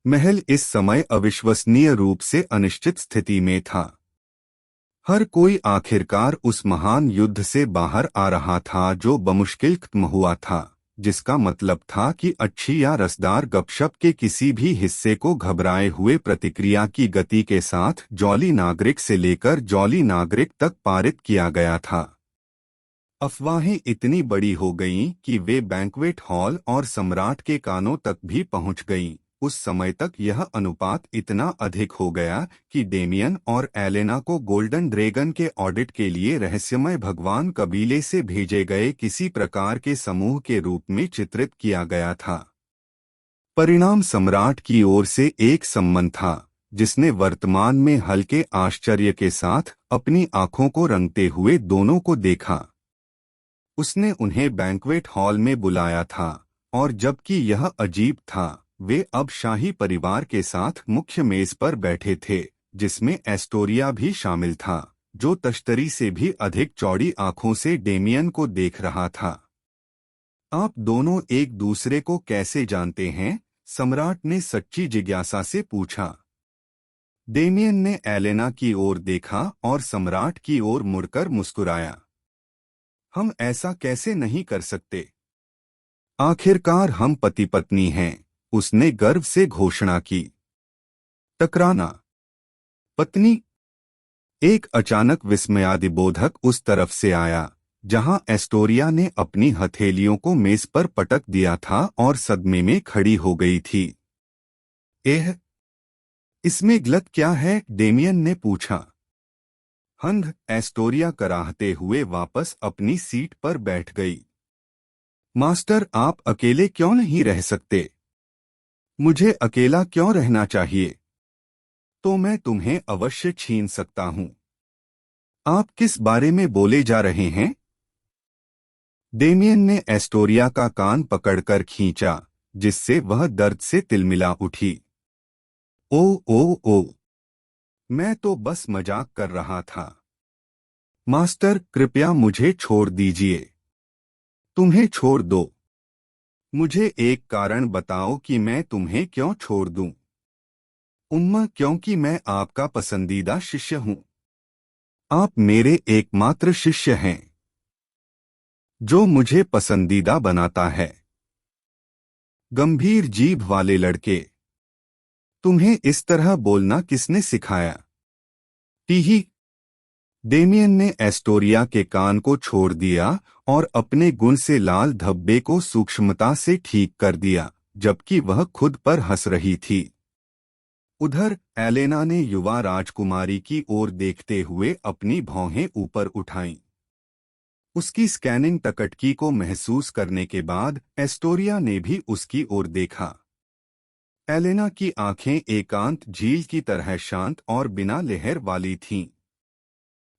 महल इस समय अविश्वसनीय रूप से अनिश्चित स्थिति में था। हर कोई आखिरकार उस महान युद्ध से बाहर आ रहा था जो बमुश्किल खत्म हुआ था, जिसका मतलब था कि अच्छी या रसदार गपशप के किसी भी हिस्से को घबराए हुए प्रतिक्रिया की गति के साथ जॉली नागरिक से लेकर जॉली नागरिक तक पारित किया गया था। अफवाहें इतनी बड़ी हो गईं कि वे बैंक्वेट हॉल और सम्राट के कानों तक भी पहुंच गईं, उस समय तक यह अनुपात इतना अधिक हो गया कि डेमियन और एलेना को गोल्डन ड्रैगन के ऑडिट के लिए रहस्यमय भगवान कबीले से भेजे गए किसी प्रकार के समूह के रूप में चित्रित किया गया था। परिणाम सम्राट की ओर से एक सम्मन था, जिसने वर्तमान में हल्के आश्चर्य के साथ अपनी आंखों को रंगते हुए दोनों को देखा। उसने उन्हें बैंक्वेट हॉल में बुलाया था, और जबकि यह अजीब था, वे अब शाही परिवार के साथ मुख्य मेज पर बैठे थे, जिसमें एस्टोरिया भी शामिल था, जो तश्तरी से भी अधिक चौड़ी आंखों से डेमियन को देख रहा था। आप दोनों एक दूसरे को कैसे जानते हैं? सम्राट ने सच्ची जिज्ञासा से पूछा। डेमियन ने एलेना की ओर देखा और सम्राट की ओर मुड़कर मुस्कुराया। हम ऐसा कैसे नहीं कर सकते? आखिरकार हम पति पत्नी हैं, उसने गर्व से घोषणा की। टकराना? पत्नी? एक अचानक विस्मयादिबोधक उस तरफ से आया, जहां एस्टोरिया ने अपनी हथेलियों को मेज पर पटक दिया था और सदमे में खड़ी हो गई थी। इसमें गलत क्या है? डेमियन ने पूछा। हंध, एस्टोरिया कराहते हुए वापस अपनी सीट पर बैठ गई। मास्टर, आप अकेले क्यों नहीं रह सकते? मुझे अकेला क्यों रहना चाहिए? तो मैं तुम्हें अवश्य छीन सकता हूं। आप किस बारे में बोले जा रहे हैं? डेमियन ने एस्टोरिया का कान पकड़कर खींचा, जिससे वह दर्द से तिलमिला उठी। ओ, मैं तो बस मजाक कर रहा था। मास्टर, कृपया मुझे छोड़ दीजिए। तुम्हें छोड़ दो? मुझे एक कारण बताओ कि मैं तुम्हें क्यों छोड़ दूं। क्योंकि मैं आपका पसंदीदा शिष्य हूं। आप मेरे एकमात्र शिष्य हैं, जो मुझे पसंदीदा बनाता है। गंभीर जीभ वाले लड़के, तुम्हें इस तरह बोलना किसने सिखाया? टीही। डेमियन ने एस्टोरिया के कान को छोड़ दिया और अपने गुण से लाल धब्बे को सूक्ष्मता से ठीक कर दिया, जबकि वह खुद पर हंस रही थी। उधर एलेना ने युवा राजकुमारी की ओर देखते हुए अपनी भौहें ऊपर उठाईं। उसकी स्कैनिंग टकटकी को महसूस करने के बाद एस्टोरिया ने भी उसकी ओर देखा। एलेना की आंखें एकांत झील की तरह शांत और बिना लहर वाली थीं।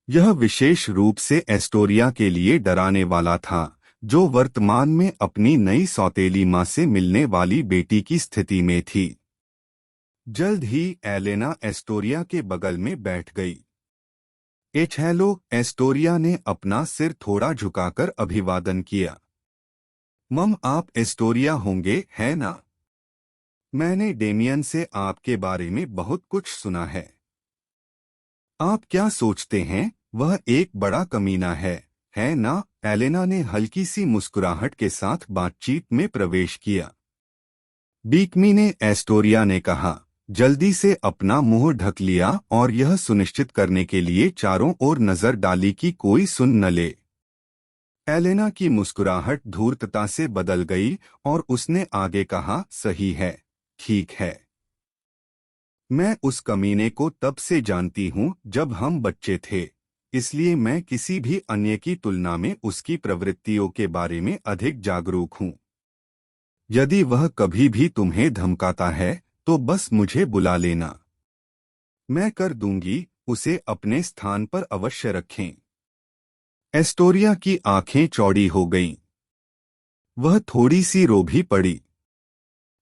यह विशेष रूप से एस्टोरिया के लिए डराने वाला था, जो वर्तमान में अपनी नई सौतेली मां से मिलने वाली बेटी की स्थिति में थी। जल्द ही एलेना एस्टोरिया के बगल में बैठ गई। हेलो, एस्टोरिया ने अपना सिर थोड़ा झुकाकर अभिवादन किया। मम, आप एस्टोरिया होंगे, है ना? मैंने डेमियन से आपके बारे में बहुत कुछ सुना है। आप क्या सोचते हैं? वह एक बड़ा कमीना है ना? एलेना ने हल्की सी मुस्कुराहट के साथ बातचीत में प्रवेश किया। बीकमी ने एस्टोरिया ने कहा, जल्दी से अपना मुंह ढक लिया और यह सुनिश्चित करने के लिए चारों ओर नजर डाली कि कोई सुन न ले। एलेना की मुस्कुराहट धूर्तता से बदल गई और उसने आगे कहा, सही है, ठीक है। मैं उस कमीने को तब से जानती हूँ जब हम बच्चे थे, इसलिए मैं किसी भी अन्य की तुलना में उसकी प्रवृत्तियों के बारे में अधिक जागरूक हूँ। यदि वह कभी भी तुम्हें धमकाता है तो बस मुझे बुला लेना। मैं कर दूंगी। उसे अपने स्थान पर अवश्य रखें। एस्टोरिया की आंखें चौड़ी हो गईं। वह थोड़ी सी रो भी पड़ी।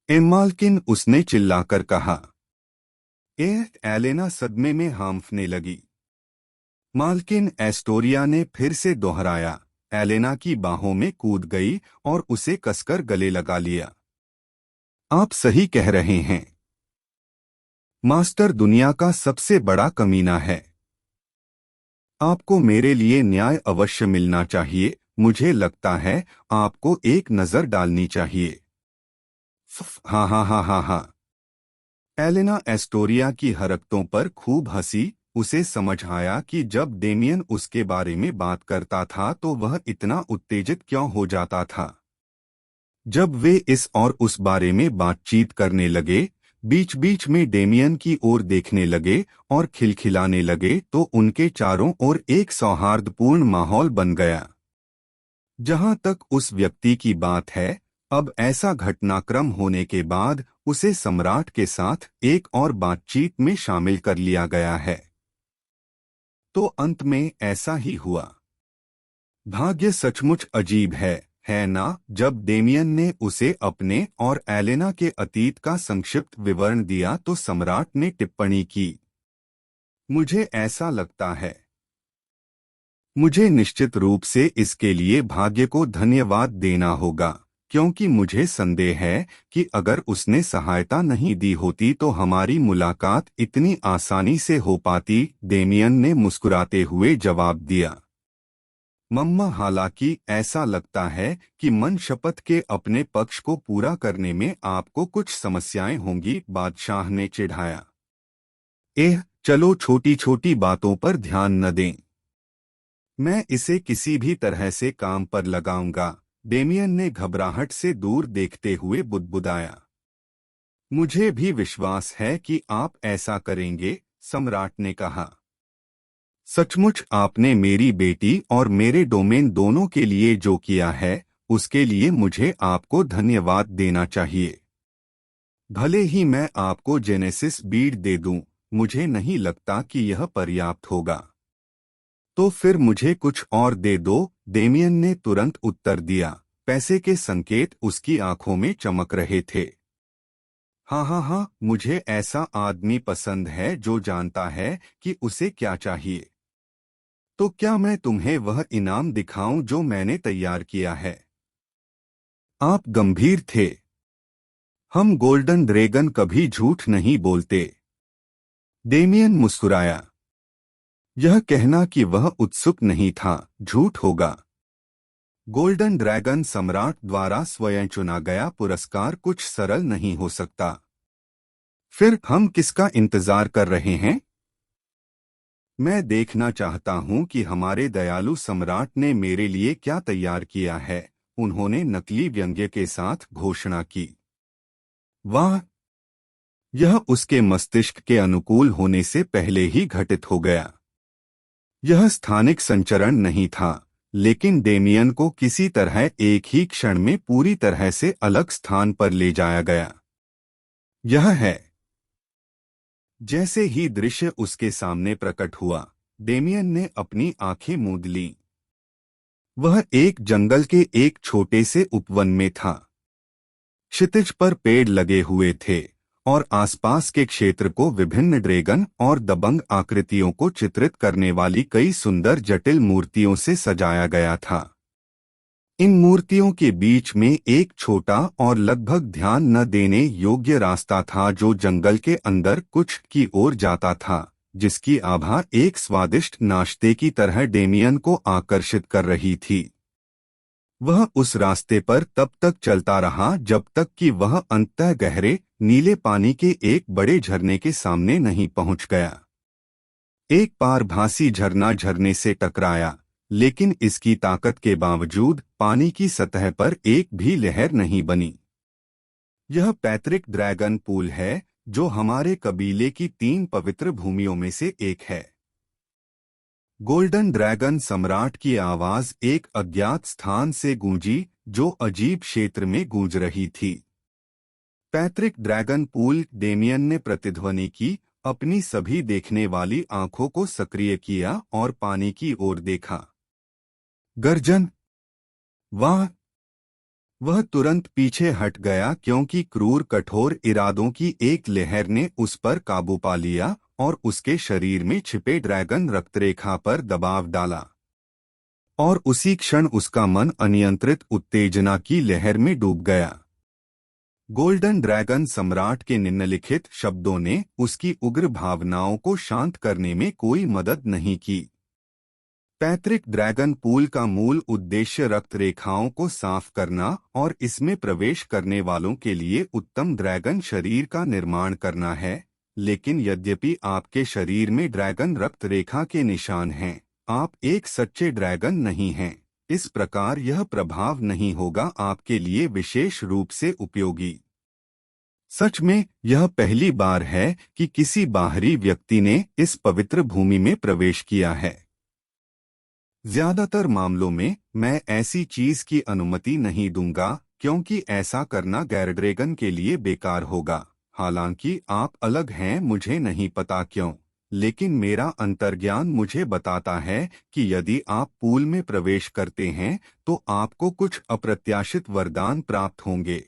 मालकिन, उसने चिल्लाकर कहा। एलेना सदमे में हांफने लगी। मालकिन, एस्टोरिया ने फिर से दोहराया। एलेना की बाहों में कूद गई और उसे कसकर गले लगा लिया। आप सही कह रहे हैं। मास्टर दुनिया का सबसे बड़ा कमीना है। आपको मेरे लिए न्याय अवश्य मिलना चाहिए। मुझे लगता है आपको एक नजर डालनी चाहिए। हाँ हाँ हाँ हाँ हाँ। एलेना एस्टोरिया की हरकतों पर खूब हंसी। उसे समझ आया कि जब डेमियन उसके बारे में बात करता था तो वह इतना उत्तेजित क्यों हो जाता था। जब वे इस और उस बारे में बातचीत करने लगे, बीच बीच में डेमियन की ओर देखने लगे और खिलखिलाने लगे, तो उनके चारों ओर एक सौहार्दपूर्ण माहौल बन गया। जहां तक उस व्यक्ति की बात है, अब ऐसा घटनाक्रम होने के बाद उसे सम्राट के साथ एक और बातचीत में शामिल कर लिया गया है। तो अंत में ऐसा ही हुआ। भाग्य सचमुच अजीब है ना? जब डेमियन ने उसे अपने और एलेना के अतीत का संक्षिप्त विवरण दिया तो सम्राट ने टिप्पणी की, मुझे ऐसा लगता है, मुझे निश्चित रूप से इसके लिए भाग्य को धन्यवाद देना होगा, क्योंकि मुझे संदेह है कि अगर उसने सहायता नहीं दी होती तो हमारी मुलाकात इतनी आसानी से हो पाती। डेमियन ने मुस्कुराते हुए जवाब दिया, मम्मा, हालांकि ऐसा लगता है कि मन शपथ के अपने पक्ष को पूरा करने में आपको कुछ समस्याएं होंगी, बादशाह ने चिढ़ाया। चलो छोटी छोटी बातों पर ध्यान न दें, मैं इसे किसी भी तरह से काम पर लगाऊंगा, डेमियन ने घबराहट से दूर देखते हुए बुदबुदाया। मुझे भी विश्वास है कि आप ऐसा करेंगे, सम्राट ने कहा। सचमुच आपने मेरी बेटी और मेरे डोमेन दोनों के लिए जो किया है, उसके लिए मुझे आपको धन्यवाद देना चाहिए। भले ही मैं आपको जेनेसिस बीड दे दूं, मुझे नहीं लगता कि यह पर्याप्त होगा। तो फिर मुझे कुछ और दे दो, डेमियन ने तुरंत उत्तर दिया। पैसे के संकेत उसकी आंखों में चमक रहे थे। हाँ हाँ हाँ, मुझे ऐसा आदमी पसंद है जो जानता है कि उसे क्या चाहिए। तो क्या मैं तुम्हें वह इनाम दिखाऊं जो मैंने तैयार किया है? आप गंभीर थे। हम गोल्डन ड्रैगन कभी झूठ नहीं बोलते। डेमियन मुस्कुराया। यह कहना कि वह उत्सुक नहीं था, झूठ होगा। गोल्डन ड्रैगन सम्राट द्वारा स्वयं चुना गया पुरस्कार कुछ सरल नहीं हो सकता। फिर हम किसका इंतजार कर रहे हैं? मैं देखना चाहता हूं कि हमारे दयालु सम्राट ने मेरे लिए क्या तैयार किया है, उन्होंने नकली व्यंग्य के साथ घोषणा की। वाह! यह उसके मस्तिष्क के अनुकूल होने से पहले ही घटित हो गया। यह स्थानिक संचरण नहीं था, लेकिन डेमियन को किसी तरह एक ही क्षण में पूरी तरह से अलग स्थान पर ले जाया गया। यह है। जैसे ही दृश्य उसके सामने प्रकट हुआ, डेमियन ने अपनी आंखें मूंद लीं। वह एक जंगल के एक छोटे से उपवन में था। क्षितिज पर पेड़ लगे हुए थे और आसपास के क्षेत्र को विभिन्न ड्रैगन और दबंग आकृतियों को चित्रित करने वाली कई सुंदर जटिल मूर्तियों से सजाया गया था। इन मूर्तियों के बीच में एक छोटा और लगभग ध्यान न देने योग्य रास्ता था जो जंगल के अंदर कुछ की ओर जाता था, जिसकी आभा एक स्वादिष्ट नाश्ते की तरह डेमियन को आकर्षित कर रही थी। वह उस रास्ते पर तब तक चलता रहा जब तक कि वह अंततः गहरे नीले पानी के एक बड़े झरने के सामने नहीं पहुंच गया। एक पारभासी झरना झरने से टकराया, लेकिन इसकी ताकत के बावजूद पानी की सतह पर एक भी लहर नहीं बनी। यह पैतृक ड्रैगन पूल है, जो हमारे कबीले की 3 पवित्र भूमियों में से एक है। गोल्डन ड्रैगन सम्राट की आवाज एक अज्ञात स्थान से गूंजी, जो अजीब क्षेत्र में गूंज रही थी। पैतृक ड्रैगन पूल, डेमियन ने प्रतिध्वनि की, अपनी सभी देखने वाली आंखों को सक्रिय किया और पानी की ओर देखा। गर्जन! वाह! वह तुरंत पीछे हट गया क्योंकि क्रूर कठोर इरादों की एक लहर ने उस पर काबू पा लिया और उसके शरीर में छिपे ड्रैगन रक्तरेखा पर दबाव डाला। और उसी क्षण उसका मन अनियंत्रित उत्तेजना की लहर में डूब गया। गोल्डन ड्रैगन सम्राट के निम्नलिखित शब्दों ने उसकी उग्र भावनाओं को शांत करने में कोई मदद नहीं की। पैतृक ड्रैगन पूल का मूल उद्देश्य रक्त रेखाओं को साफ करना और इसमें प्रवेश करने वालों के लिए उत्तम ड्रैगन शरीर का निर्माण करना है, लेकिन यद्यपि आपके शरीर में ड्रैगन रक्त रेखा के निशान हैं, आप एक सच्चे ड्रैगन नहीं हैं। इस प्रकार यह प्रभाव नहीं होगा आपके लिए विशेष रूप से उपयोगी। सच में यह पहली बार है कि किसी बाहरी व्यक्ति ने इस पवित्र भूमि में प्रवेश किया है। ज्यादातर मामलों में मैं ऐसी चीज की अनुमति नहीं दूंगा, क्योंकि ऐसा करना गैरड्रैगन के लिए बेकार होगा। हालांकि आप अलग हैं, मुझे नहीं पता क्यों, लेकिन मेरा अंतर्ज्ञान मुझे बताता है कि यदि आप पूल में प्रवेश करते हैं तो आपको कुछ अप्रत्याशित वरदान प्राप्त होंगे।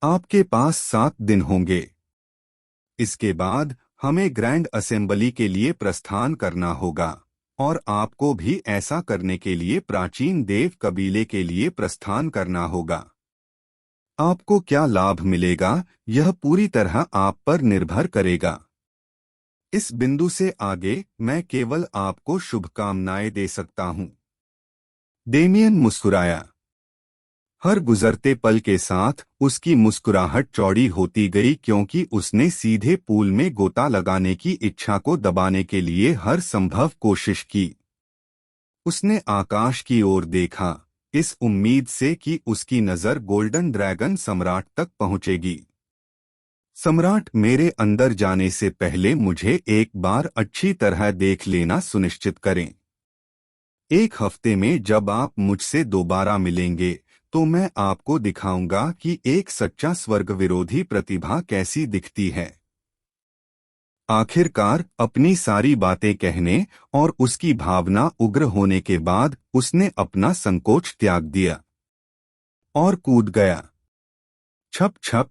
आपके पास 7 दिन होंगे। इसके बाद हमें ग्रैंड असेंबली के लिए प्रस्थान करना होगा, और आपको भी ऐसा करने के लिए प्राचीन देव कबीले के लिए प्रस्थान करना होगा। आपको क्या लाभ मिलेगा, यह पूरी तरह आप पर निर्भर करेगा। इस बिंदु से आगे मैं केवल आपको शुभकामनाएं दे सकता हूं। डेमियन मुस्कुराया। हर गुजरते पल के साथ उसकी मुस्कुराहट चौड़ी होती गई, क्योंकि उसने सीधे पूल में गोता लगाने की इच्छा को दबाने के लिए हर संभव कोशिश की। उसने आकाश की ओर देखा, इस उम्मीद से कि उसकी नजर गोल्डन ड्रैगन सम्राट तक पहुंचेगी। सम्राट, मेरे अंदर जाने से पहले मुझे एक बार अच्छी तरह देख लेना सुनिश्चित करें। 1 हफ्ते में जब आप मुझसे दोबारा मिलेंगे तो मैं आपको दिखाऊंगा कि एक सच्चा स्वर्ग विरोधी प्रतिभा कैसी दिखती है। आखिरकार अपनी सारी बातें कहने और उसकी भावना उग्र होने के बाद उसने अपना संकोच त्याग दिया और कूद गया। छप छप